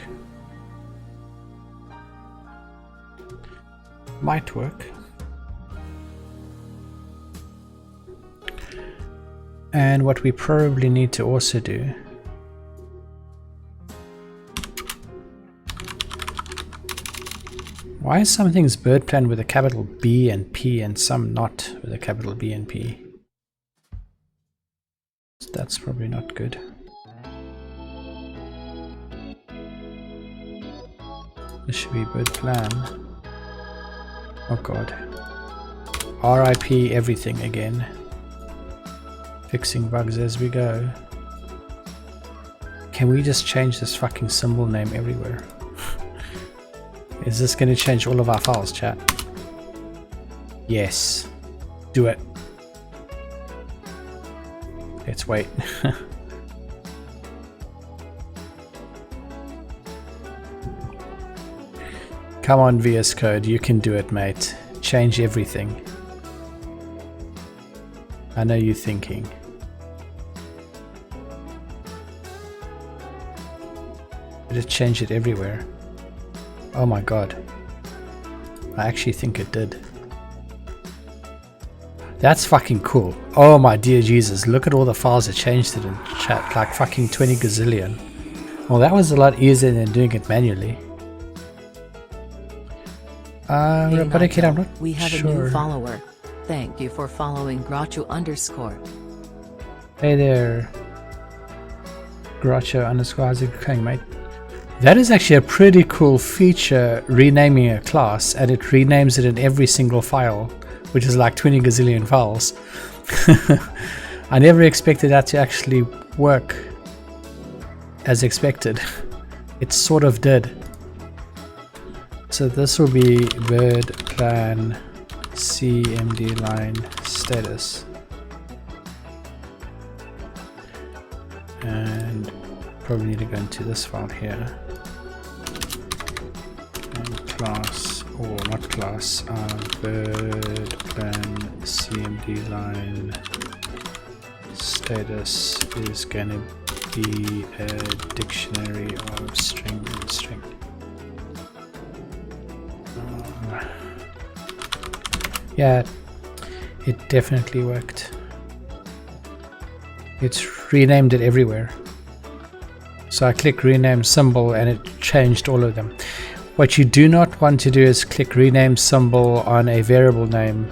Might work. And what we probably need to also do why is some things BirdPlan with a capital B and P and some not with a capital B and P? So that's probably not good. This should be BirdPlan. Oh god. RIP everything again. Fixing bugs as we go. Can we just change this fucking symbol name everywhere? Is this going to change all of our files, chat? Yes. Do it. Let's wait. Come on, VS Code, you can do it, mate. Change everything. I know you're thinking. Did it change it everywhere? Oh my god. I actually think it did. That's fucking cool. Oh my dear Jesus, look at all the files it changed it in chat. Like fucking 20 gazillion. Well, that was a lot easier than doing it manually. Hey, but okay, I'm not we have sure. a new follower. Thank you for following Groucho_. Hey there. Groucho_, how's it going, mate? That is actually a pretty cool feature, renaming a class, and it renames it in every single file, which is like 20 gazillion files. I never expected that to actually work as expected. It sort of did. So this will be BirdPlan CMD line status. and probably need to go into this file here. And class, or not class, BirdPlan CMD line status is going to be a dictionary of string and string. Yeah, it definitely worked. It's renamed it everywhere. So I click rename symbol and it changed all of them. What you do not want to do is click rename symbol on a variable name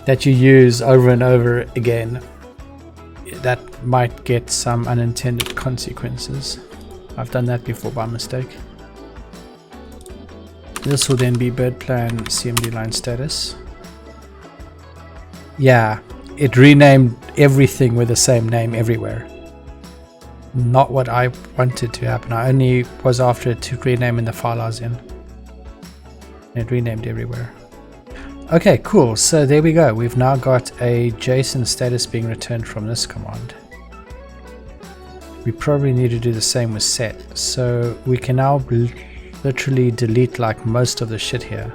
that you use over and over again. That might get some unintended consequences. I've done that before by mistake. This will then be BirdPlan CMD line status. Yeah, it renamed everything with the same name everywhere. Not what I wanted to happen. I only was after it to rename in the file I was in. It renamed everywhere. Okay, cool. So there we go. We've now got a JSON status being returned from this command. We probably need to do the same with set. So we can now literally delete like most of the shit here.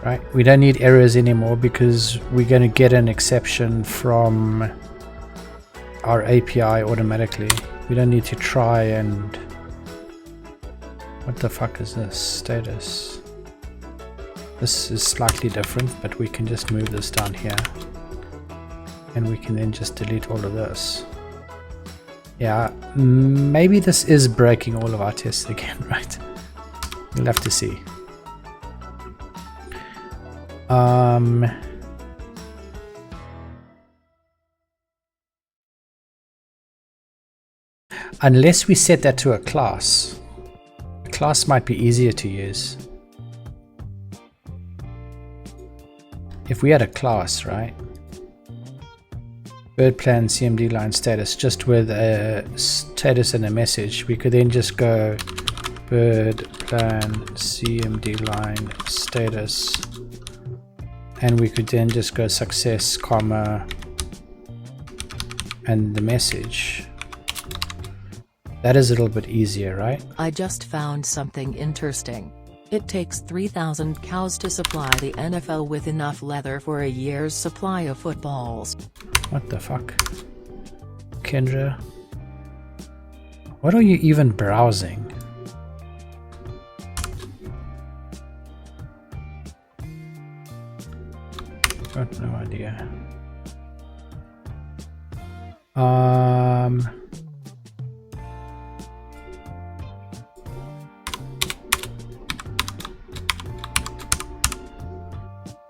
Right, we don't need errors anymore because we're going to get an exception from our API automatically. We don't need to try and... What the fuck is this? Status. This is slightly different, but we can just move this down here. And we can then just delete all of this. Yeah, maybe this is breaking all of our tests again, right? We'll have to see. Unless we set that to a class. A class might be easier to use. If we had a class, right? BirdPlan CMD line status, just with a status and a message, we could then just go BirdPlan CMD line status, and we could then just go success, comma, and the message. That is a little bit easier, right? I just found something interesting. It takes 3,000 cows to supply the NFL with enough leather for a year's supply of footballs. What the fuck? Kendra? What are you even browsing? Got no idea.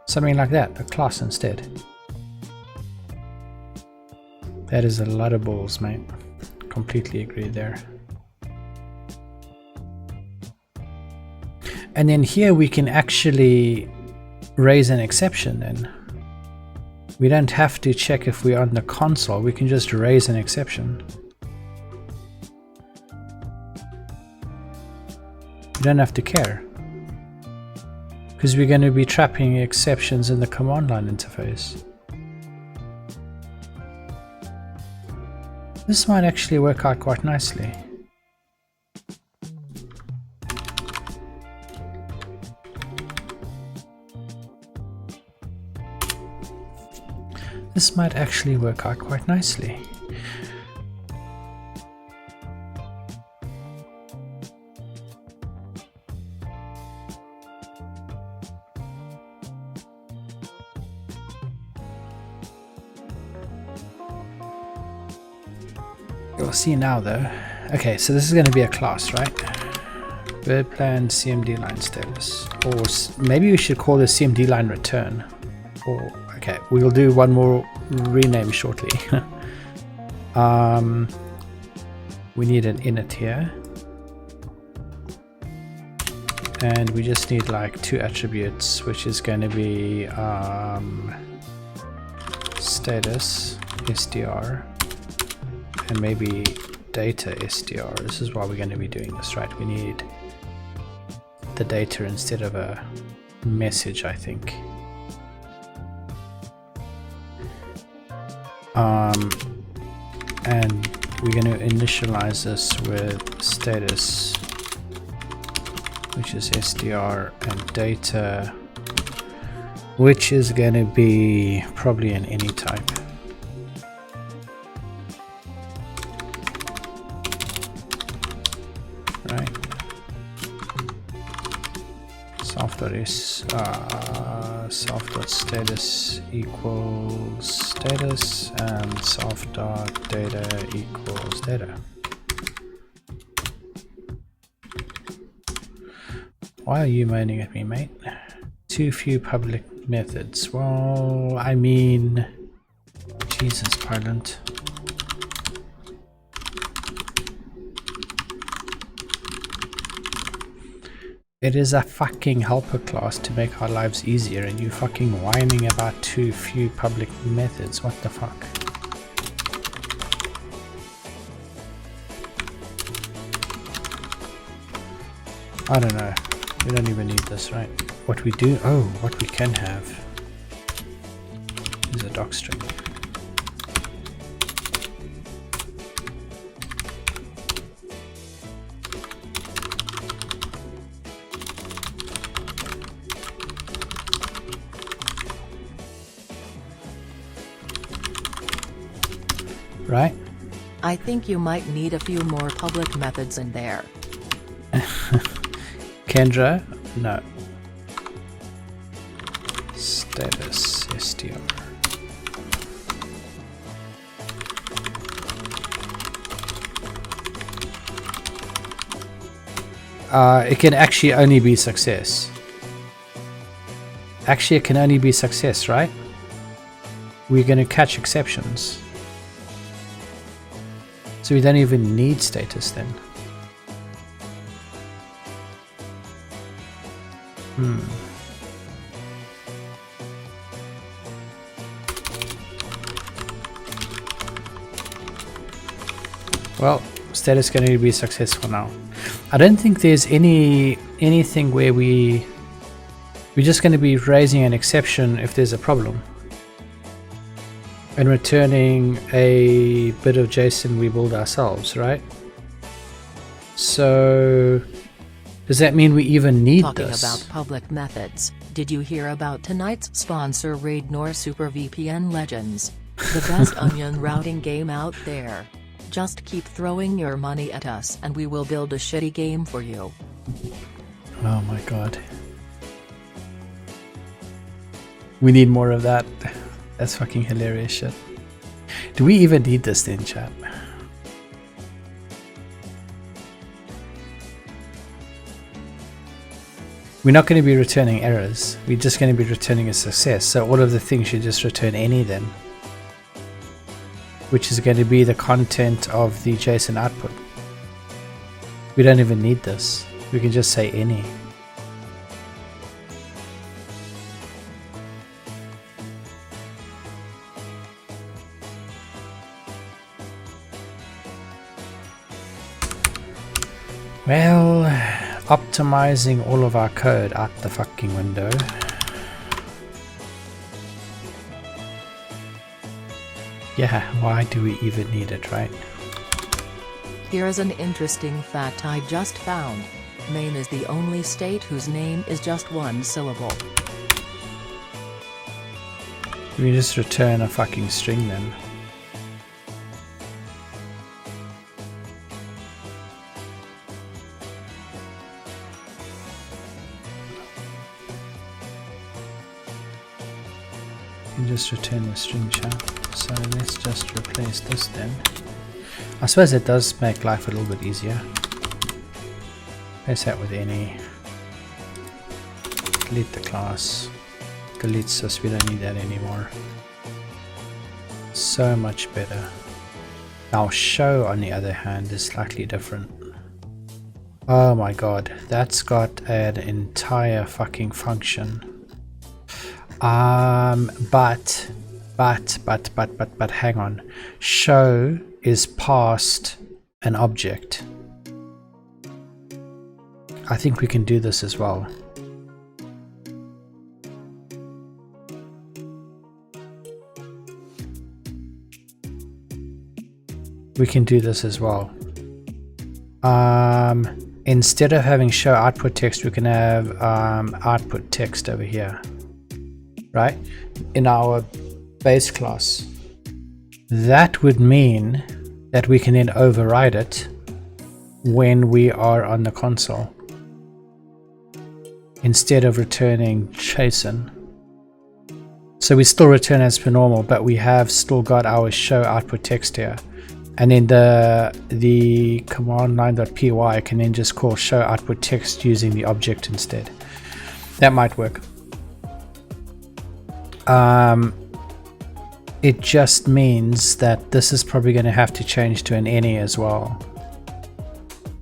Something like that, a class instead. That is a lot of balls, mate. Completely agree there. And then here we can actually raise an exception then. We don't have to check if we're on the console, we can just raise an exception. We don't have to care. Because we're going to be trapping exceptions in the command line interface. This might actually work out quite nicely. This might actually work out quite nicely. You'll see now though. Okay, so this is going to be a class, right? BirdPlan CMD line status. Or maybe we should call this CMD line return. Or okay, we'll do one more rename shortly. We need an init here. And we just need like two attributes, which is going to be status str and maybe data str. This is why we're going to be doing this, right? We need the data instead of a message, I think. And we're going to initialize this with status, which is str, and data, which is going to be probably an any type. Right. Self.status equals status, and self.data equals data. Why are you moaning at me, mate? Too few public methods. Well, I mean, Jesus, Parliament. It is a fucking helper class to make our lives easier, and you fucking whining about too few public methods. What the fuck? I don't know. We don't even need this, right? What we do, what we can have is a docstring. Right? I think you might need a few more public methods in there. Kendra? No. Status str. It can actually only be success. Actually, it can only be success, right? We're going to catch exceptions. So we don't even need status then. Well, status can only be successful now. I don't think there's anything where we're just going to be raising an exception if there's a problem and returning a bit of JSON we build ourselves, right? So does that mean we even need this? Talking about public methods, did you hear about tonight's sponsor Raid Nor Super VPN Legends? The best onion routing game out there. Just keep throwing your money at us and we will build a shitty game for you. Oh my god. We need more of that. That's fucking hilarious shit. Do we even need this then, chat? We're not going to be returning errors. We're just going to be returning a success. So all of the things should just return any then, which is going to be the content of the JSON output. We don't even need this. We can just say any. Well, optimizing all of our code out the fucking window. Yeah, why do we even need it, right? Here's an interesting fact I just found. Maine is the only state whose name is just one syllable. We just return a fucking string then. You just return the string chat. So let's just replace this then. I suppose it does make life a little bit easier. Replace that with any. Delete the class. Delete sus, we don't need that anymore. So much better. Now show, on the other hand, is slightly different. Oh my god, that's got an entire fucking function. But hang on. Show is past an object. I think we can do this as well. we can do this as well. Instead of having show output text, we can have output text over here, right? In our base class. That would mean that we can then override it when we are on the console, instead of returning JSON. So we still return as per normal, but we have still got our show output text here. And then the command line.py can then just call show output text using the object instead. That might work. It just means that this is probably going to have to change to an any as well,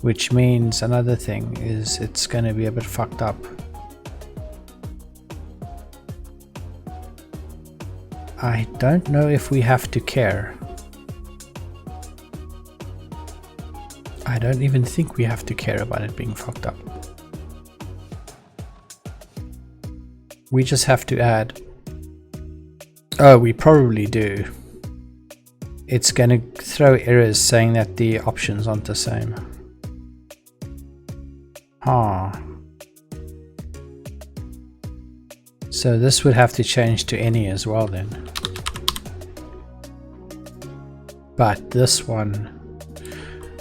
which means another thing is it's going to be a bit fucked up. I don't know if we have to care. I don't even think we have to care about it being fucked up. We just have to add. Oh, we probably do. It's going to throw errors saying that the options aren't the same. Huh. So this would have to change to any as well then. But this one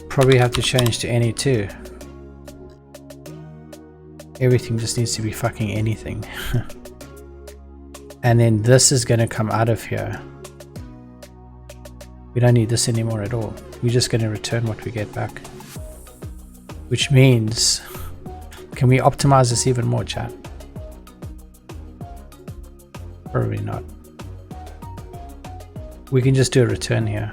probably have to change to any too. Everything just needs to be fucking anything. And then this is going to come out of here. We don't need this anymore at all. We're just going to return what we get back. Which means, can we optimize this even more, chat? Probably not. We can just do a return here.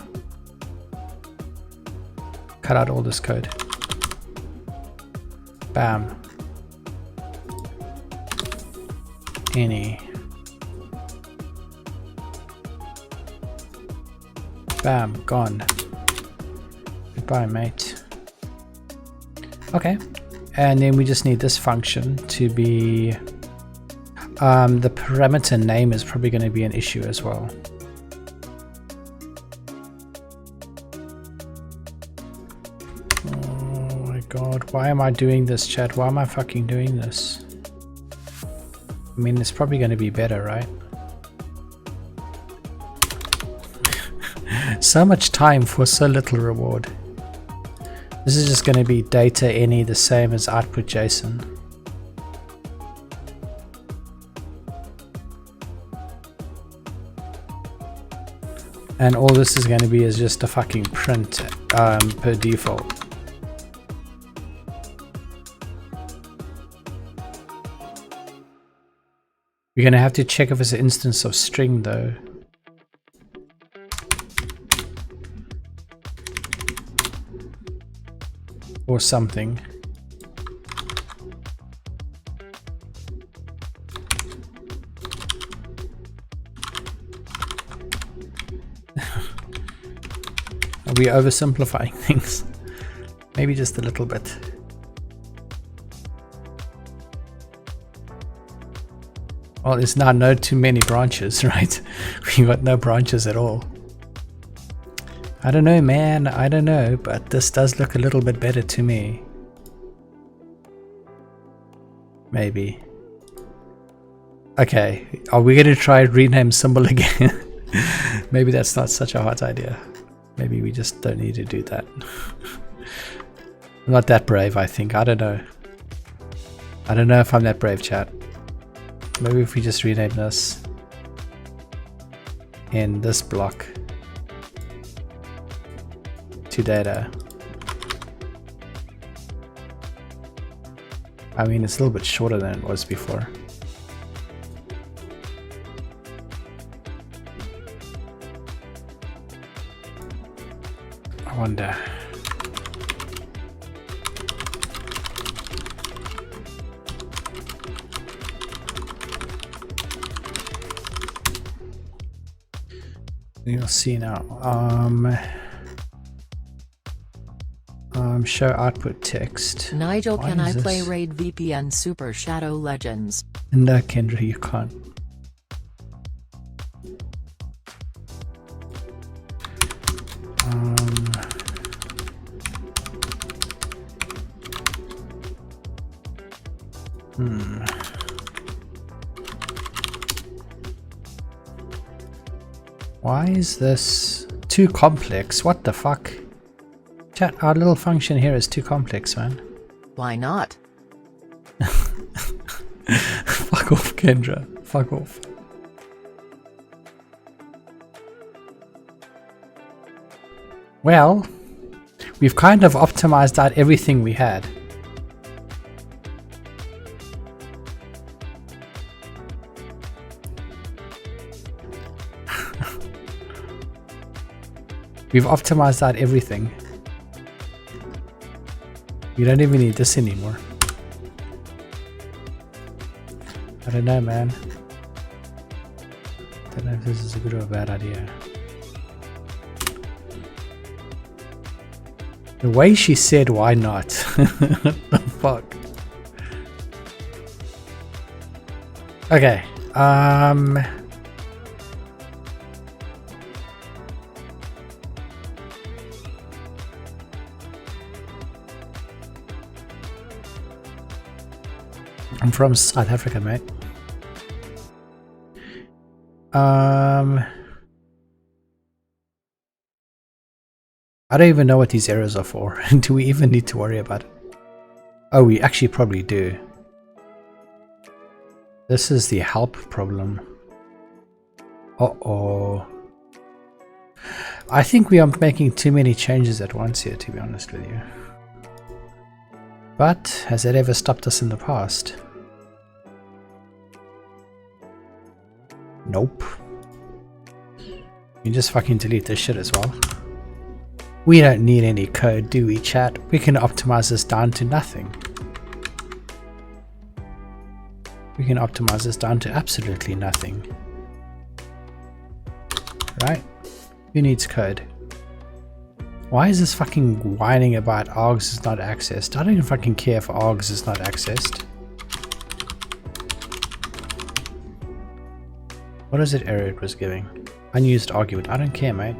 Cut out all this code. Bam. Any. Bam, gone. Goodbye, mate. Okay. And then we just need this function to be... the parameter name is probably going to be an issue as well. Oh my god, why am I doing this, chat? Why am I fucking doing this? I mean, it's probably going to be better, right? So much time for so little reward. This is just going to be data any the same as output JSON. And all this is going to be is just a fucking print per default. You're going to have to check if it's an instance of string though. Or something. Are we oversimplifying things? Maybe just a little bit. Well, there's now no too many branches, right? We got no branches at all. I don't know, man. I don't know, but this does look a little bit better to me. Maybe. Okay, are we going to try rename symbol again? Maybe that's not such a hard idea. Maybe we just don't need to do that. I'm not that brave, I think. I don't know. I don't know if I'm that brave, chat. Maybe if we just rename this in this block to data. I mean, it's a little bit shorter than it was before. I wonder. You'll see now. Show output text. Nigel, Why can I is play this? Raid VPN Super Shadow Legends? No, Kendra, you can't. Why is this too complex? What the fuck? Chat, our little function here is too complex, man. Why not? Fuck off, Kendra. Fuck off. Well, we've kind of optimized out everything we had. We've optimized out everything. We don't even need this anymore. I don't know, man. Don't know if this is a good or a bad idea. The way she said, why not? What the fuck? Okay. I'm from South Africa, mate. I don't even know what these errors are for. Do we even need to worry about it? Oh, we actually probably do. This is the help problem. Uh-oh. I think we are making too many changes at once here, to be honest with you. But has that ever stopped us in the past? Nope. You just fucking delete this shit as well. We don't need any code, do we, chat? We can optimize this down to nothing. We can optimize this down to absolutely nothing. Right? Who needs code? Why is this fucking whining about args is not accessed? I don't even fucking care if args is not accessed. What is it error it was giving? Unused argument. I don't care, mate.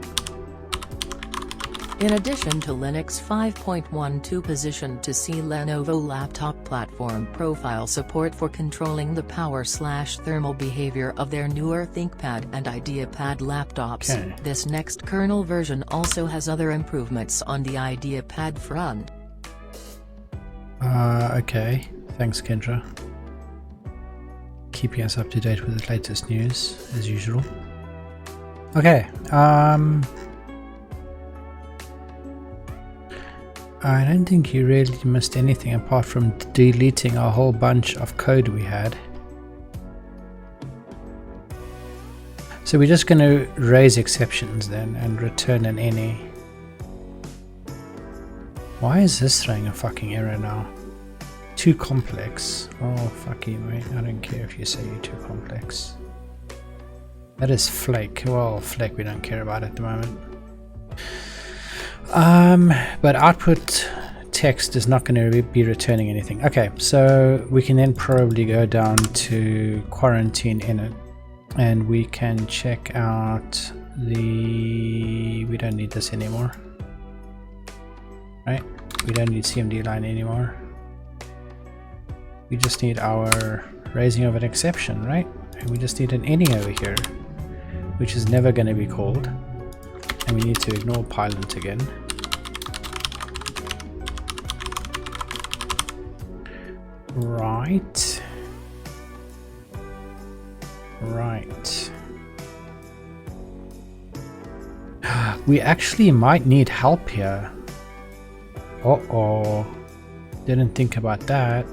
In addition to Linux 5.12 positioned to see Lenovo laptop platform profile support for controlling the power/thermal behavior of their newer ThinkPad and IdeaPad laptops. Okay. This next kernel version also has other improvements on the IdeaPad front. Okay. Thanks, Kendra. Keeping us up to date with the latest news, as usual. Okay, I don't think you really missed anything apart from deleting a whole bunch of code we had. So we're just going to raise exceptions then and return an any. Why is this throwing a fucking error now? Too complex. Oh, fuck you, mate. I don't care if you say you're too complex. That is flake. Well, flake we don't care about at the moment. But output text is not going to be returning anything. Okay, so we can then probably go down to quarantine init and we can check out the... we don't need this anymore. Right? We don't need CMD line anymore. We just need our raising of an exception, right? And we just need an any over here, which is never going to be called. And we need to ignore pilot again. Right. Right. We actually might need help here. Uh-oh. Didn't think about that.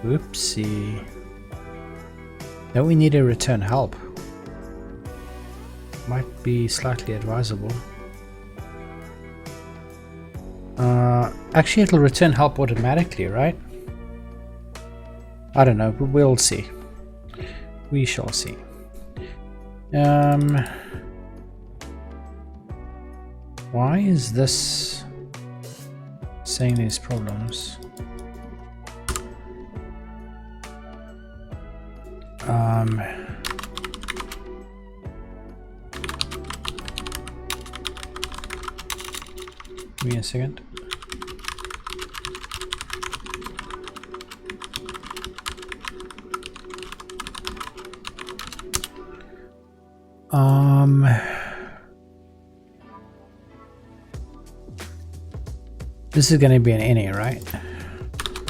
Whoopsie. Then we need to return help. Might be slightly advisable. Actually it'll return help automatically, right? I don't know, but we'll see. We shall see. Why is this saying these problems? Give me a second. This is going to be an any, right?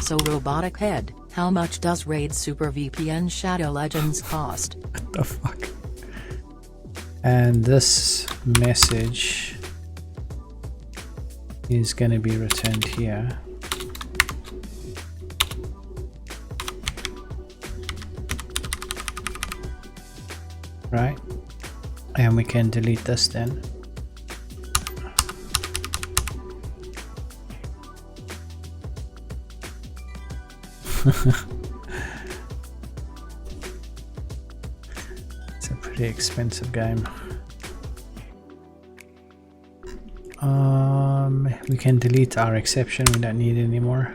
So robotic head, how much does RAID Super VPN Shadow Legends cost? What the fuck? And this message is going to be returned here. Right? And we can delete this then. It's a pretty expensive game. We can delete our exception, we don't need it anymore.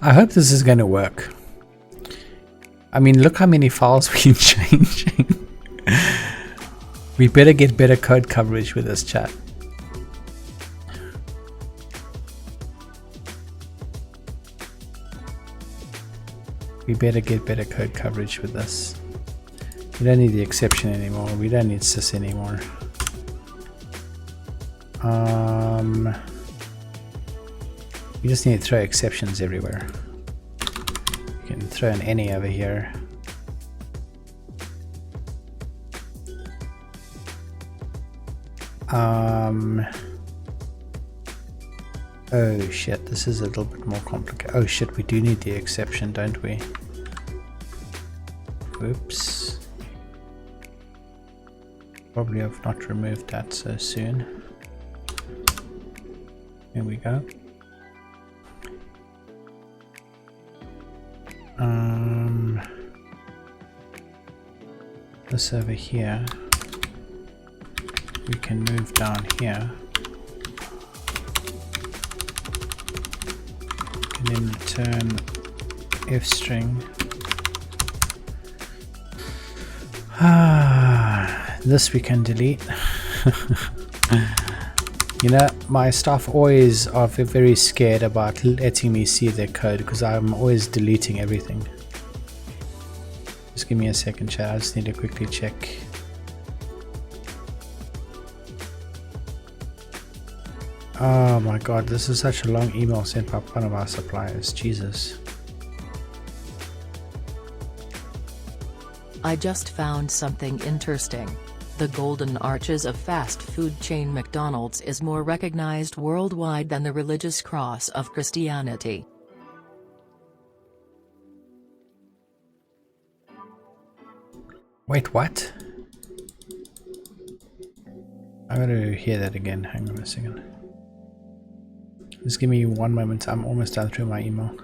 I hope this is going to work. I mean, look how many files we're changing. We better get better code coverage with this chat. We better get better code coverage with this. We don't need the exception anymore. We don't need sys anymore. We just need to throw exceptions everywhere. You can throw an any over here. Oh shit, this is a little bit more complicated. Oh shit, we do need the exception, don't we? Oops. Probably have not removed that so soon. Here we go. This over here. We can move down here. And then return f string. This we can delete. You know, my staff always are very scared about letting me see their code because I'm always deleting everything. Just give me a second, chat. I just need to quickly check. Oh my god, this is such a long email sent by one of our suppliers. Jesus. I just found something interesting. The golden arches of fast food chain McDonald's is more recognized worldwide than the religious cross of Christianity. Wait, what? I gotta hear that again. Hang on a second. Just give me one moment. I'm almost done through my email.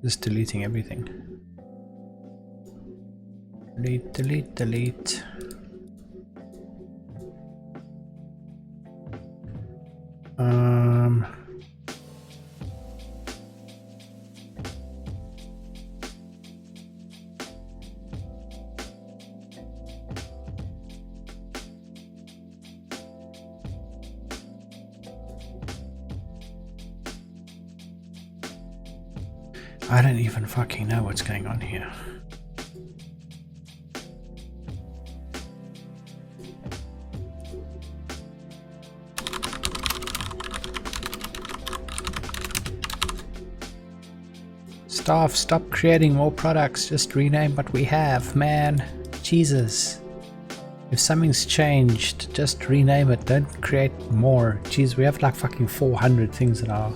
Just deleting everything. Delete, delete, delete. I don't even fucking know what's going on here. Staff, stop creating more products, just rename what we have, man. Jesus. If something's changed, just rename it, don't create more. Jeez, we have like fucking 400 things in our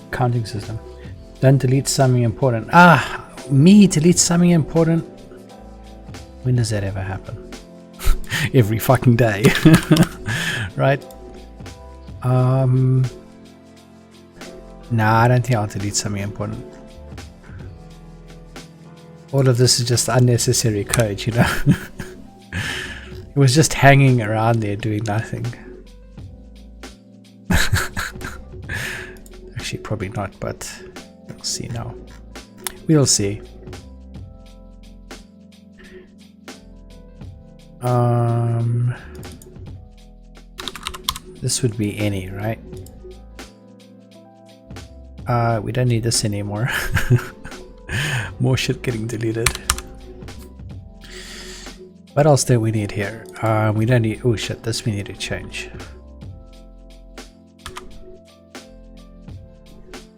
accounting system. Don't delete something important. Ah, me delete something important? When does that ever happen? Every fucking day. Right? Nah, I don't think I'll delete something important. All of this is just unnecessary code, you know? It was just hanging around there doing nothing. Actually, probably not, but we'll see now. We'll see. This would be any, right? We don't need this anymore. More shit getting deleted. What else do we need here? We don't need, oh shit, this we need to change.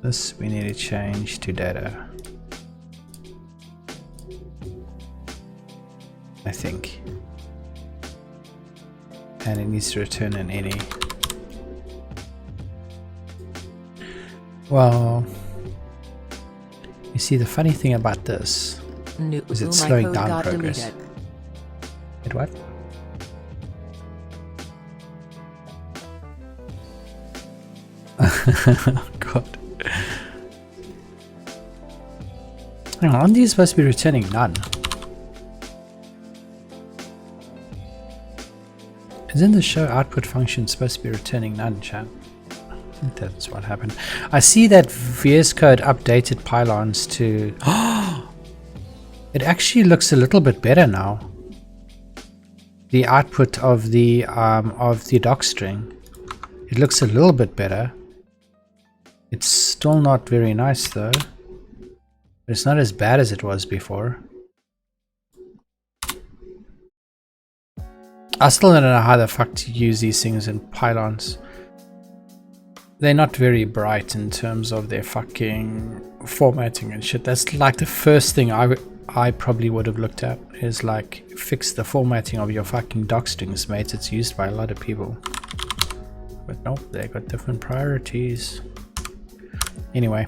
This we need to change to data. I think. And it needs to return an any. Well, you see, the funny thing about this is it's slowing down progress. Wait, what? God. Hang on, aren't these supposed to be returning none? Isn't the show output function supposed to be returning none, chat? I think that's what happened. I see that VS Code updated pylons to... It actually looks a little bit better now. The output of the doc string. It looks a little bit better. It's still not very nice though. It's not as bad as it was before. I still don't know how the fuck to use these things in pylons. They're not very bright in terms of their fucking formatting and shit. That's like the first thing I probably would have looked at, is like, fix the formatting of your fucking doc strings, mate. It's used by a lot of people. But nope, they got different priorities. Anyway.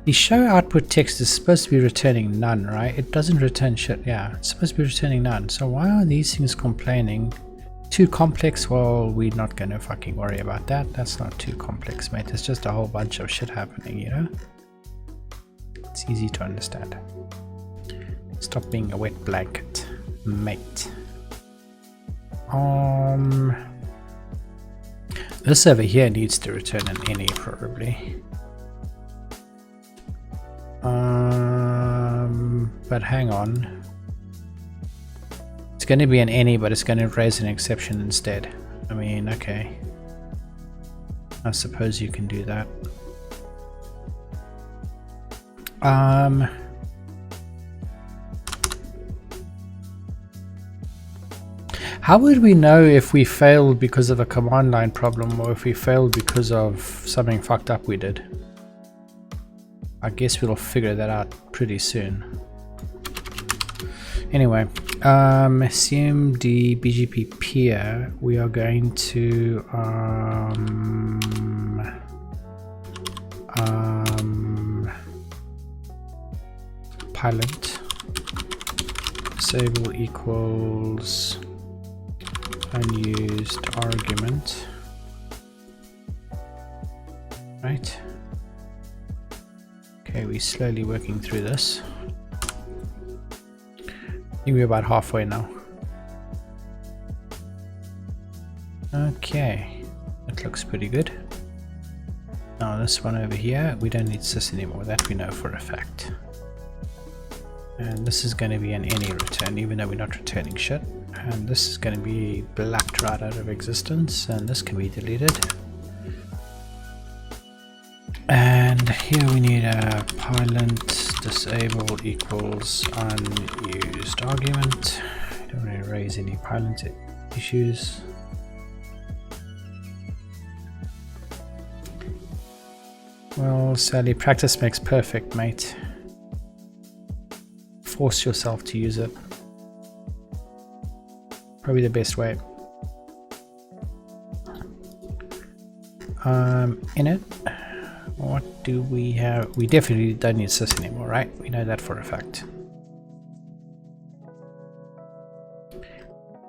The show output text is supposed to be returning none, right? It doesn't return shit. Yeah, it's supposed to be returning none. So why are these things complaining? Too complex? Well, we're not going to fucking worry about that. That's not too complex, mate. It's just a whole bunch of shit happening, you know? It's easy to understand. Stop being a wet blanket, mate. This over here needs to return an any, probably. But hang on. It's going to be an any, but it's going to raise an exception instead. I mean, okay. I suppose you can do that. How would we know if we failed because of a command line problem, or if we failed because of something fucked up we did? I guess we'll figure that out pretty soon. Anyway, assume the BGP peer, we are going to pilot disable equals unused argument, right? Okay, we're slowly working through this. I think we're about halfway now. Okay, that looks pretty good. Now this one over here, we don't need sys anymore, that we know for a fact. And this is going to be an any return, even though we're not returning shit. And this is going to be blacked right out of existence, and this can be deleted. And here we need a pilot disable equals unused argument. Don't want to raise any pilot issues. Well, sadly, practice makes perfect, mate. Force yourself to use it. Probably the best way. In it, what do we have? We definitely don't need sys anymore, right? We know that for a fact.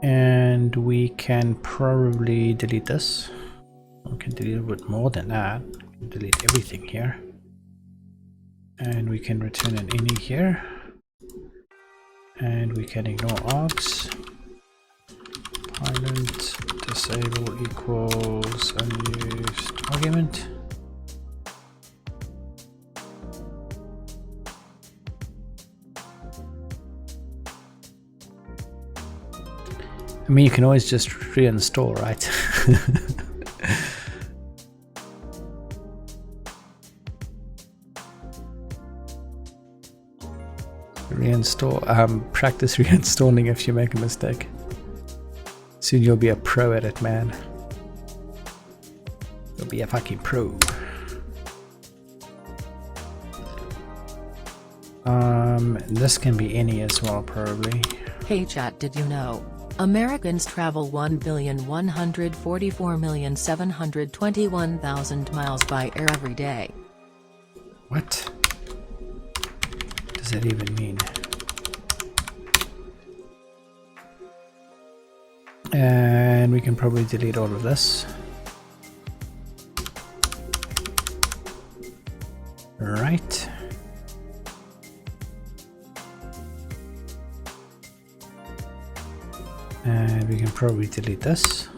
And we can probably delete this. We can delete a bit more than that. We can delete everything here. And we can return an any here. And we can ignore args. Pilot disable equals unused argument. I mean, you can always just reinstall, right? Reinstall, practice reinstalling if you make a mistake. Soon you'll be a pro at it, man. You'll be a fucking pro. This can be any as well, probably. Hey chat, did you know? Americans travel 1,144,721,000 miles by air every day. What does that even mean? And we can probably delete all of this. Right. And we can probably delete this.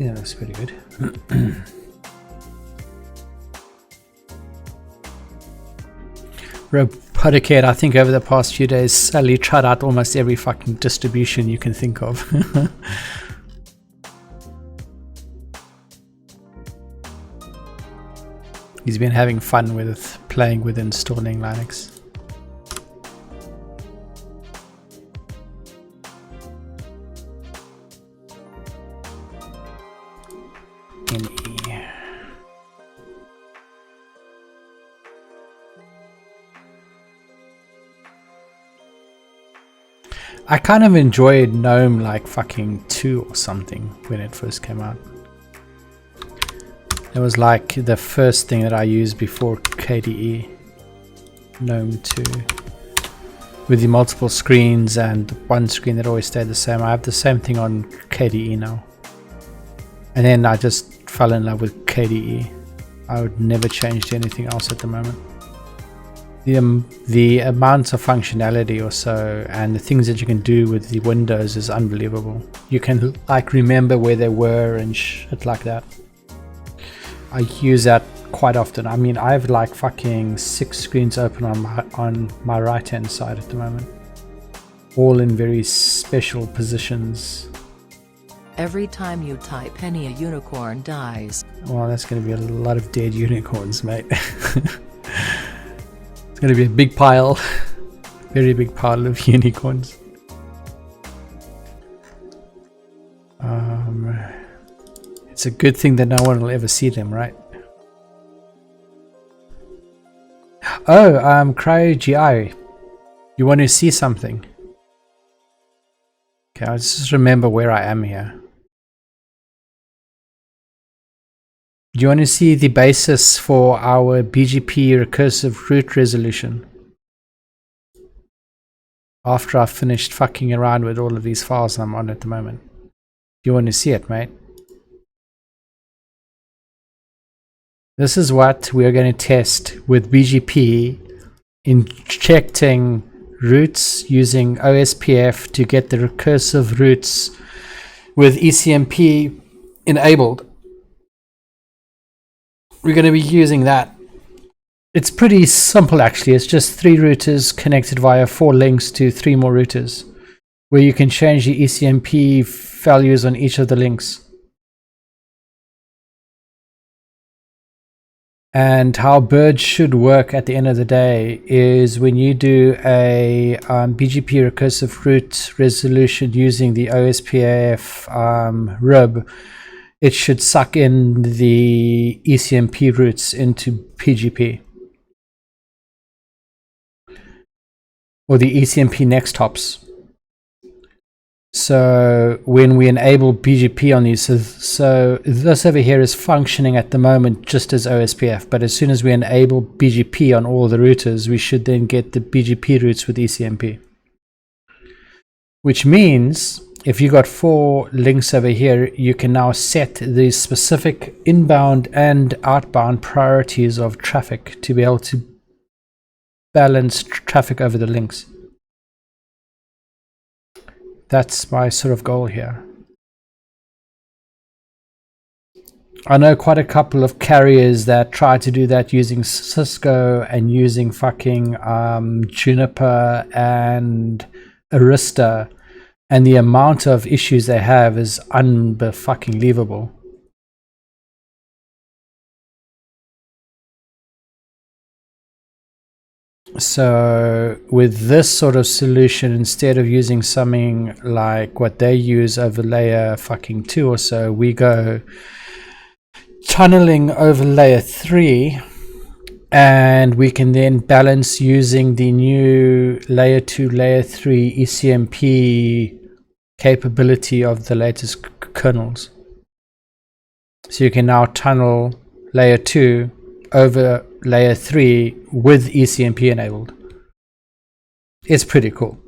Yeah, that's pretty good. Roboticate, I think over the past few days, Sally tried out almost every fucking distribution you can think of. He's been having fun with playing with installing Linux. I kind of enjoyed GNOME like fucking 2 or something when it first came out. It was like the first thing that I used before KDE. GNOME 2. With the multiple screens and one screen that always stayed the same. I have the same thing on KDE now. And then I just fell in love with KDE. I would never change to anything else at the moment. The amount of functionality or so and the things that you can do with the windows is unbelievable. You can like remember where they were and shit like that. I use that quite often. I mean, I have like fucking 6 screens open on my right hand side at the moment, all in very special positions. Every time you type penny, a unicorn dies. Well, that's going to be a lot of dead unicorns, mate. It's going to be a big pile, very big pile of unicorns. It's a good thing that no one will ever see them, right? Oh, CryoGI. You want to see something? Okay, I'll just remember where I am here. Do you want to see the basis for our BGP recursive route resolution? After I've finished fucking around with all of these files I'm on at the moment. Do you want to see it, mate? This is what we're going to test with BGP, injecting routes using OSPF to get the recursive routes with ECMP enabled. We're going to be using that. It's pretty simple actually. It's just 3 routers connected via 4 links to 3 more routers, where you can change the ECMP values on each of the links. And how BIRD should work at the end of the day is when you do a BGP recursive route resolution using the OSPF RIP, it should suck in the ECMP routes into BGP. Or the ECMP next hops. So when we enable BGP on these, so this over here is functioning at the moment just as OSPF, but as soon as we enable BGP on all the routers, we should then get the BGP routes with ECMP. Which means if you got 4 links over here, you can now set the specific inbound and outbound priorities of traffic to be able to balance traffic over the links. That's my sort of goal here. I know quite a couple of carriers that try to do that using Cisco and using fucking Juniper and Arista, and the amount of issues they have is unfucking-lievable. So with this sort of solution, instead of using something like what they use over layer fucking 2 or so, we go tunneling over layer 3, and we can then balance using the new layer 2 layer 3 ECMP capability of the latest kernels. So you can now tunnel layer 2 over layer 3 with ECMP enabled. It's pretty cool.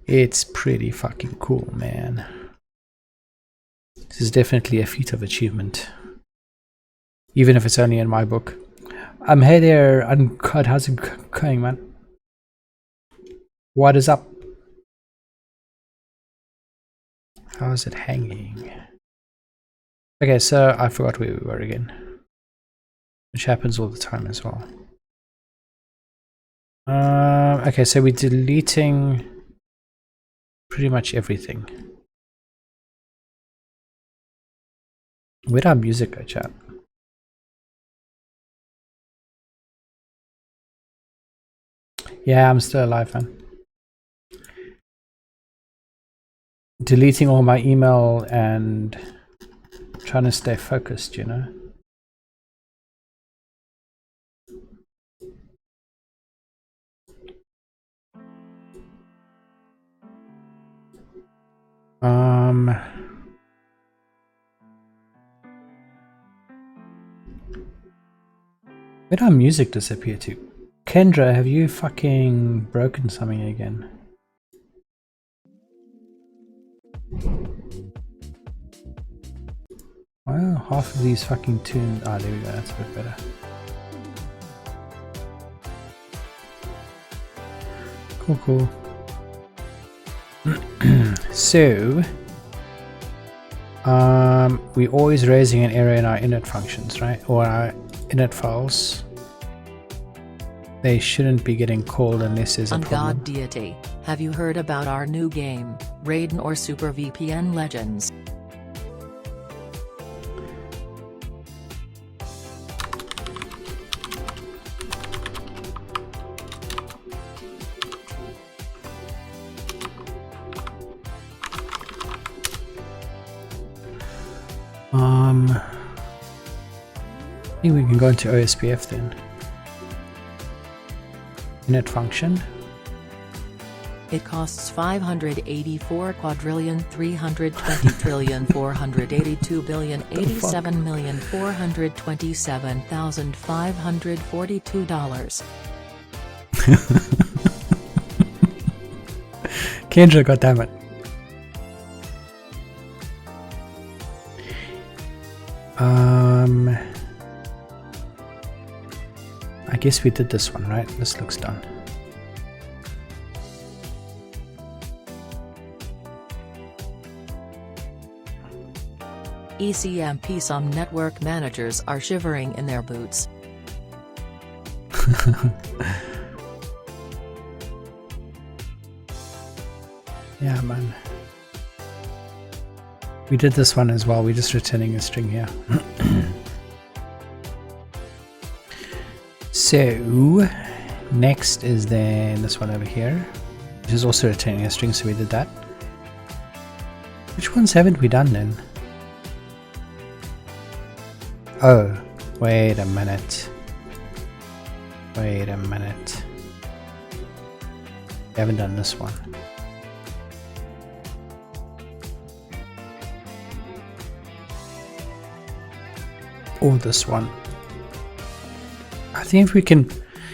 It's pretty fucking cool, man. This is definitely a feat of achievement, even if it's only in my book. Hey there, Uncut. How's it going, man? What is up? How is it hanging? Okay, so I forgot where we were again, which happens all the time as well. Okay, so we're deleting pretty much everything. Where'd our music go, chat? Yeah, I'm still alive, man. Deleting all my email and trying to stay focused, you know. Where'd our music disappear to? Kendra, have you fucking broken something again? Well, half of these fucking tunes. Ah, there we go, that's a bit better. Cool, cool. So, we're always raising an error in our init functions, right? Or our init files. They shouldn't be getting called unless there's a On problem. God deity, have you heard about our new game, Raiden or Super VPN Legends? I think we can go into OSPF then. Init function. It costs 584 quadrillion 320 trillion 482 billion 87,427,542 dollars. Kendra, goddammit. I guess we did this one, right? This looks done. ECMP. Some network managers are shivering in their boots. Yeah, man. We did this one as well. We're just returning a string here. So, next is then this one over here, which is also returning a string, so we did that. Which ones haven't we done then? Oh, wait a minute. Wait a minute. We haven't done this one. Or this one. I think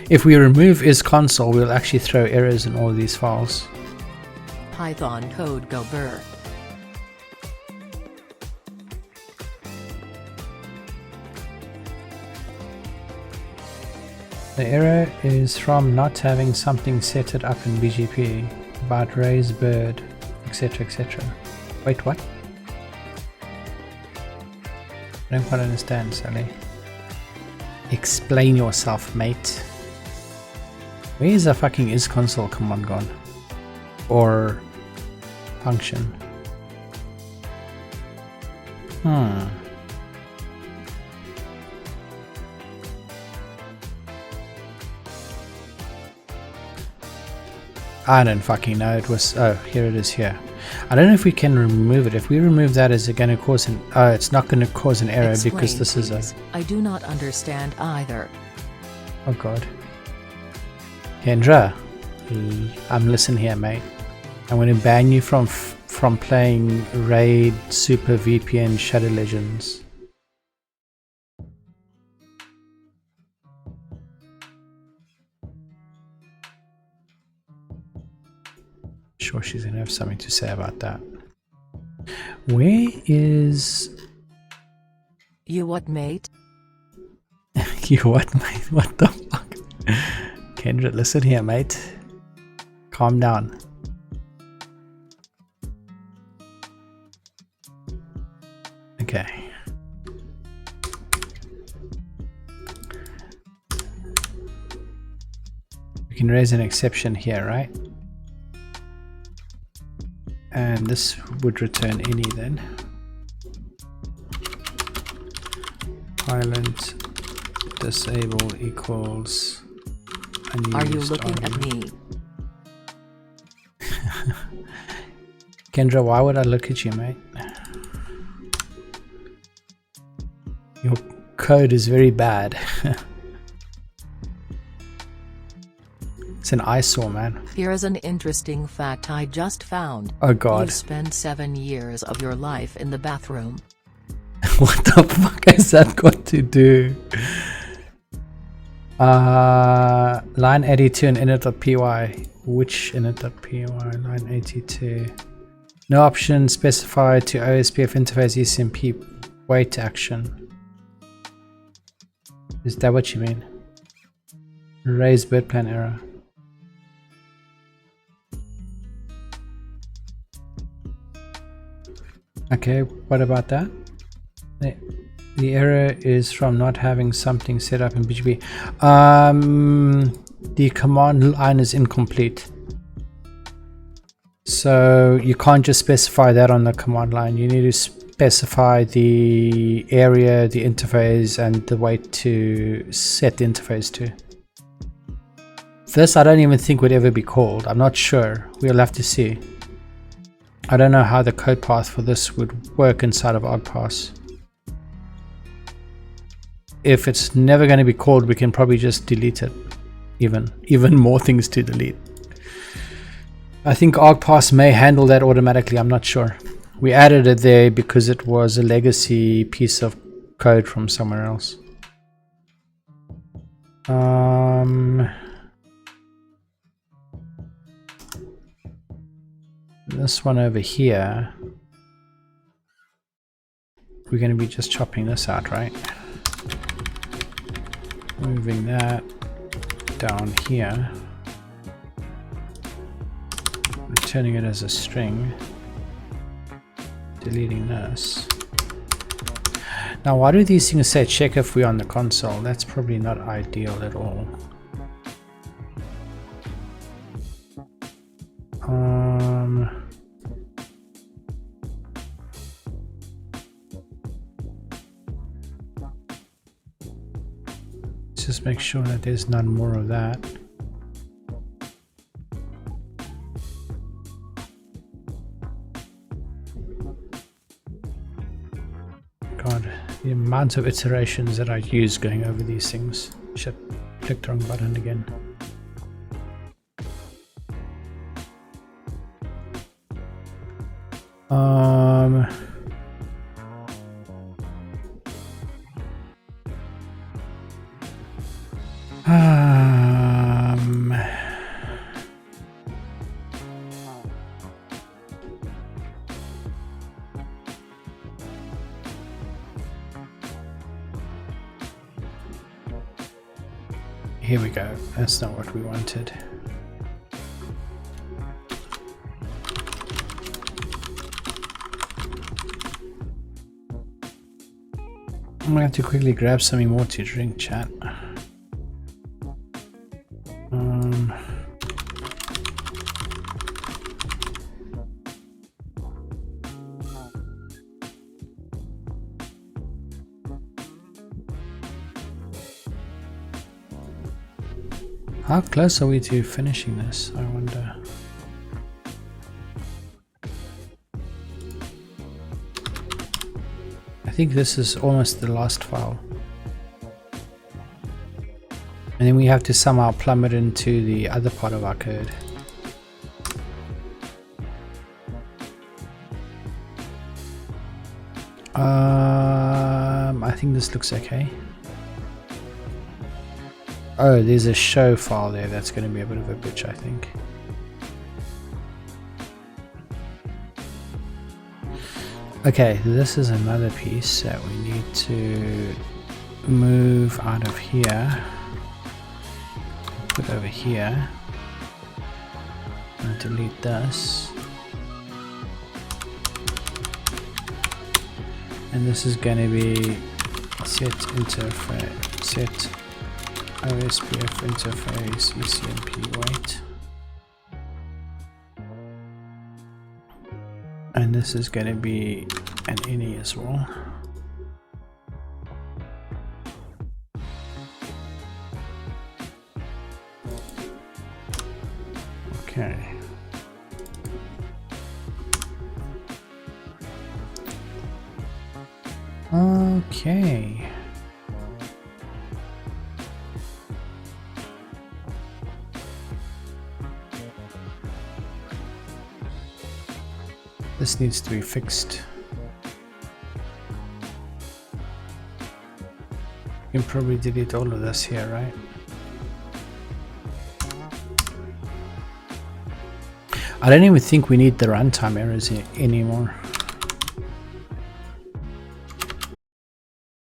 if we remove isConsole, we'll actually throw errors in all of these files. Python code go BiRD. The error is from not having something set it up in BGP about raise BiRD, etc, etc. Wait, what? I don't quite understand, Sally. Explain yourself, mate. Where is the fucking is console command gone? Or function? I don't fucking know. It was, oh, here it is here. I don't know if we can remove it. If we remove that, is it going to cause an, it's not going to cause an error. Explain, because this please. is a, I do not understand either. oh god. Kendra, I'm listening here, mate. I'm going to ban you from playing Raid, Super VPN, Shadow Legends. Sure, she's gonna have something to say about that. Where is You what, mate? you? What, mate? What the fuck? Kendra, listen here, mate. Calm down. Okay. We can raise an exception here, right? And this would return any then. Silent disable equals unused. Are you looking at me? Kendra, why would I look at you, mate? Your code is very bad. It's an eyesore, man. Here is an interesting fact I just found. Oh god. You spend 7 years of your life in the bathroom. What the fuck has that got to do? Line 82 and init.py. Which init.py? Line 82. No option specified to OSPF interface ECMP wait action. Is that what you mean? Raise BirdPlan error. Okay, what about that? The error is from not having something set up in BGP. The command line is incomplete. So you can't just specify that on the command line. You need to specify the area, the interface, and the way to set the interface to. This I don't even think would ever be called. I'm not sure. We'll have to see. I don't know how the code path for this would work inside of OGPass. If it's never going to be called, we can probably just delete it. Even more things to delete. I think OGPass may handle that automatically. I'm not sure. We added it there because it was a legacy piece of code from somewhere else. This one over here, we're going to be just chopping this out, right? Moving that down here, returning it as a string, deleting this. Now, why do these things say check if we're on the console? That's probably not ideal at all. Just make sure that there's none more of that. God, the amount of iterations that I use going over these things. Shit, clicked the wrong button again. Here we go. That's not what we wanted. I'm gonna have to quickly grab something more to drink, chat. How close are we to finishing this, I wonder? I think this is almost the last file. And then we have to somehow plumb it into the other part of our code. I think this looks okay. Oh, there's a show file there. That's going to be a bit of a bitch, I think. Okay, this is another piece that we need to move out of here. Put over here. And delete this. And this is going to be set interface, set OSPF interface ECMP wait, and this is going to be an ini as well. Okay. Okay. This needs to be fixed. You can probably delete all of this here, right? I don't even think we need the runtime errors anymore.